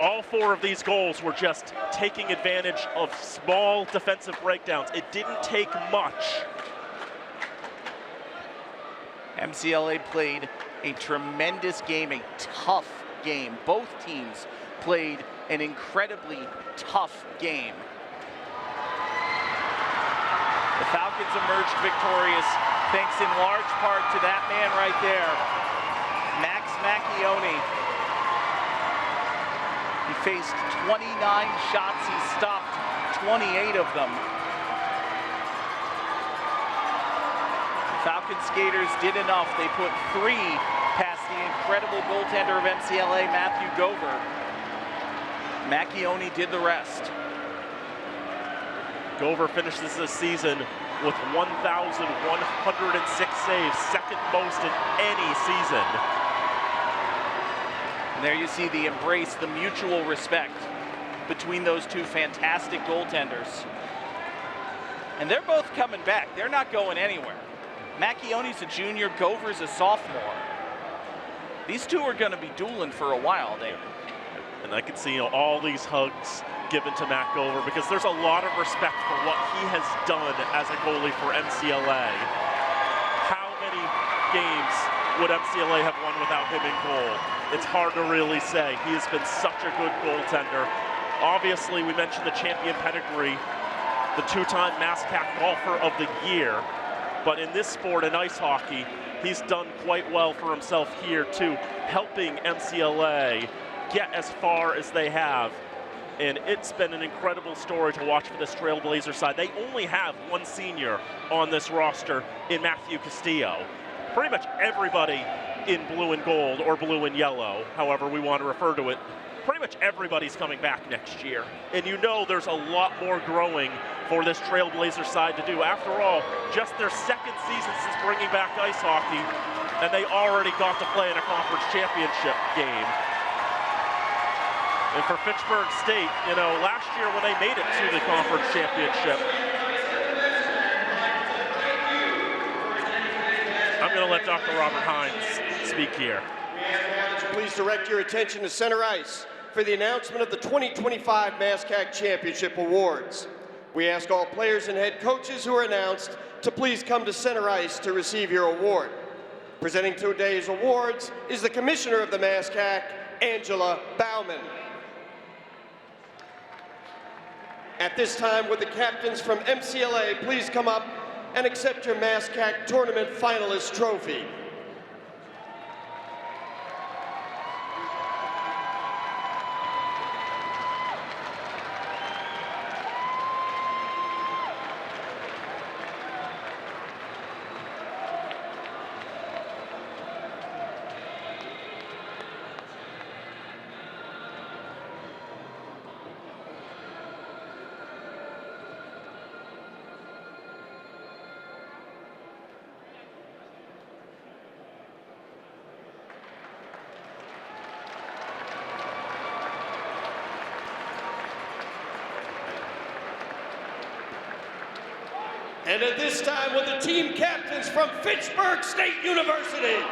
all 4 of these goals were just taking advantage of small defensive breakdowns. It didn't take much. MCLA played a tremendous game, a tough game. Both teams played an incredibly tough game. The Falcons emerged victorious thanks in large part to that man right there, Max Macchione. He faced 29 shots, he stopped 28 of them. The Falcon skaters did enough. They put 3 past the incredible goaltender of MCLA, Matthew Gover. Macchione did the rest. Gover finishes this season with 1,106 saves, second most in any season. And there you see the embrace, the mutual respect between those two fantastic goaltenders. And they're both coming back. They're not going anywhere. Macchione's a junior, Gover's a sophomore. These two are going to be dueling for a while there. And I can see all these hugs given to Matt Gover because there's a lot of respect for what he has done as a goalie for MCLA. How many games would MCLA have won without him in goal? It's hard to really say. He has been such a good goaltender. Obviously, we mentioned the champion pedigree, the 2-time MASCAC Golfer of the Year. But in this sport, in ice hockey, he's done quite well for himself here too, helping MCLA get as far as they have. And it's been an incredible story to watch for this Trailblazer side. They only have 1 senior on this roster in Matthew Castillo. Pretty much everybody in blue and gold, or blue and yellow, however we want to refer to it, pretty much everybody's coming back next year. And you know there's a lot more growing for this Trailblazer side to do. After all, just their 2nd season since bringing back ice hockey, and they already got to play in a conference championship game. And for Fitchburg State, last year when they made it to the conference championship, I'm going to let Dr. Robert Hines speak here. Please direct your attention to center ice for the announcement of the 2025 MASCAC Championship Awards. We ask all players and head coaches who are announced to please come to center ice to receive your award. Presenting today's awards is the Commissioner of the MASCAC, Angela Bauman. At this time, would the captains from MCLA please come up and accept your MASCAC Tournament Finalist Trophy. And at this time, will the team captains from Fitchburg State University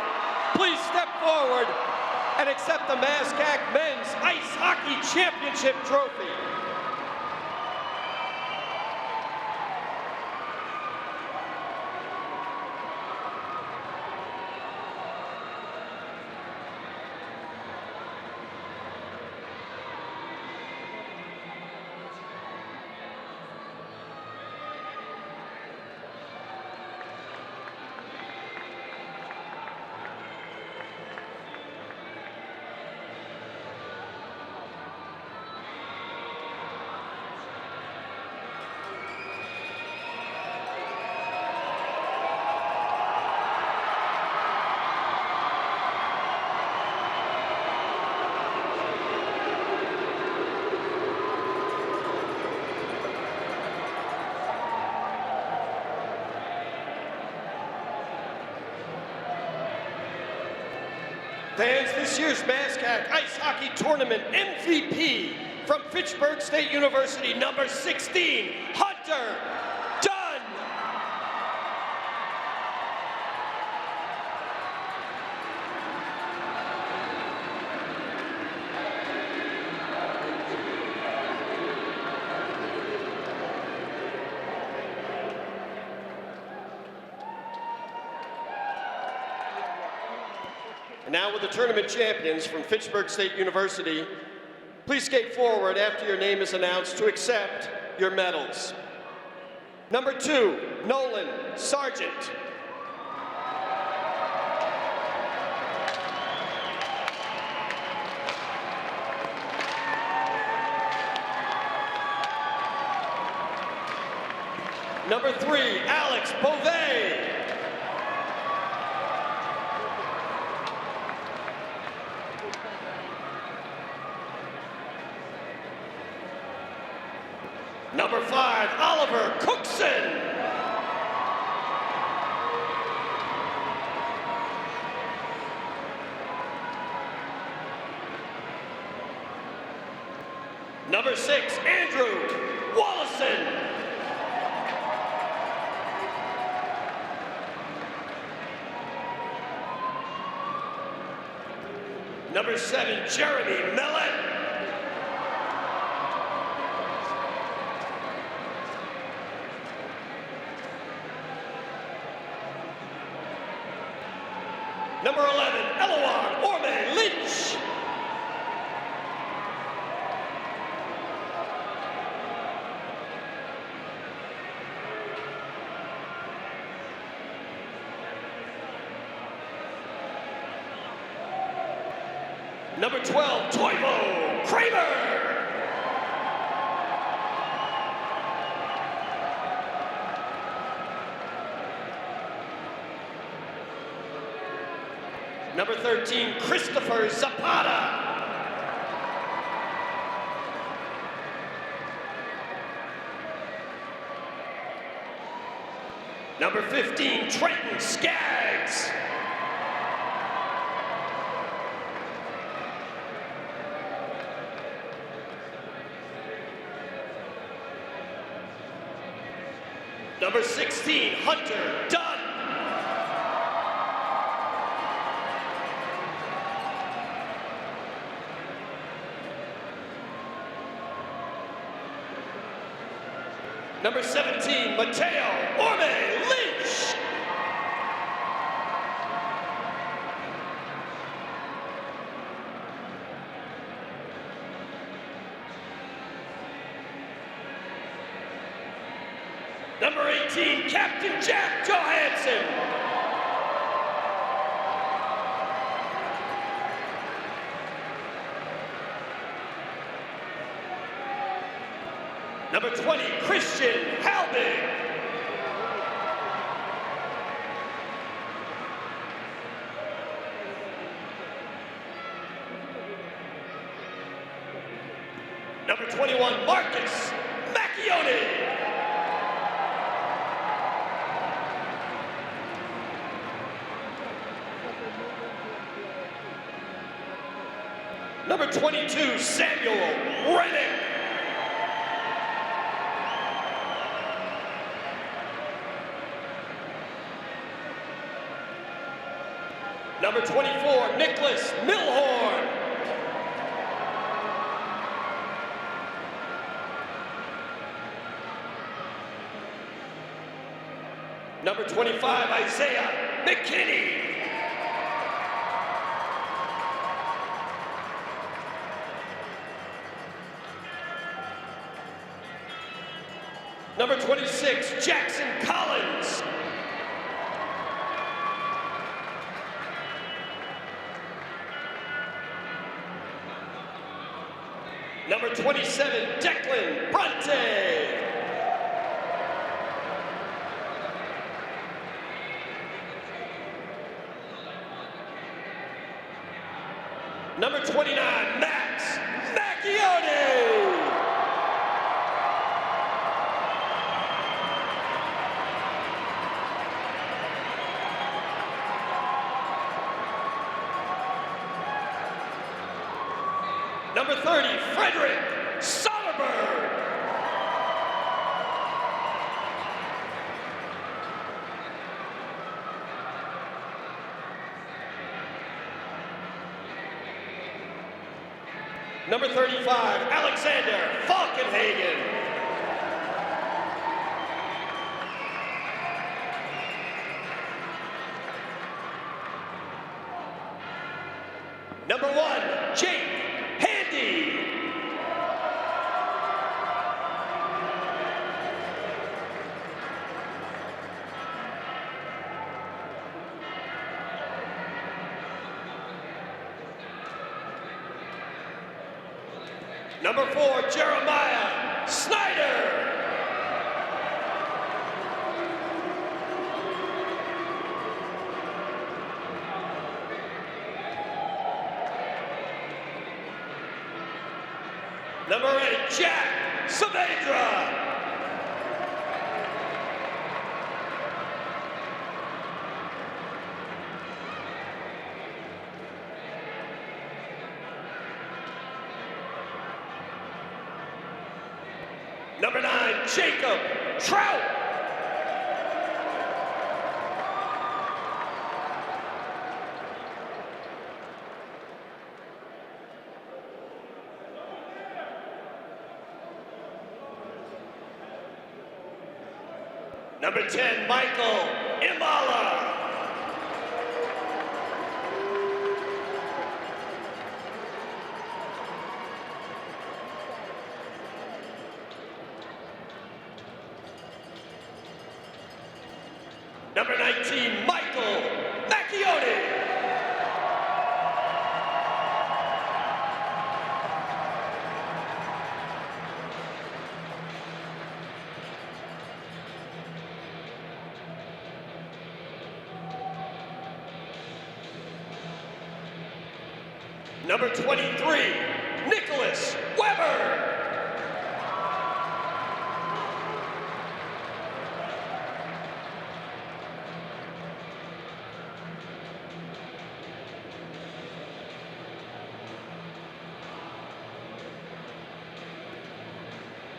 please step forward and accept the MASCAC Men's Ice Hockey Championship Trophy. Fans, this year's MASCAC Ice Hockey Tournament MVP from Fitchburg State University, number 16, Hunter Dunn. And now with the tournament champions from Fitchburg State University, please skate forward after your name is announced to accept your medals. Number 2, Nolan Sargent. Number 3, Alex Beauvais. Number 5, Oliver Cookson. Number 6, Andrew Wallison. Number 7, Jeremy Mellon. Number 11, Eloan Orme Lynch. Number 12, Toivo Kramer. Number 13, Christopher Zapata. Number 15, Trenton Skaggs. Number 16, Hunter Dunn. Number 17, Mateo Orme Lynch. Number 18, Captain Jack Johansson. Number 20, Christian Halbig. Number 21, Marcus Macchione. Number 22, Samuel Rennick. Number 24, Nicholas Milhorn. Number 25, Isaiah McKinney. Number 26, Jackson Collins. Number 27, Declan Bronte. Number 29, Max Macchione. Number 30, Frederick Soderberg. Number 35, Alexander Falkenhagen. Number 1, Jake Handy. Number 4, Jeremiah Snyder. Number 8, Jack Saavedra. Number 9, Jacob Trout. Number 10, Michael Imala. Number 19, Michael Macchione. Number 23, Nicholas Weber.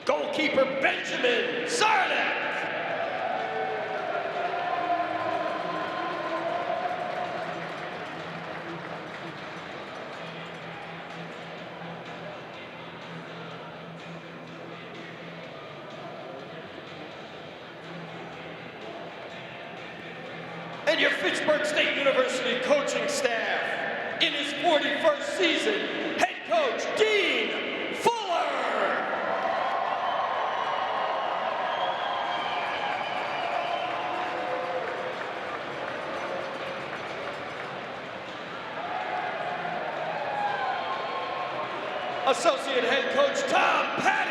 Goalkeeper Benjamin Zarnak. And your Fitchburg State University coaching staff, in his 41st season, head coach Dean Fuller. Associate head coach Tom Patty.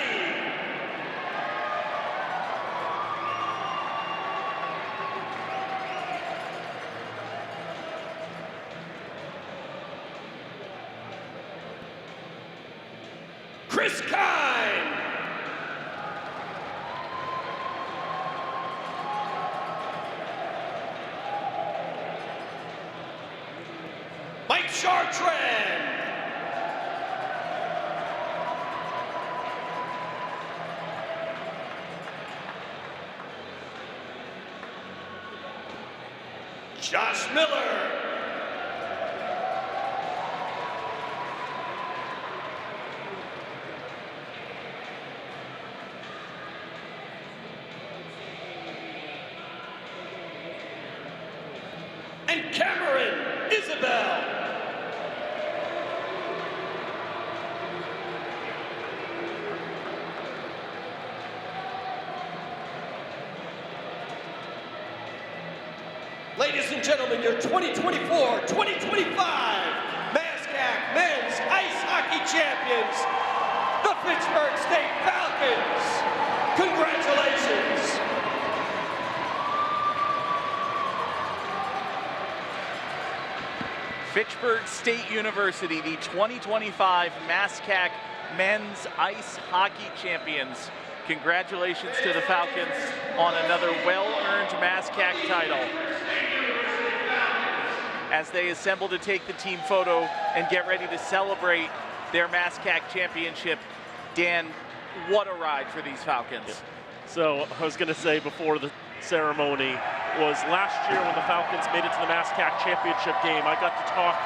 Chris Kine. Mike Chartrand. Josh Miller. And Cameron Isabel. Ladies and gentlemen, your 2024-2025 MASCAC Men's Ice Hockey Champions, the Fitchburg State Falcons. Congratulations. Fitchburg State University, the 2025 MASCAC Men's Ice Hockey Champions. Congratulations to the Falcons on another well-earned MASCAC title. As they assemble to take the team photo and get ready to celebrate their MASCAC championship. Dan, what a ride for these Falcons. Yeah. So I was going to say before the ceremony was last year when the Falcons made it to the MASCAC championship game, I got to talk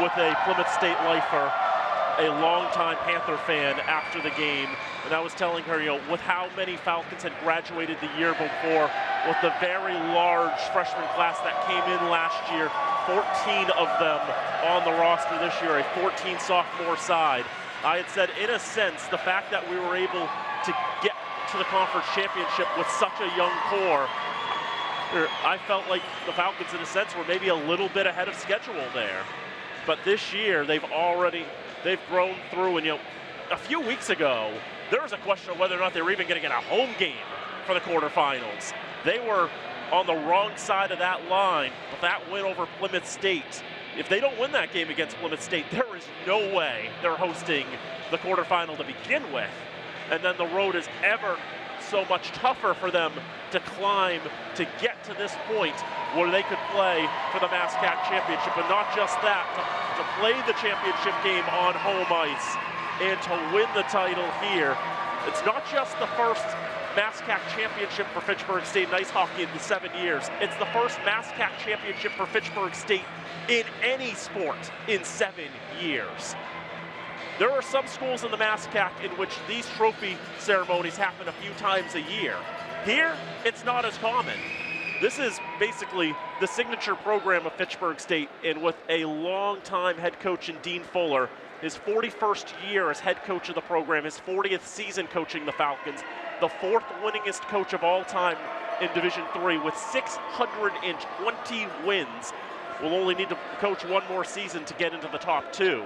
with a Plymouth State lifer, a longtime Panther fan, after the game, and I was telling her, with how many Falcons had graduated the year before, with the very large freshman class that came in last year, 14 of them on the roster this year, a 14 sophomore side. I had said, in a sense, the fact that we were able to get to the conference championship with such a young core, I felt like the Falcons, in a sense, were maybe a little bit ahead of schedule there. But this year, they've grown through, and a few weeks ago, there was a question of whether or not they were even going to get a home game for the quarterfinals. They were on the wrong side of that line, but that win over Plymouth State, if they don't win that game against Plymouth State, there is no way they're hosting the quarterfinal to begin with. And then the road is ever so much tougher for them to climb to get to this point where they could play for the MASCAC championship. And not just that, to play the championship game on home ice and to win the title here. It's not just the first MASCAC championship for Fitchburg State in ice hockey in the 7 years. It's the first MASCAC championship for Fitchburg State in any sport in 7 years. There are some schools in the MASCAC in which these trophy ceremonies happen a few times a year. Here, it's not as common. This is basically the signature program of Fitchburg State, and with a long-time head coach in Dean Fuller, his 41st year as head coach of the program, his 40th season coaching the Falcons, the 4th winningest coach of all time in Division III with 620 wins. Will only need to coach one more season to get into the top 2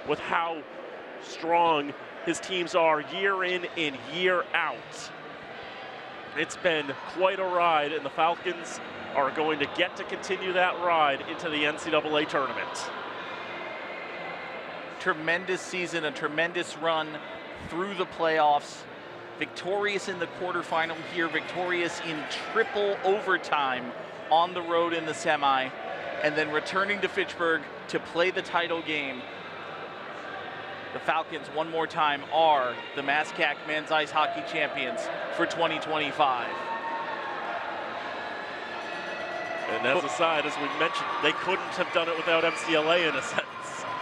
with how strong his teams are year in and year out. It's been quite a ride, and the Falcons are going to get to continue that ride into the NCAA tournament. Tremendous season, a tremendous run through the playoffs. Victorious in the quarterfinal here, victorious in triple overtime on the road in the semi, and then returning to Fitchburg to play the title game. The Falcons, one more time, are the MASCAC men's ice hockey champions for 2025. And as a side, as we mentioned, they couldn't have done it without MCLA in a sense.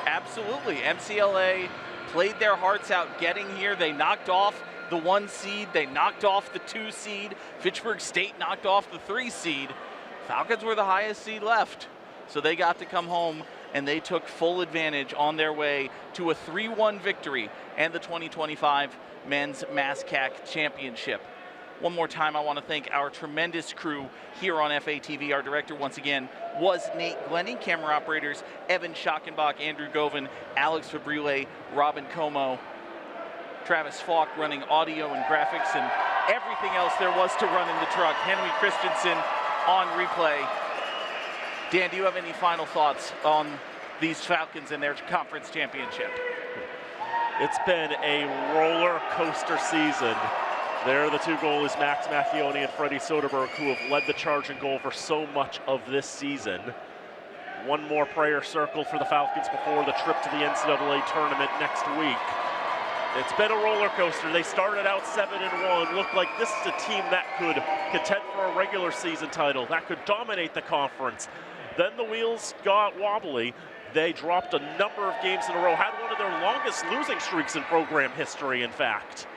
Absolutely. MCLA played their hearts out getting here. They knocked off the 1 seed. They knocked off the 2 seed. Fitchburg State knocked off the 3 seed. Falcons were the highest seed left, so they got to come home, and they took full advantage on their way to a 3-1 victory and the 2025 Men's MASCAC Championship. One more time, I want to thank our tremendous crew here on FATV. Our director, once again, was Nate Glenny. Camera operators, Evan Schockenbach, Andrew Govan, Alex Fabrile, Robin Como, Travis Falk running audio and graphics and everything else there was to run in the truck. Henry Christensen on replay. Dan, do you have any final thoughts on these Falcons and their conference championship? It's been a roller coaster season. There are the 2 goalies, Max Macchione and Freddie Soderberg, who have led the charge and goal for so much of this season. One more prayer circle for the Falcons before the trip to the NCAA tournament next week. It's been a roller coaster. They started out 7-1, looked like this is a team that could contend for a regular season title, that could dominate the conference. Then the wheels got wobbly. They dropped a number of games in a row, had one of their longest losing streaks in program history, in fact,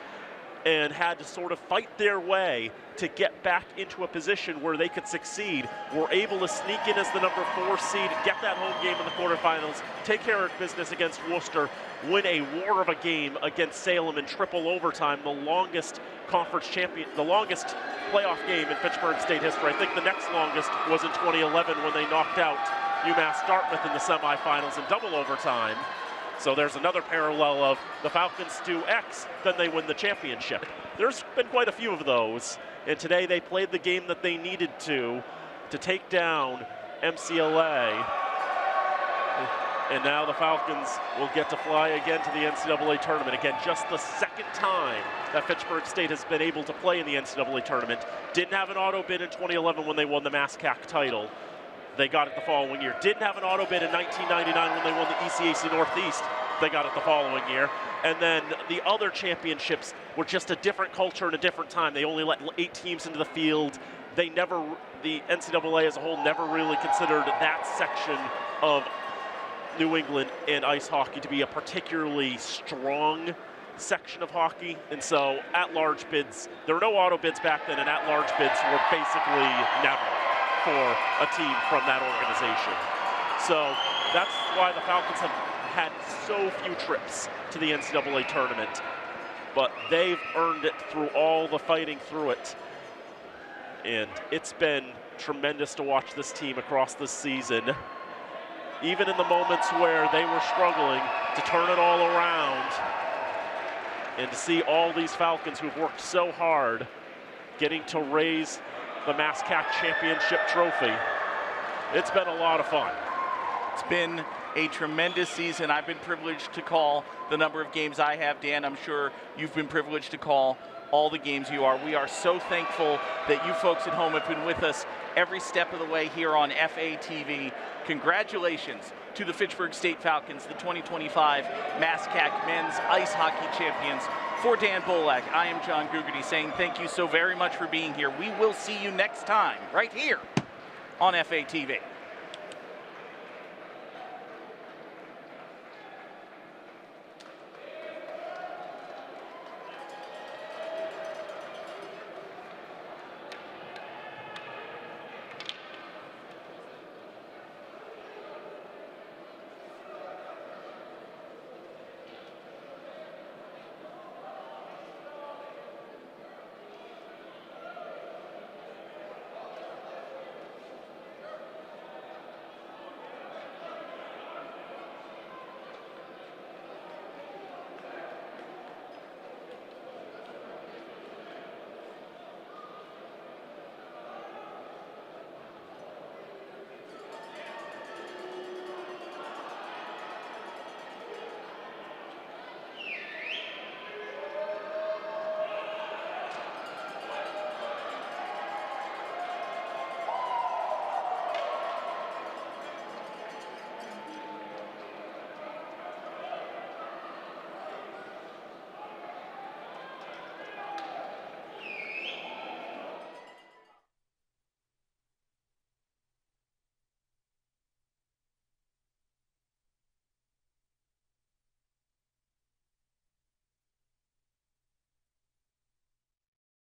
and had to sort of fight their way to get back into a position where they could succeed. Were able to sneak in as the number 4 seed, get that home game in the quarterfinals, take care of business against Worcester, win a war of a game against Salem in triple overtime, the longest conference champion, the longest playoff game in Fitchburg State history. I think the next longest was in 2011 when they knocked out UMass Dartmouth in the semifinals in double overtime. So there's another parallel of the Falcons do X, then they win the championship. There's been quite a few of those, and today they played the game that they needed to take down MCLA. And now the Falcons will get to fly again to the NCAA tournament. Again, just the 2nd time that Fitchburg State has been able to play in the NCAA tournament. Didn't have an auto bid in 2011 when they won the MASCAC title. They got it the following year. Didn't have an auto bid in 1999 when they won the ECAC Northeast. they got it the following year. And then the other championships were just a different culture and a different time. They only let 8 teams into the field. The NCAA as a whole never really considered that section of New England in ice hockey to be a particularly strong section of hockey. And so at-large bids, there were no auto bids back then, and at-large bids were basically never for a team from that organization. So that's why the Falcons have had so few trips to the NCAA tournament, but they've earned it through all the fighting through it. And it's been tremendous to watch this team across this season, even in the moments where they were struggling, to turn it all around and to see all these Falcons who've worked so hard getting to raise the MASCAC championship trophy. It's been a lot of fun. It's been a tremendous season. I've been privileged to call the number of games I have. Dan, I'm sure you've been privileged to call all the games you are. We are so thankful that you folks at home have been with us every step of the way here on FATV. Congratulations to the Fitchburg State Falcons, the 2025 MASCAC Men's Ice Hockey Champions. For Dan Bolak, I am John Gugerty saying thank you so very much for being here. We will see you next time right here on FATV.